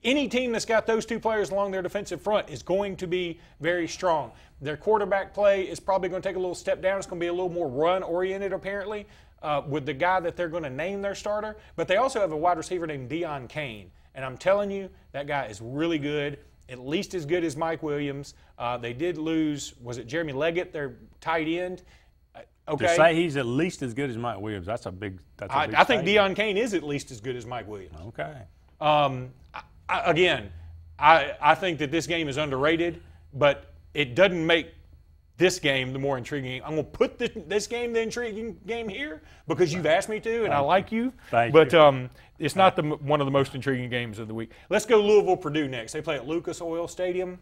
Any team that's got those two players along their defensive front is going to be very strong. Their quarterback play is probably going to take a little step down. It's going to be a little more run-oriented, apparently, with the guy that they're going to name their starter. But they also have a wide receiver named Deion Kane. And I'm telling you, that guy is really good, at least as good as Mike Williams. They did lose, was it Jeremy Leggett, their tight end? Okay. To say he's at least as good as Mike Williams, that's a big I think Deion Kane is at least as good as Mike Williams. Okay. I think that this game is underrated, but it doesn't make this game the more intriguing. I'm going to put this game, the intriguing game here, because you've asked me to, and I like you. But it's not one of the most intriguing games of the week. Let's go Louisville-Purdue next. They play at Lucas Oil Stadium.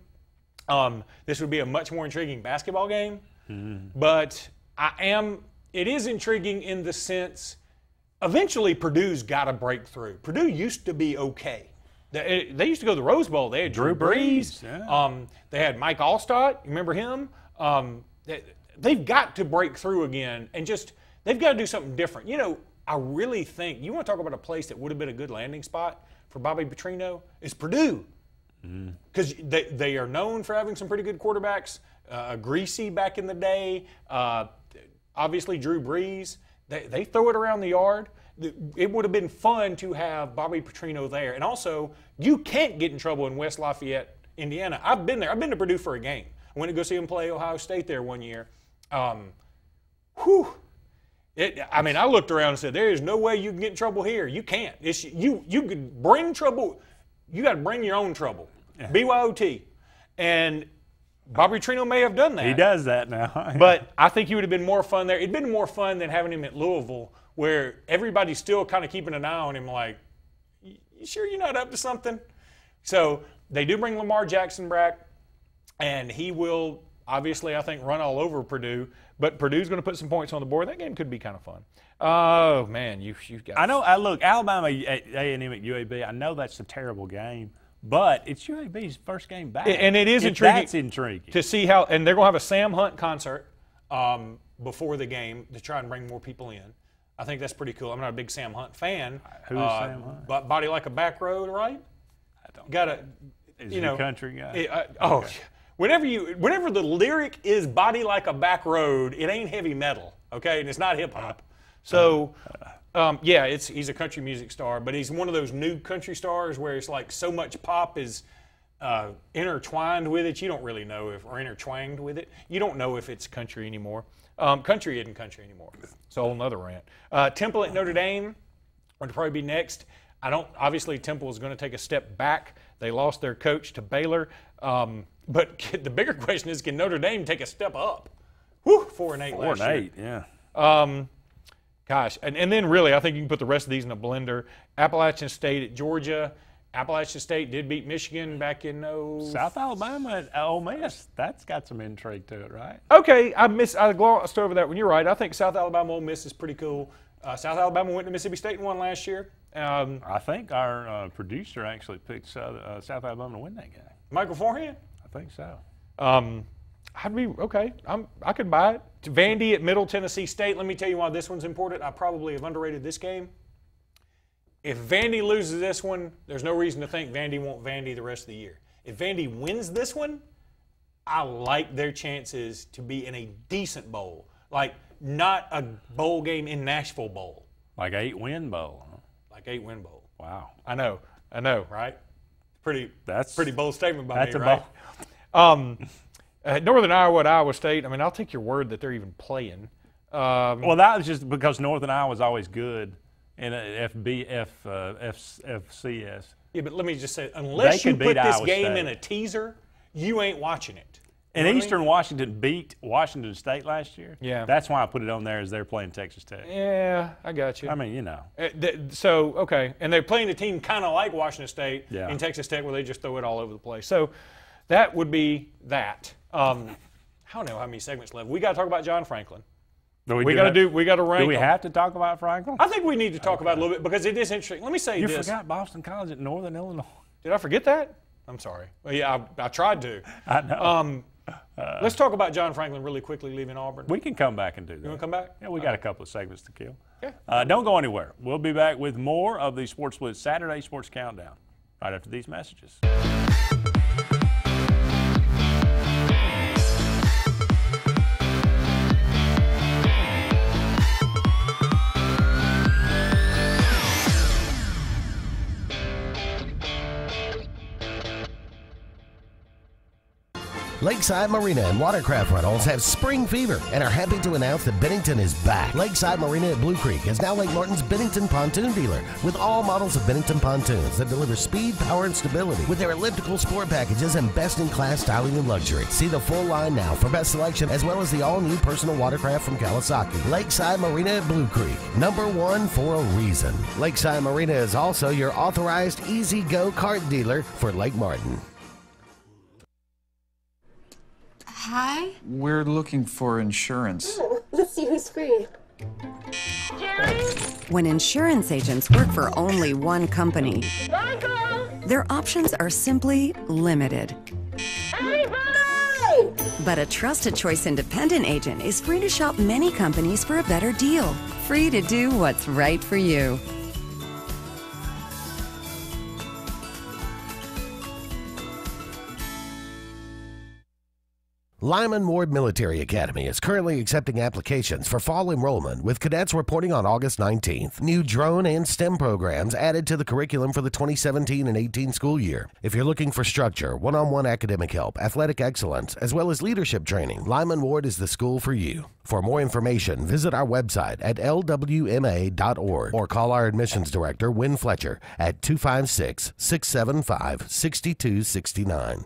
This would be a much more intriguing basketball game, but it is intriguing in the sense, eventually Purdue's got to break through. Purdue used to be okay. They used to go to the Rose Bowl. They had Drew Brees. Yeah. They had Mike Allstott. You remember him? They've got to break through again, and they've got to do something different. I really think, you want to talk about a place that would have been a good landing spot for Bobby Petrino, is Purdue. Because they are known for having some pretty good quarterbacks. Greasy back in the day. Obviously, Drew Brees. They throw it around the yard. It would have been fun to have Bobby Petrino there. And also, you can't get in trouble in West Lafayette, Indiana. I've been there. I've been to Purdue for a game. I went to go see them play Ohio State there one year. I looked around and said, there is no way you can get in trouble here. You can't. You could bring trouble. You got to bring your own trouble. Yeah. BYOT. And Bobby Petrino may have done that. He does that now. But I think he would have been more fun there. It'd been more fun than having him at Louisville, where everybody's still kind of keeping an eye on him like, you sure you're not up to something? So they do bring Lamar Jackson back, and he will obviously, I think, run all over Purdue. But Purdue's going to put some points on the board. That game could be kind of fun. Oh, man, you've got – I know. Look, Alabama, A&M at UAB, I know that's a terrible game. But it's UAB's first game back. And it is intriguing. That's intriguing. To see how, and they're going to have a Sam Hunt concert before the game to try and bring more people in. I think that's pretty cool. I'm not a big Sam Hunt fan. Who's Sam Hunt? But Body Like a Back Road, right? I don't know. Is he a country guy? Okay. Whenever the lyric is Body Like a Back Road, it ain't heavy metal, okay? And it's not hip hop. So, he's a country music star, but he's one of those new country stars where it's like so much pop is intertwined with it. You don't really know or intertwined with it. You don't know if it's country anymore. Country isn't country anymore. It's a whole nother rant. Temple at Notre Dame would probably be next. Obviously Temple is going to take a step back. They lost their coach to Baylor. But the bigger question is, can Notre Dame take a step up? 4-8 last year. 4-8, yeah. Gosh, and then really, I think you can put the rest of these in a blender. Appalachian State at Georgia. Appalachian State did beat Michigan back in South Alabama at Ole Miss. That's got some intrigue to it, right? Okay, I glossed over that one. You're right. I think South Alabama Ole Miss is pretty cool. South Alabama went to Mississippi State and won last year. I think our producer actually picked South Alabama to win that game. Michael Forehand? I think so. I'd be okay. I could buy it. Vandy at Middle Tennessee State. Let me tell you why this one's important. I probably have underrated this game. If Vandy loses this one, there's no reason to think Vandy won't Vandy the rest of the year. If Vandy wins this one, I like their chances to be in a decent bowl. Like, not a bowl game in Nashville Bowl. Like 8-win bowl. Huh? Like 8-win bowl. Wow. I know, right? That's pretty bold statement by me, a right? bowl. Northern Iowa at Iowa State. I mean, I'll take your word that they're even playing. Well, that was just because Northern Iowa is always good in FCS. Yeah, but let me just say, unless you put this game in a teaser, you ain't watching it. And Eastern Washington beat Washington State last year. Yeah. That's why I put it on there, as they're playing Texas Tech. Yeah, I got you. I mean, you know. Okay. And they're playing a team kind of like Washington State in Texas Tech, where they just throw it all over the place. So that would be that. I don't know how many segments left. We got to talk about John Franklin. We got to rank. Do we them. have to talk about Franklin? I think we need to talk about it a little bit because it is interesting. Let me say this. You forgot Boston College at Northern Illinois. Did I forget that? I'm sorry. Well, yeah, I tried to. I know. Let's talk about John Franklin really quickly leaving Auburn. We can come back and do that. You want to come back? Yeah, we got a couple of segments to kill. Yeah. Don't go anywhere. We'll be back with more of the Sports Blitz Saturday Sports Countdown right after these messages. Lakeside Marina and Watercraft Rentals have spring fever and are happy to announce that Bennington is back. Lakeside Marina at Blue Creek is now Lake Martin's Bennington pontoon dealer with all models of Bennington pontoons that deliver speed, power, and stability with their elliptical sport packages and best-in-class styling and luxury. See the full line now for best selection as well as the all-new personal watercraft from Kawasaki. Lakeside Marina at Blue Creek, #1 for a reason. Lakeside Marina is also your authorized Easy Go kart dealer for Lake Martin. Hi? We're looking for insurance. Oh, let's see who's free. Jerry? When insurance agents work for only one company, Michael! their options are simply limited. Hey, bye! But a trusted choice independent agent is free to shop many companies for a better deal. Free to do what's right for you. Lyman Ward Military Academy is currently accepting applications for fall enrollment, with cadets reporting on August 19th. New drone and STEM programs added to the curriculum for the 2017 and 18 school year. If you're looking for structure, one-on-one academic help, athletic excellence, as well as leadership training, Lyman Ward is the school for you. For more information, visit our website at lwma.org or call our admissions director, Wynn Fletcher, at 256-675-6269.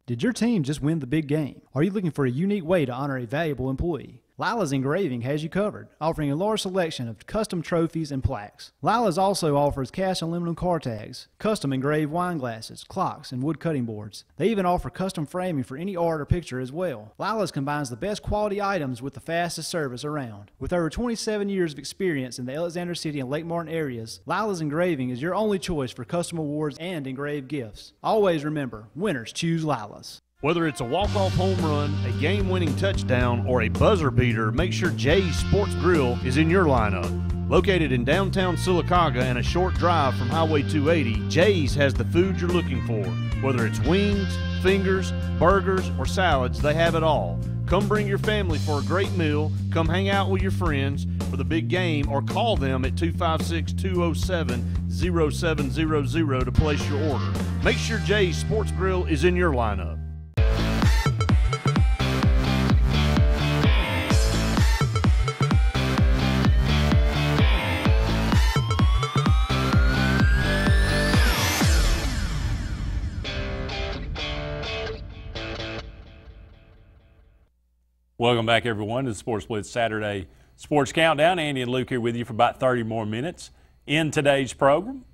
Did your team just win the big game? Are you looking for a unique way to honor a valuable employee? Lila's Engraving has you covered, offering a large selection of custom trophies and plaques. Lila's also offers cast aluminum car tags, custom engraved wine glasses, clocks, and wood cutting boards. They even offer custom framing for any art or picture as well. Lila's combines the best quality items with the fastest service around. With over 27 years of experience in the Alexander City and Lake Martin areas, Lila's Engraving is your only choice for custom awards and engraved gifts. Always remember, winners choose Lila's. Whether it's a walk-off home run, a game-winning touchdown, or a buzzer beater, make sure Jay's Sports Grill is in your lineup. Located in downtown Sylacauga and a short drive from Highway 280, Jay's has the food you're looking for. Whether it's wings, fingers, burgers, or salads, they have it all. Come bring your family for a great meal, come hang out with your friends for the big game, or call them at 256-207-0700 to place your order. Make sure Jay's Sports Grill is in your lineup. Welcome back, everyone, to the Sports Blitz Saturday Sports Countdown. Andy and Luke here with you for about 30 more minutes. In today's program,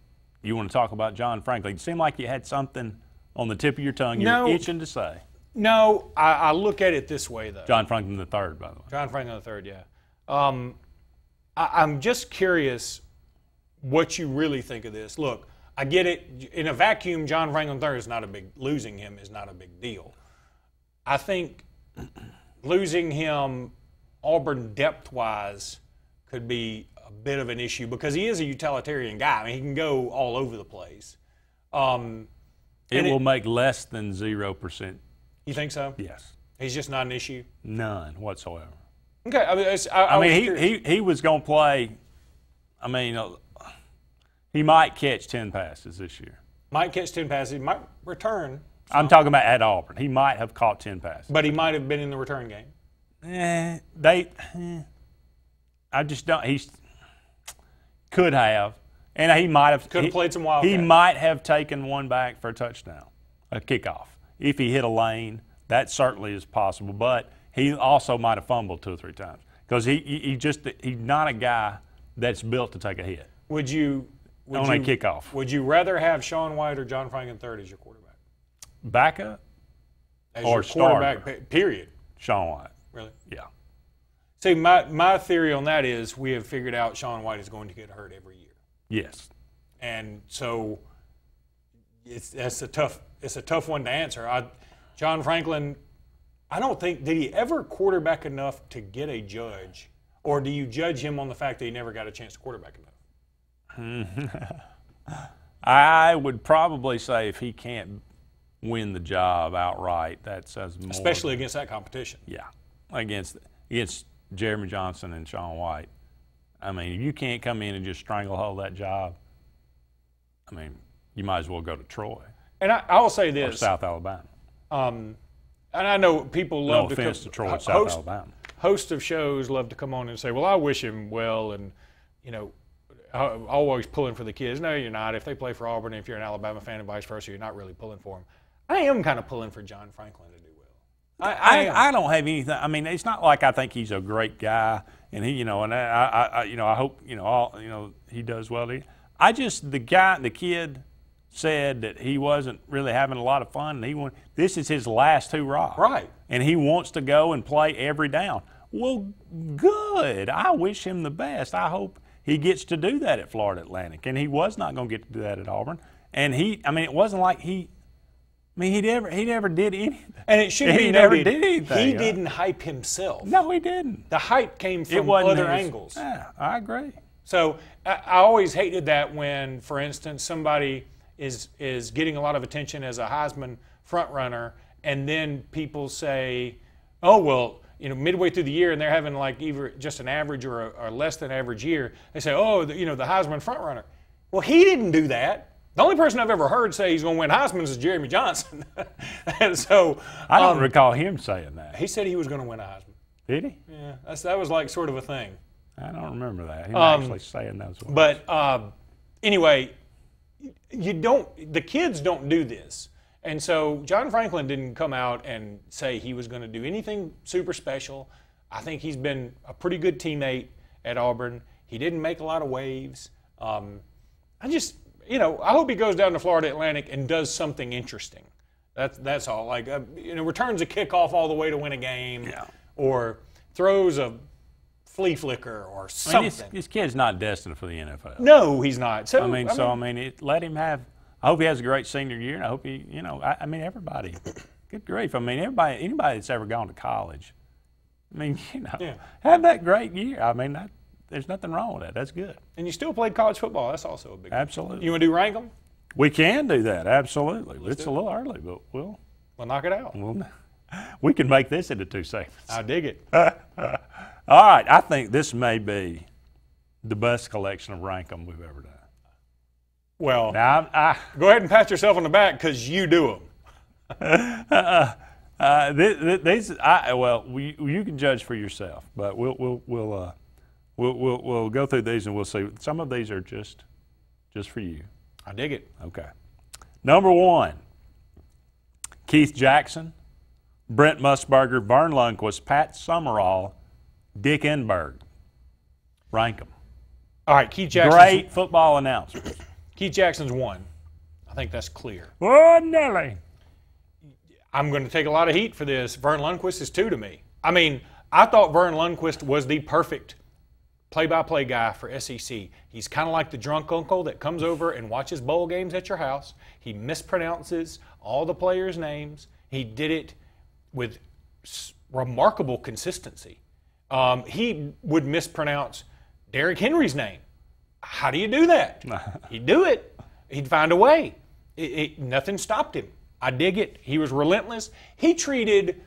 you want to talk about John Franklin. It seemed like you had something on the tip of your tongue you were itching to say. No, I look at it this way, though. John Franklin III, by the way. John Franklin III, yeah. I'm just curious what you really think of this. Look, I get it. In a vacuum, John Franklin III is not a big – losing him is not a big deal. I think – losing him, Auburn depth-wise, could be a bit of an issue because he is a utilitarian guy. I mean, he can go all over the place. It will make less than 0%. You think so? Yes. He's just not an issue? None whatsoever. Okay. He was going to play. I mean, he might catch 10 passes this year. Might catch 10 passes. He might return. I'm talking about at Auburn. He might have caught 10 passes. But he might have been in the return game. I just don't. He could have. And he might have. Could have played some wildcat. He might have taken one back for a touchdown, a kickoff. If he hit a lane, that certainly is possible. But he also might have fumbled 2 or 3 times because he's not a guy that's built to take a hit. On a kickoff. Would you rather have Sean White or John Franklin III as your quarterback? Backup or quarterback, period. Sean White. Really? Yeah. See, my theory on that is we have figured out Sean White is going to get hurt every year. Yes. And so it's a tough one to answer. John Franklin, I don't think, did he ever quarterback enough to get a judge, or do you judge him on the fact that he never got a chance to quarterback enough? I would probably say if he can't win the job outright, that says more. Especially against that competition. Yeah, against Jeremy Johnson and Sean White. I mean, if you can't come in and just stranglehold that job, I mean, you might as well go to Troy. And I will say this. Or South Alabama. And I know people love to Troy, South Alabama. Hosts of shows love to come on and say, well, I wish him well, and, you know, always pulling for the kids. No, you're not. If they play for Auburn, if you're an Alabama fan and vice versa, you're not really pulling for them. I am kind of pulling for John Franklin to do well. I don't have anything. I mean, it's not like I think he's a great guy, and he, you know, and I hope, you know, he does well. The kid said that he wasn't really having a lot of fun, and this is his last hurrah. Right. And he wants to go and play every down. Well, good. I wish him the best. I hope he gets to do that at Florida Atlantic, and he was not going to get to do that at Auburn. And it wasn't like he never did anything. And it should be never noted, did anything. He didn't hype himself. No, he didn't. The hype came from other angles. Yeah, I agree. So I always hated that when, for instance, somebody is getting a lot of attention as a Heisman front runner, and then people say, oh, well, you know, midway through the year, and they're having like either just an average or a less than average year, they say, oh, the Heisman front runner. Well, he didn't do that. The only person I've ever heard say he's going to win Heisman's is Jeremy Johnson. And so I don't recall him saying that. He said he was going to win a Heisman. Did he? Yeah, that was like sort of a thing. I don't remember that. He was actually saying those words. But anyway, the kids don't do this. And so John Franklin didn't come out and say he was going to do anything super special. I think he's been a pretty good teammate at Auburn. He didn't make a lot of waves. I hope he goes down to Florida Atlantic and does something interesting. That's all. Like, returns a kickoff all the way to win a game, or throws a flea flicker or something. I mean, this kid's not destined for the NFL. No, he's not. So let him have. I hope he has a great senior year, and I hope he, everybody. Good grief! I mean, anybody that's ever gone to college, have that great year. I mean, there's nothing wrong with that. That's good. And you still played college football. That's also a big one. Absolutely. You want to do rank them? We can do that. Absolutely. It's a little early, but we'll knock it out. We can make this into 2 segments. I dig it. All right. I think this may be the best collection of rank 'em we've ever done. Well, now go ahead and pat yourself on the back because you do them. You can judge for yourself, but we'll go through these and we'll see. Some of these are just for you. I dig it. Okay. Number 1, Keith Jackson, Brent Musburger, Vern Lundquist, Pat Summerall, Dick Enberg. Rank them. All right, Keith Jackson. Great football announcers. Keith Jackson's 1. I think that's clear. Oh, Nelly. I'm going to take a lot of heat for this. Vern Lundquist is 2 to me. I mean, I thought Vern Lundquist was the perfect play-by-play guy for SEC. He's kind of like the drunk uncle that comes over and watches bowl games at your house. He mispronounces all the players' names. He did it with remarkable consistency. He would mispronounce Derrick Henry's name. How do you do that? He'd do it. He'd find a way. Nothing stopped him. I dig it. He was relentless. He treated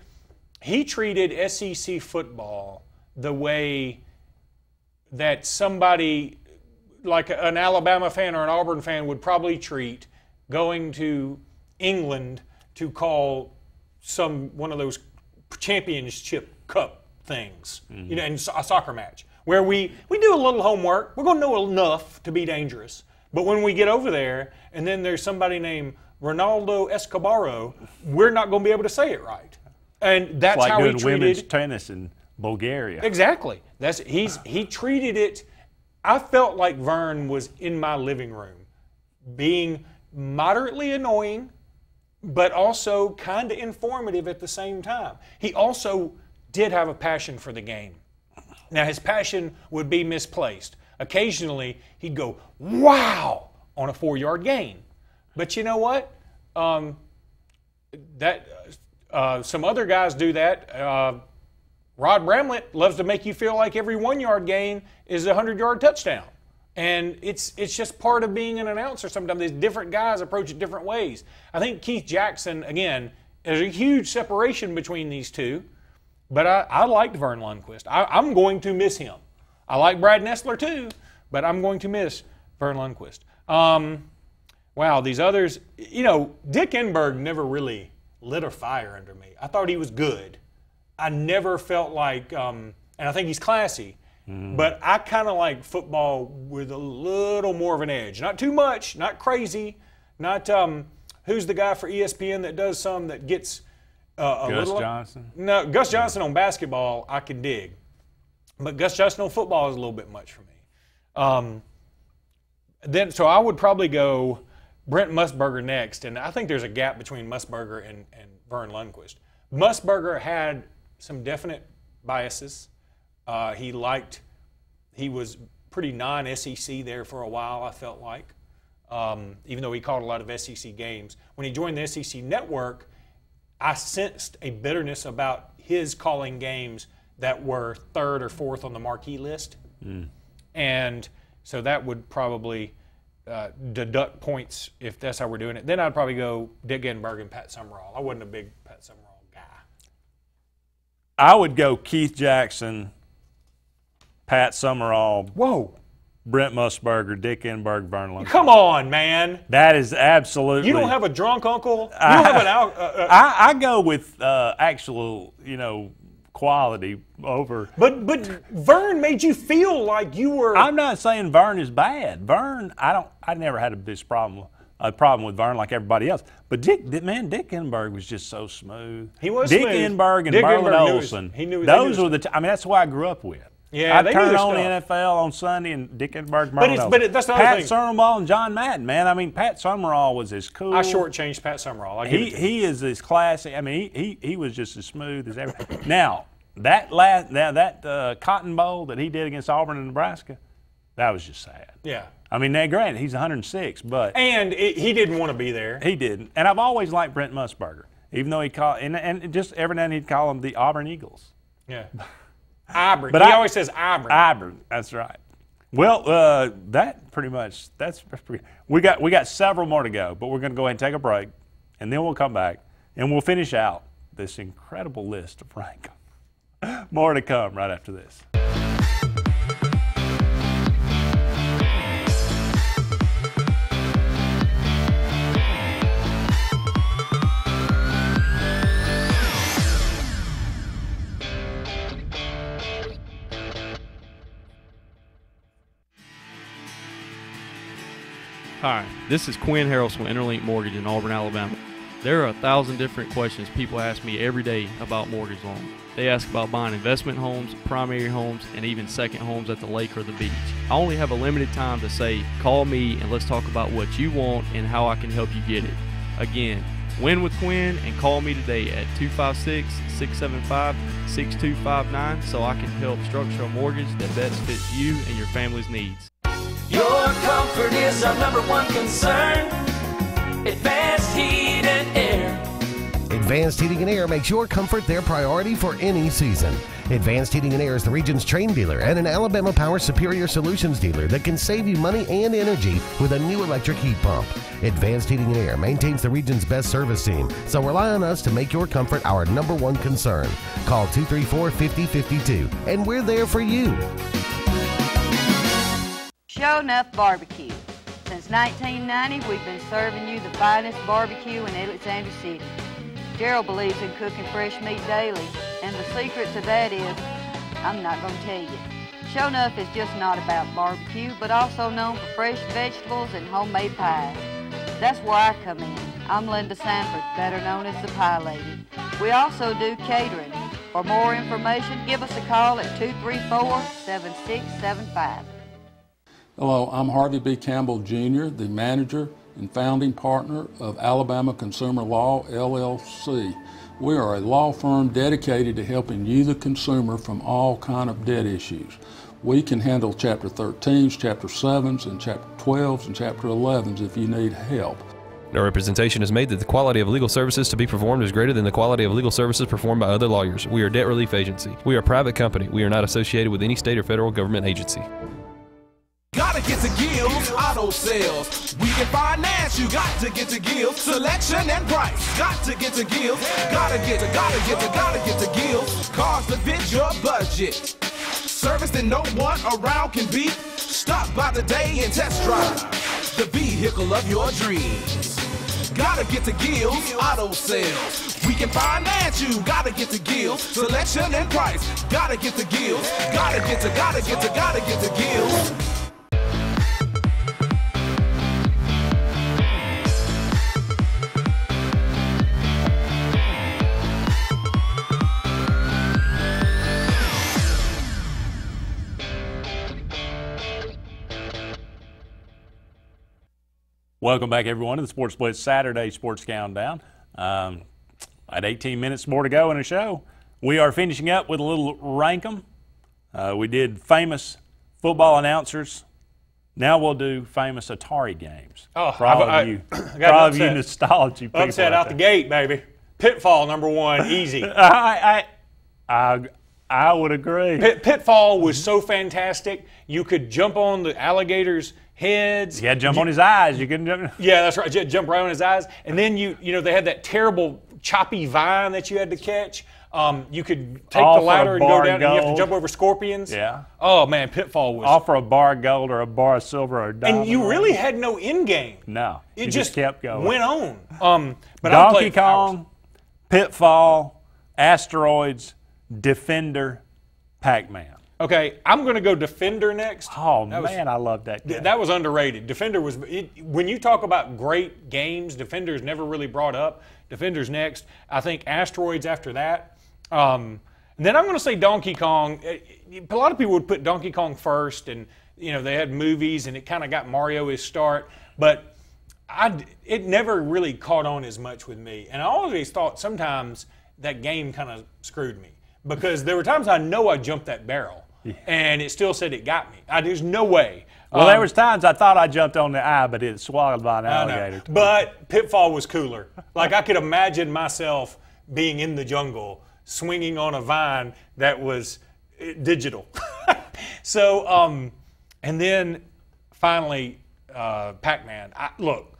SEC football the way that somebody like an Alabama fan or an Auburn fan would probably treat going to England to call one of those championship cup things, in a soccer match, where we do a little homework. We're going to know enough to be dangerous. But when we get over there and then there's somebody named Ronaldo Escobaro, we're not going to be able to say it right. And that's like how he doing treated women's tennis in Bulgaria. Exactly. He treated it. I felt like Vern was in my living room, being moderately annoying, but also kind of informative at the same time. He also did have a passion for the game. Now, his passion would be misplaced. Occasionally, he'd go, wow, on a 4-yard gain. But you know what? Some other guys do that. Rod Bramlett loves to make you feel like every 1-yard gain is a 100-yard touchdown. And it's just part of being an announcer. Sometimes these different guys approach it different ways. I think Keith Jackson, again, there's a huge separation between these two. But I liked Vern Lundquist. I'm going to miss him. I like Brad Nessler too, but I'm going to miss Vern Lundquist. Wow, these others, Dick Enberg never really lit a fire under me. I thought he was good. I never felt like, and I think he's classy, but I kind of like football with a little more of an edge. Not too much, not crazy, not who's the guy for ESPN that does some that gets Gus Johnson? No, Gus Johnson on basketball I can dig, but Gus Johnson on football is a little bit much for me. So I would probably go Brent Musburger next, and I think there's a gap between Musburger and Vern Lundquist. Musburger had some definite biases. He was pretty non-SEC there for a while, I felt like, even though he called a lot of SEC games. When he joined the SEC network, I sensed a bitterness about his calling games that were 3rd or 4th on the marquee list. And so that would probably deduct points if that's how we're doing it. Then I'd probably go Dick Enberg and Pat Summerall. I wasn't a big Pat Summerall guy. I would go Keith Jackson, Pat Summerall. Whoa. Brent Musburger, Dick Enberg, Vern Lundquist. Come on, man. That is absolutely. You don't have a drunk uncle? You don't have an I go with actual, quality over. But Vern made you feel like you were. I'm not saying Vern is bad. Vern, I never had a big problem a problem with Vern like everybody else. But Dick Enberg was just so smooth. He was Dick smooth. Enberg and Dick Merlin Enberg Olsen. He knew those were I mean, that's who I grew up with. Yeah, I'd turn on the stuff. NFL on Sunday and Dick Enberg, Merlin Olsen. But that's the other Pat thing. Summerall and John Madden, man. I mean, Pat Summerall was as cool. I shortchanged Pat Summerall. He is as classy. I mean, he was just as smooth as everything. Now, that Cotton Bowl that he did against Auburn and Nebraska, that was just sad. Yeah. I mean, now, granted, he's 106, but he didn't want to be there. He didn't. And I've always liked Brent Musburger, even though he called and just every now and then he'd call them the Auburn Eagles. Yeah. Auburn. But he always says Auburn. Auburn. That's right. Well, that pretty much. That's pretty. We got several more to go, but we're going to go ahead and take a break, and then we'll come back and we'll finish out this incredible list of rank 'em. More to come right after this. Hi, this is Quinn Harrelson with Interlink Mortgage in Auburn, Alabama. There are 1,000 different questions people ask me every day about mortgage loans. They ask about buying investment homes, primary homes, and even second homes at the lake or the beach. I only have a limited time to say, call me and let's talk about what you want and how I can help you get it. Again, win with Quinn and call me today at 256-675-6259 so I can help structure a mortgage that best fits you and your family's needs. Your comfort is our #1 concern. Advanced Heat and Air. Advanced Heating and Air makes your comfort their priority for any season. Advanced Heating and Air is the region's Trane dealer and an Alabama Power Superior Solutions dealer that can save you money and energy with a new electric heat pump. Advanced Heating and Air maintains the region's best service team, so rely on us to make your comfort our #1 concern. Call 234-5052, and we're there for you. Show Enough Barbecue. Since 1990, we've been serving you the finest barbecue in Alexander City. Gerald believes in cooking fresh meat daily, and the secret to that is, I'm not going to tell you. Show Enough is just not about barbecue, but also known for fresh vegetables and homemade pies. That's where I come in. I'm Linda Sanford, better known as the Pie Lady. We also do catering. For more information, give us a call at 234-7675. Hello, I'm Harvey B. Campbell, Jr., the manager and founding partner of Alabama Consumer Law, LLC. We are a law firm dedicated to helping you, the consumer, from all kind of debt issues. We can handle Chapter 13s, Chapter 7s, and Chapter 12s, and Chapter 11s if you need help. No representation is made that the quality of legal services to be performed is greater than the quality of legal services performed by other lawyers. We are a debt relief agency. We are a private company. We are not associated with any state or federal government agency. Gotta get to Gills Auto Sales. We can finance, you got to get to Gills. Selection and price, got to get to Gills. Gotta get to Gills. Cars that fit your budget. Service that no one around can beat. Stop by today and test drive the vehicle of your dreams. Gotta get to Gills Auto Sales. We can finance you, gotta get to Gills. Selection and price, gotta get to Gills. Gotta get to Gills. Welcome back, everyone, to the Sports Blitz Saturday Sports Countdown. At 18 minutes more to go in the show. We are finishing up with a little rank 'em. We did famous football announcers. Now we'll do famous Atari games. Oh, for all of you nostalgia people. Upset out the gate, baby. Pitfall #1, easy. I would agree. Pitfall was so fantastic. You could jump on the alligator's heads. You had to jump on his eyes. You couldn't jump. Yeah, that's right. Jump right on his eyes. And then you know they had that terrible choppy vine that you had to catch. You could take the ladder and go down, and you have to jump over scorpions. Yeah. Oh man, Pitfall was. Offer a bar of gold or a bar of silver or a diamond. And you really had no end game. No. It just kept going. Went on. But Donkey Kong, Pitfall, Asteroids, Defender, Pac-Man. Okay, I'm going to go Defender next. Oh, man, I love that game. That was underrated. Defender was when you talk about great games, Defender's never really brought up. Defender's next. I think Asteroids after that. And then I'm going to say Donkey Kong. A lot of people would put Donkey Kong first, and they had movies, and it kind of got Mario his start. But it never really caught on as much with me. And I always thought sometimes that game kind of screwed me because there were times I know I jumped that barrel. And it still said it got me. There's no way. Well, there was times I thought I jumped on the eye, but it swallowed by an alligator. But Pitfall was cooler. Like I could imagine myself being in the jungle, swinging on a vine that was digital. So, and then finally, Pac-Man. Look,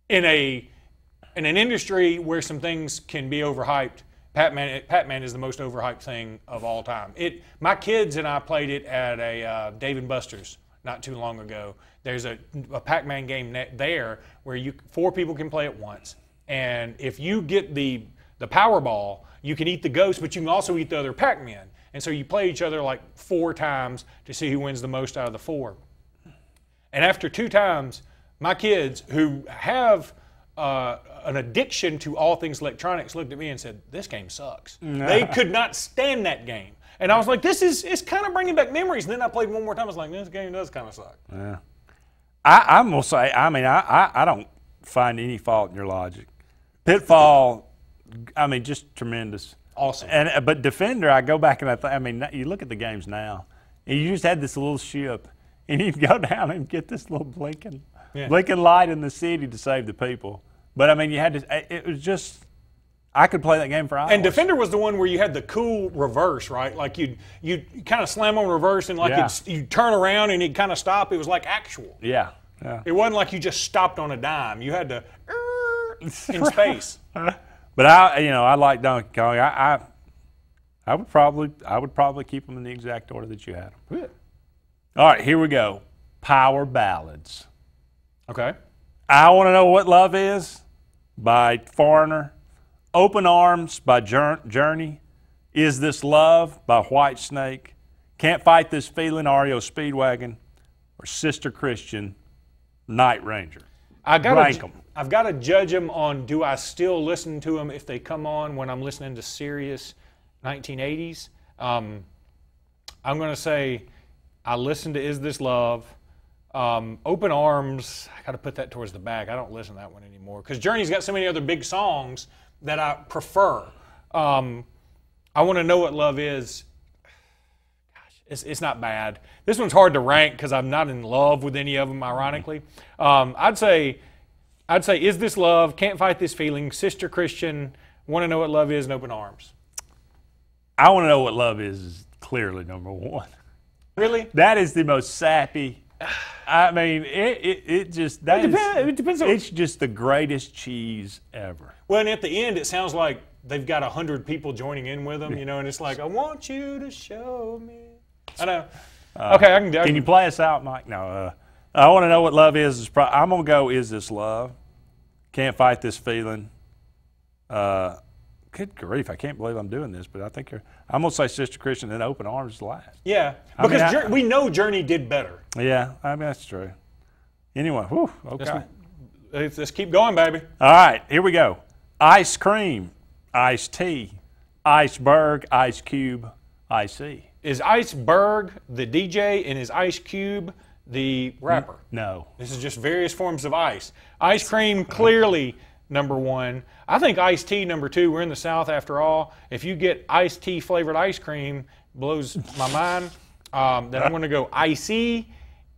in an industry where some things can be overhyped, Pac-Man is the most overhyped thing of all time. My kids and I played it at a Dave & Buster's not too long ago. There's a Pac-Man game there where 4 people can play at once. And if you get the Powerball, you can eat the ghost, but you can also eat the other Pac-Man. And so you play each other like 4 times to see who wins the most out of the 4. And after 2 times, my kids, who have an addiction to all things electronics, looked at me and said, "This game sucks." They could not stand that game. And I was like, it's kind of bringing back memories. And then I played one more time. I was like, this game does kind of suck. Yeah. I'm going to say, I don't find any fault in your logic. Pitfall, just tremendous. Awesome. But Defender, I go back and you look at the games now, and you just had this little ship, and you'd go down and get this little blinking light in the city to save the people. But you had to. It was just. I could play that game for hours. And Defender was the one where you had the cool reverse, right? Like you'd kind of slam on reverse and you'd turn around and it'd kind of stop. It was like actual. Yeah. It wasn't like you just stopped on a dime. You had to in space. But I like Donkey Kong. I would probably keep them in the exact order that you had them. Good. All right, here we go. Power ballads. Okay. I Want to Know What Love Is by Foreigner. Open Arms by Journey. Is This Love by Whitesnake. Can't Fight This Feeling, REO Speedwagon. Or Sister Christian, Night Ranger. Rank them. I've got to judge them on, do I still listen to them if they come on when I'm listening to serious 1980s? I'm going to say I listen to Is This Love. Open Arms, I got to put that towards the back. I don't listen to that one anymore because Journey's got so many other big songs that I prefer. I Want to Know What Love Is. Gosh, it's not bad. This one's hard to rank because I'm not in love with any of them, ironically. I'd say Is This Love, Can't Fight This Feeling, Sister Christian, Want to Know What Love Is, and Open Arms. I Want to Know What Love Is clearly number 1. Really? That is the most sappy. It depends. It's just the greatest cheese ever. Well, and at the end, it sounds like they've got 100 people joining in with them, and it's like, I want you to show me. I know. Okay, I can. Can you play us out, Mike? No. I Want to Know What Love Is. I'm gonna go. Is This Love? Can't Fight This Feeling. Good grief! I can't believe I'm doing this, but I think I'm gonna say Sister Christian and Open Arms is last. Yeah, because we know Journey did better. Yeah, that's true. Anyway, okay. Let's keep going, baby. All right, here we go. Ice Cream, Iced Tea, Iceberg, Ice Cube, Ice-E. Is Iceberg the DJ and is Ice Cube the rapper? No. This is just various forms of ice. Ice Cream clearly number 1. I think iced tea number 2. We're in the South after all. If you get iced tea flavored ice cream, blows my mind. Then I'm going to go Ice-E,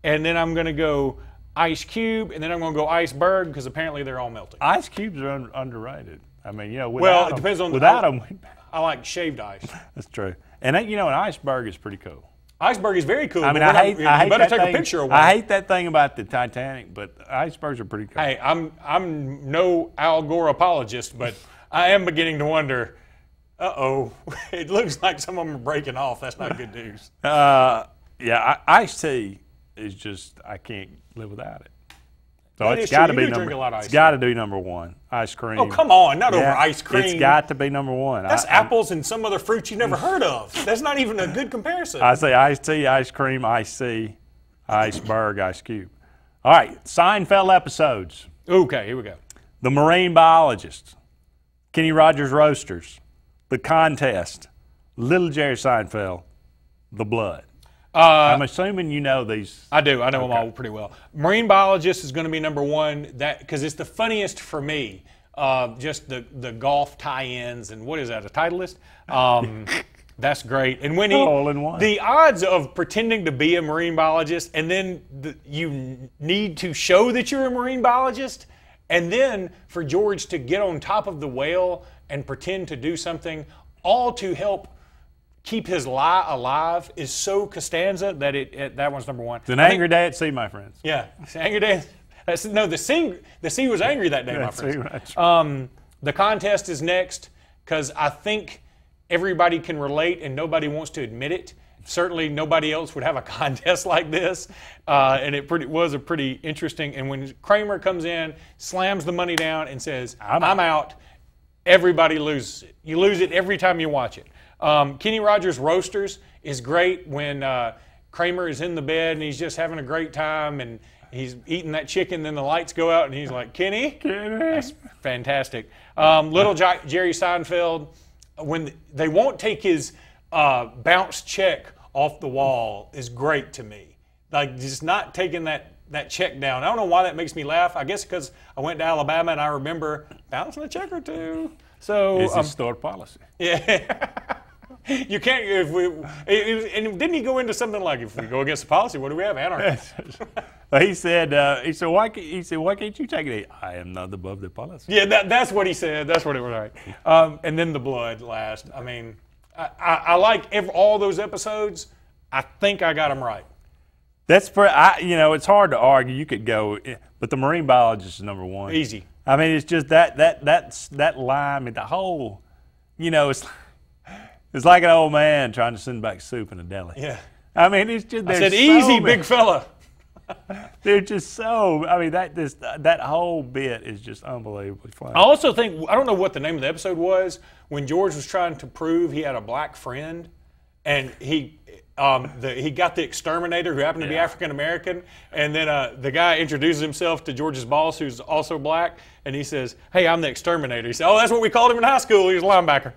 and then I'm going to go Ice Cube, and then I'm going to go Iceberg because apparently they're all melting. Ice Cubes are underrated. Well, it depends on without them. I like shaved ice. That's true. And an iceberg is pretty cool. Iceberg is very cool. I hate you better that take thing. A picture of one. I hate that thing about the Titanic, but icebergs are pretty cool. Hey, I'm no Al Gore apologist, but I am beginning to wonder. It looks like some of them are breaking off. That's not good news. Iced tea is just I can't live without it. So That it's is got to true. be You do number. drink a lot of It's ice got to be number one. Ice cream. Oh, come on, not over ice cream. It's got to be number one. That's apples and some other fruit you never heard of. That's not even a good comparison. I say iced tea, ice cream, iced tea, iceberg, ice cube. All right, Seinfeld episodes. Okay, here we go. The Marine Biologist, Kenny Rogers Roasters, The Contest, Little Jerry Seinfeld, The Blood. I'm assuming you know these. I do. I know them all pretty well. Marine Biologist is going to be number one because it's the funniest for me. Just the golf tie-ins and what is that, a Titleist? That's great. And when all in one. The odds of pretending to be a marine biologist and then you need to show that you're a marine biologist, and then for George to get on top of the whale and pretend to do something, all to help keep his lie alive, is so Costanza that that one's number one. It's an angry day at sea, my friends. Yeah, it's an angry day. No, the sea was angry that day, my friends. The Contest is next because I think everybody can relate and nobody wants to admit it. Certainly nobody else would have a contest like this, and it was a pretty interesting. And when Kramer comes in, slams the money down and says, I'm out, everybody loses it. You lose it every time you watch it. Kenny Rogers Roasters is great when Kramer is in the bed and he's just having a great time and he's eating that chicken, then the lights go out and he's like, Kenny? That's fantastic. Little Jerry Seinfeld, when they won't take his bounce check off the wall, is great to me. Like, just not taking that check down. I don't know why that makes me laugh. I guess because I went to Alabama and I remember bouncing a check or two. So it's a store policy. Yeah. You can't, and didn't he go into something like, if we go against the policy, what do we have? Anarchy. He said, why can't you take it? I am not above the policy. Yeah, that's what he said. That's what it was like. And then The Blood last. I mean, I like all those episodes. I think I got them right. That's it's hard to argue. You could go, but The Marine Biologist is number one. Easy. I mean, it's just that line. I mean, the whole, it's like an old man trying to send back soup in a deli. Yeah. I mean, it's just. I said, easy, big fella. They're just so. I mean, that whole bit is just unbelievably funny. I also think, I don't know what the name of the episode was, when George was trying to prove he had a black friend, and he got the exterminator who happened to be African American, and then the guy introduces himself to George's boss, who's also black, and he says, "Hey, I'm the exterminator." He said, "Oh, that's what we called him in high school. He was a linebacker."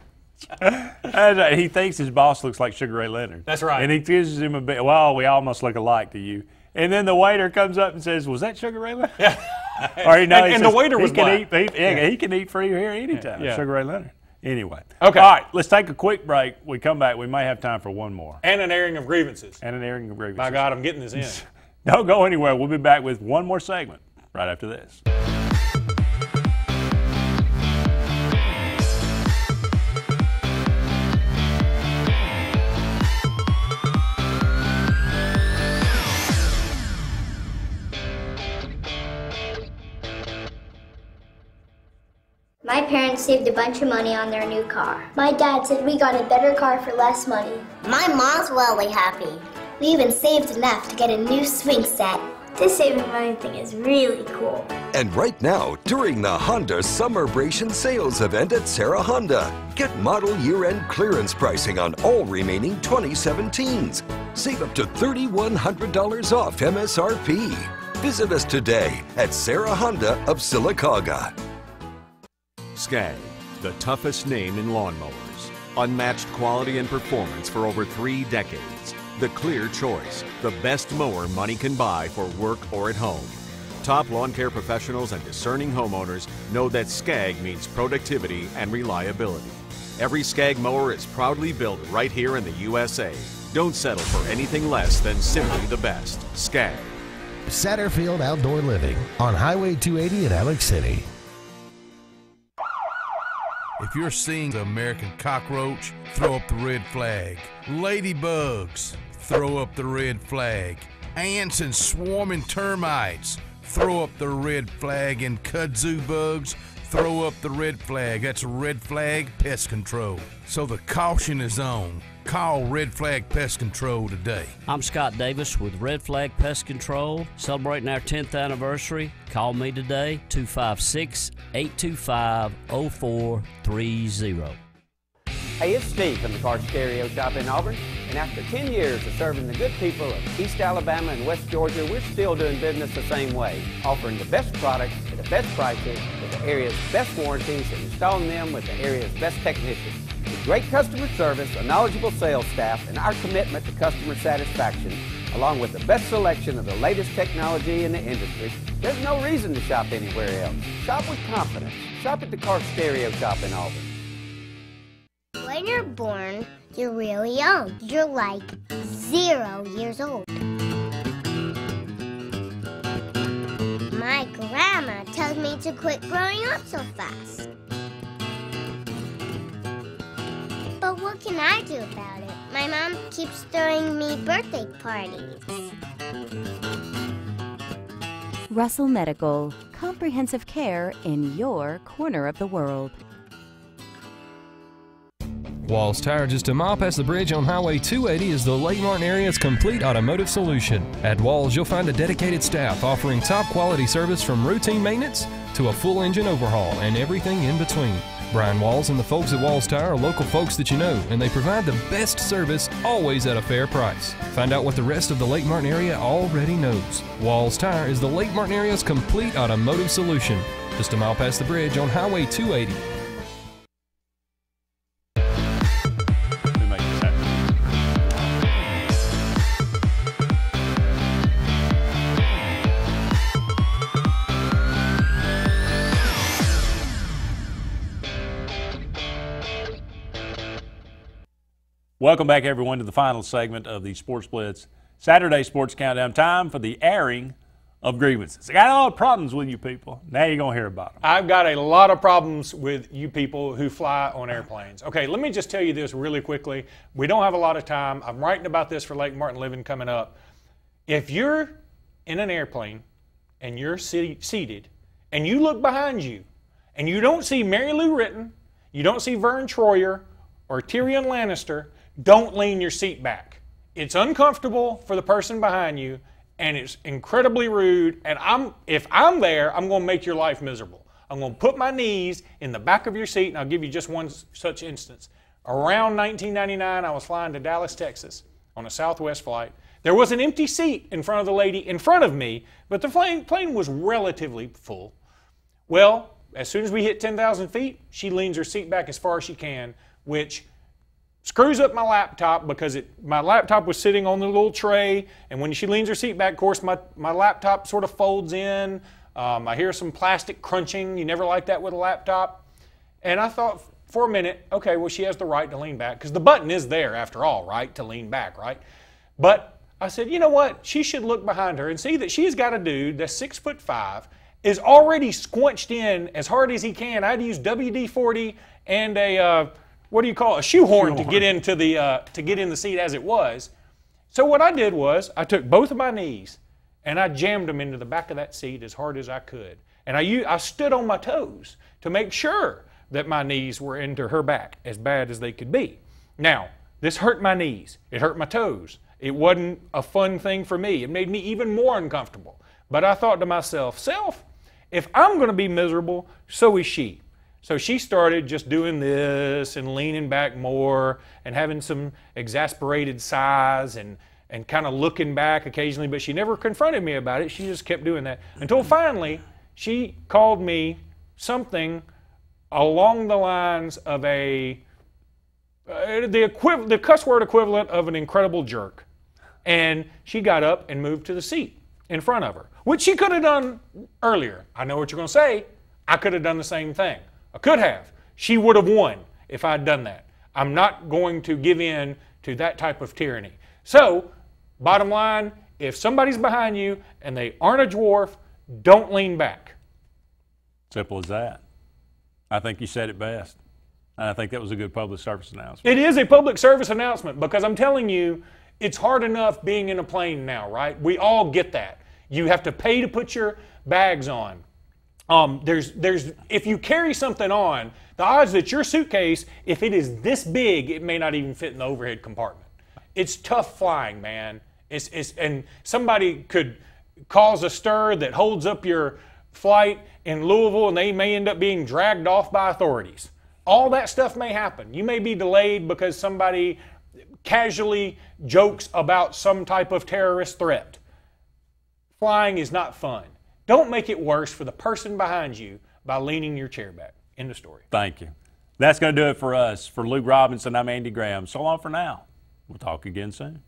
He thinks his boss looks like Sugar Ray Leonard. That's right. And he accuses him a bit. Well, we almost look alike to you. And then the waiter comes up and says, "Was that Sugar Ray Leonard?" Yeah. Or he says, the waiter was black. He can eat free here anytime. Yeah. Sugar Ray Leonard. Anyway. Okay. All right, let's take a quick break. We come back. We may have time for one more. And an airing of grievances. By God, I'm getting this in. Don't go anywhere. We'll be back with one more segment right after this. My parents saved a bunch of money on their new car. My dad said we got a better car for less money. My mom's wildly happy. We even saved enough to get a new swing set. This saving money thing is really cool. And right now, during the Honda Summerbration sales event at Sarah Honda, get model year-end clearance pricing on all remaining 2017s. Save up to $3,100 off MSRP. Visit us today at Sarah Honda of Sylacauga. Skag, the toughest name in lawnmowers. Unmatched quality and performance for over 3 decades. The clear choice, the best mower money can buy for work or at home. Top lawn care professionals and discerning homeowners know that Skag means productivity and reliability. Every Skag mower is proudly built right here in the USA. Don't settle for anything less than simply the best. Skag. Satterfield Outdoor Living on Highway 280 in Alex City. If you're seeing the American cockroach, throw up the red flag. Ladybugs, throw up the red flag. Ants and swarming termites, throw up the red flag. And kudzu bugs, throw up the red flag. That's Red Flag Pest Control. So the caution is on. Call Red Flag Pest Control today. I'm Scott Davis with Red Flag Pest Control, celebrating our 10th anniversary. Call me today, 256-825-0430. Hey, it's Steve from the Car Stereo Shop in Auburn, and after 10 years of serving the good people of East Alabama and West Georgia, we're still doing business the same way, offering the best products at the best prices with the area's best warranties and installing them with the area's best technicians. With great customer service, a knowledgeable sales staff, and our commitment to customer satisfaction, along with the best selection of the latest technology in the industry, there's no reason to shop anywhere else. Shop with confidence. Shop at the Car Stereo Shop in Auburn. When you're born, you're really young. You're like 0 years old. My grandma tells me to quit growing up so fast. But what can I do about it? My mom keeps throwing me birthday parties. Russell Medical, comprehensive care in your corner of the world. Walls Tire, just a mile past the bridge on Highway 280, is the Lake Martin area's complete automotive solution. At Walls, you'll find a dedicated staff offering top quality service from routine maintenance to a full engine overhaul and everything in between. Brian Walls and the folks at Walls Tire are local folks that you know, and they provide the best service always at a fair price. Find out what the rest of the Lake Martin area already knows. Walls Tire is the Lake Martin area's complete automotive solution. Just a mile past the bridge on Highway 280. Welcome back, everyone, to the final segment of the Sports Blitz Saturday Sports Countdown. Time for the airing of grievances. I got a lot of problems with you people. Now you're going to hear about them. I've got a lot of problems with you people who fly on airplanes. Okay, let me just tell you this really quickly. We don't have a lot of time. I'm writing about this for Lake Martin Living coming up. If you're in an airplane and you're seated and you look behind you and you don't see Mary Lou Retton, you don't see Vern Troyer or Tyrion Lannister, don't lean your seat back. It's uncomfortable for the person behind you, and it's incredibly rude, and if I'm there, I'm going to make your life miserable. I'm going to put my knees in the back of your seat, and I'll give you just one such instance. Around 1999, I was flying to Dallas, Texas on a Southwest flight. There was an empty seat in front of the lady in front of me, but the plane was relatively full. Well, as soon as we hit 10,000 feet, she leans her seat back as far as she can, which screws up my laptop because my laptop was sitting on the little tray, and when she leans her seat back, of course, my laptop sort of folds in. I hear some plastic crunching. You never like that with a laptop. And I thought for a minute, okay, well, she has the right to lean back because the button is there after all, right, to lean back, right? But I said, you know what? She should look behind her and see that she's got a dude that's 6'5", is already squinched in as hard as he can. I had to use WD-40 and a what do you call it? A shoehorn to get into the to get in the seat as it was. So what I did was I took both of my knees and I jammed them into the back of that seat as hard as I could. And I stood on my toes to make sure that my knees were into her back as bad as they could be. Now, this hurt my knees. It hurt my toes. It wasn't a fun thing for me. It made me even more uncomfortable. But I thought to myself, if I'm going to be miserable, so is she. So she started just doing this and leaning back more and having some exasperated sighs and kind of looking back occasionally, but she never confronted me about it. She just kept doing that until finally she called me something along the lines of the cuss word equivalent of an incredible jerk. And she got up and moved to the seat in front of her, which she could have done earlier. I know what you're going to say. I could have done the same thing. I could have. She would have won if I'd done that. I'm not going to give in to that type of tyranny. So, bottom line, if somebody's behind you and they aren't a dwarf, don't lean back. Simple as that. I think you said it best. And I think that was a good public service announcement. It is a public service announcement because I'm telling you, it's hard enough being in a plane now, right? We all get that. You have to pay to put your bags on. If you carry something on, the odds that your suitcase, if it is this big, it may not even fit in the overhead compartment. It's tough flying, man. And somebody could cause a stir that holds up your flight in Louisville, and they may end up being dragged off by authorities. All that stuff may happen. You may be delayed because somebody casually jokes about some type of terrorist threat. Flying is not fun. Don't make it worse for the person behind you by leaning your chair back. End of story. Thank you. That's going to do it for us. For Luke Robinson, I'm Andy Graham. So long for now. We'll talk again soon.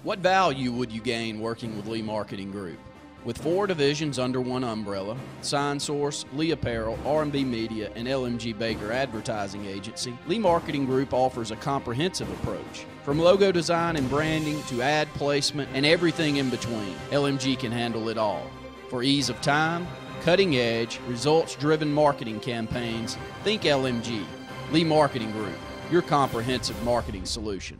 What value would you gain working with Lee Marketing Group? With 4 divisions under one umbrella, Sign Source, Lee Apparel, R&B Media, and LMG Baker Advertising Agency, Lee Marketing Group offers a comprehensive approach. From logo design and branding to ad placement and everything in between, LMG can handle it all. For ease of time, cutting-edge, results-driven marketing campaigns, think LMG. Lee Marketing Group, your comprehensive marketing solution.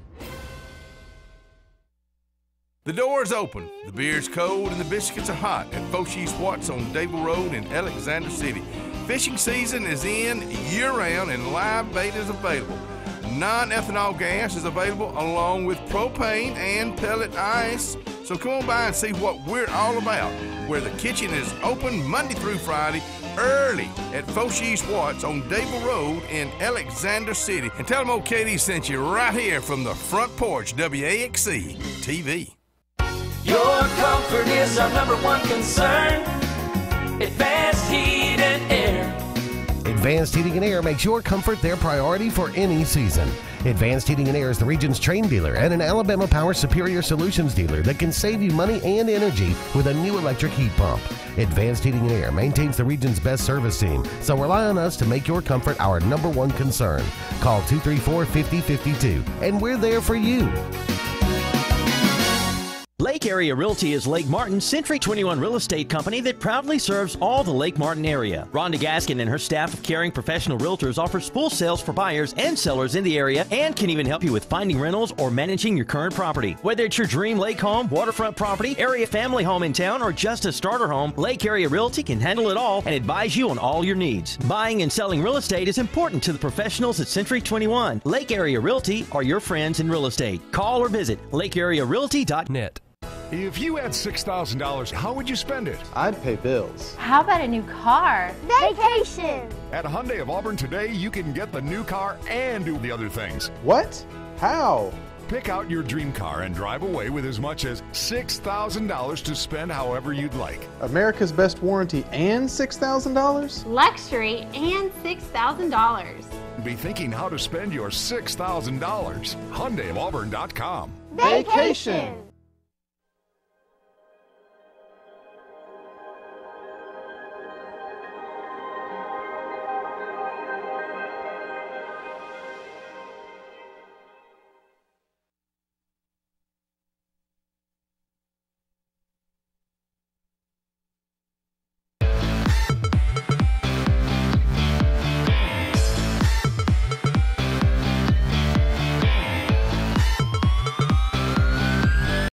The door is open, the beer's cold, and the biscuits are hot at Foshee Sportz on Dable Road in Alexander City. Fishing season is in year-round and live bait is available. Non-ethanol gas is available along with propane and pellet ice. So come on by and see what we're all about, where the kitchen is open Monday through Friday early at Foshee Sportz on Dable Road in Alexander City. And tell them old Katie sent you right here from the front porch, WAXC TV. Your comfort is our #1 concern. Advanced Heat and Air. Advanced Heating and Air makes your comfort their priority for any season. Advanced Heating and Air is the region's train dealer and an Alabama Power Superior Solutions dealer that can save you money and energy with a new electric heat pump. Advanced Heating and Air maintains the region's best service team, so rely on us to make your comfort our #1 concern. Call 234-5052, and we're there for you. Lake Area Realty is Lake Martin's Century 21 real estate company that proudly serves all the Lake Martin area. Rhonda Gaskin and her staff of caring professional realtors offers full sales for buyers and sellers in the area and can even help you with finding rentals or managing your current property. Whether it's your dream lake home, waterfront property, area family home in town, or just a starter home, Lake Area Realty can handle it all and advise you on all your needs. Buying and selling real estate is important to the professionals at Century 21. Lake Area Realty are your friends in real estate. Call or visit lakearearealty.net. If you had $6,000, how would you spend it? I'd pay bills. How about a new car? Vacation! At Hyundai of Auburn today, you can get the new car and do the other things. What? How? Pick out your dream car and drive away with as much as $6,000 to spend however you'd like. America's best warranty and $6,000? Luxury and $6,000. Be thinking how to spend your $6,000. HyundaiofAuburn.com. Vacation!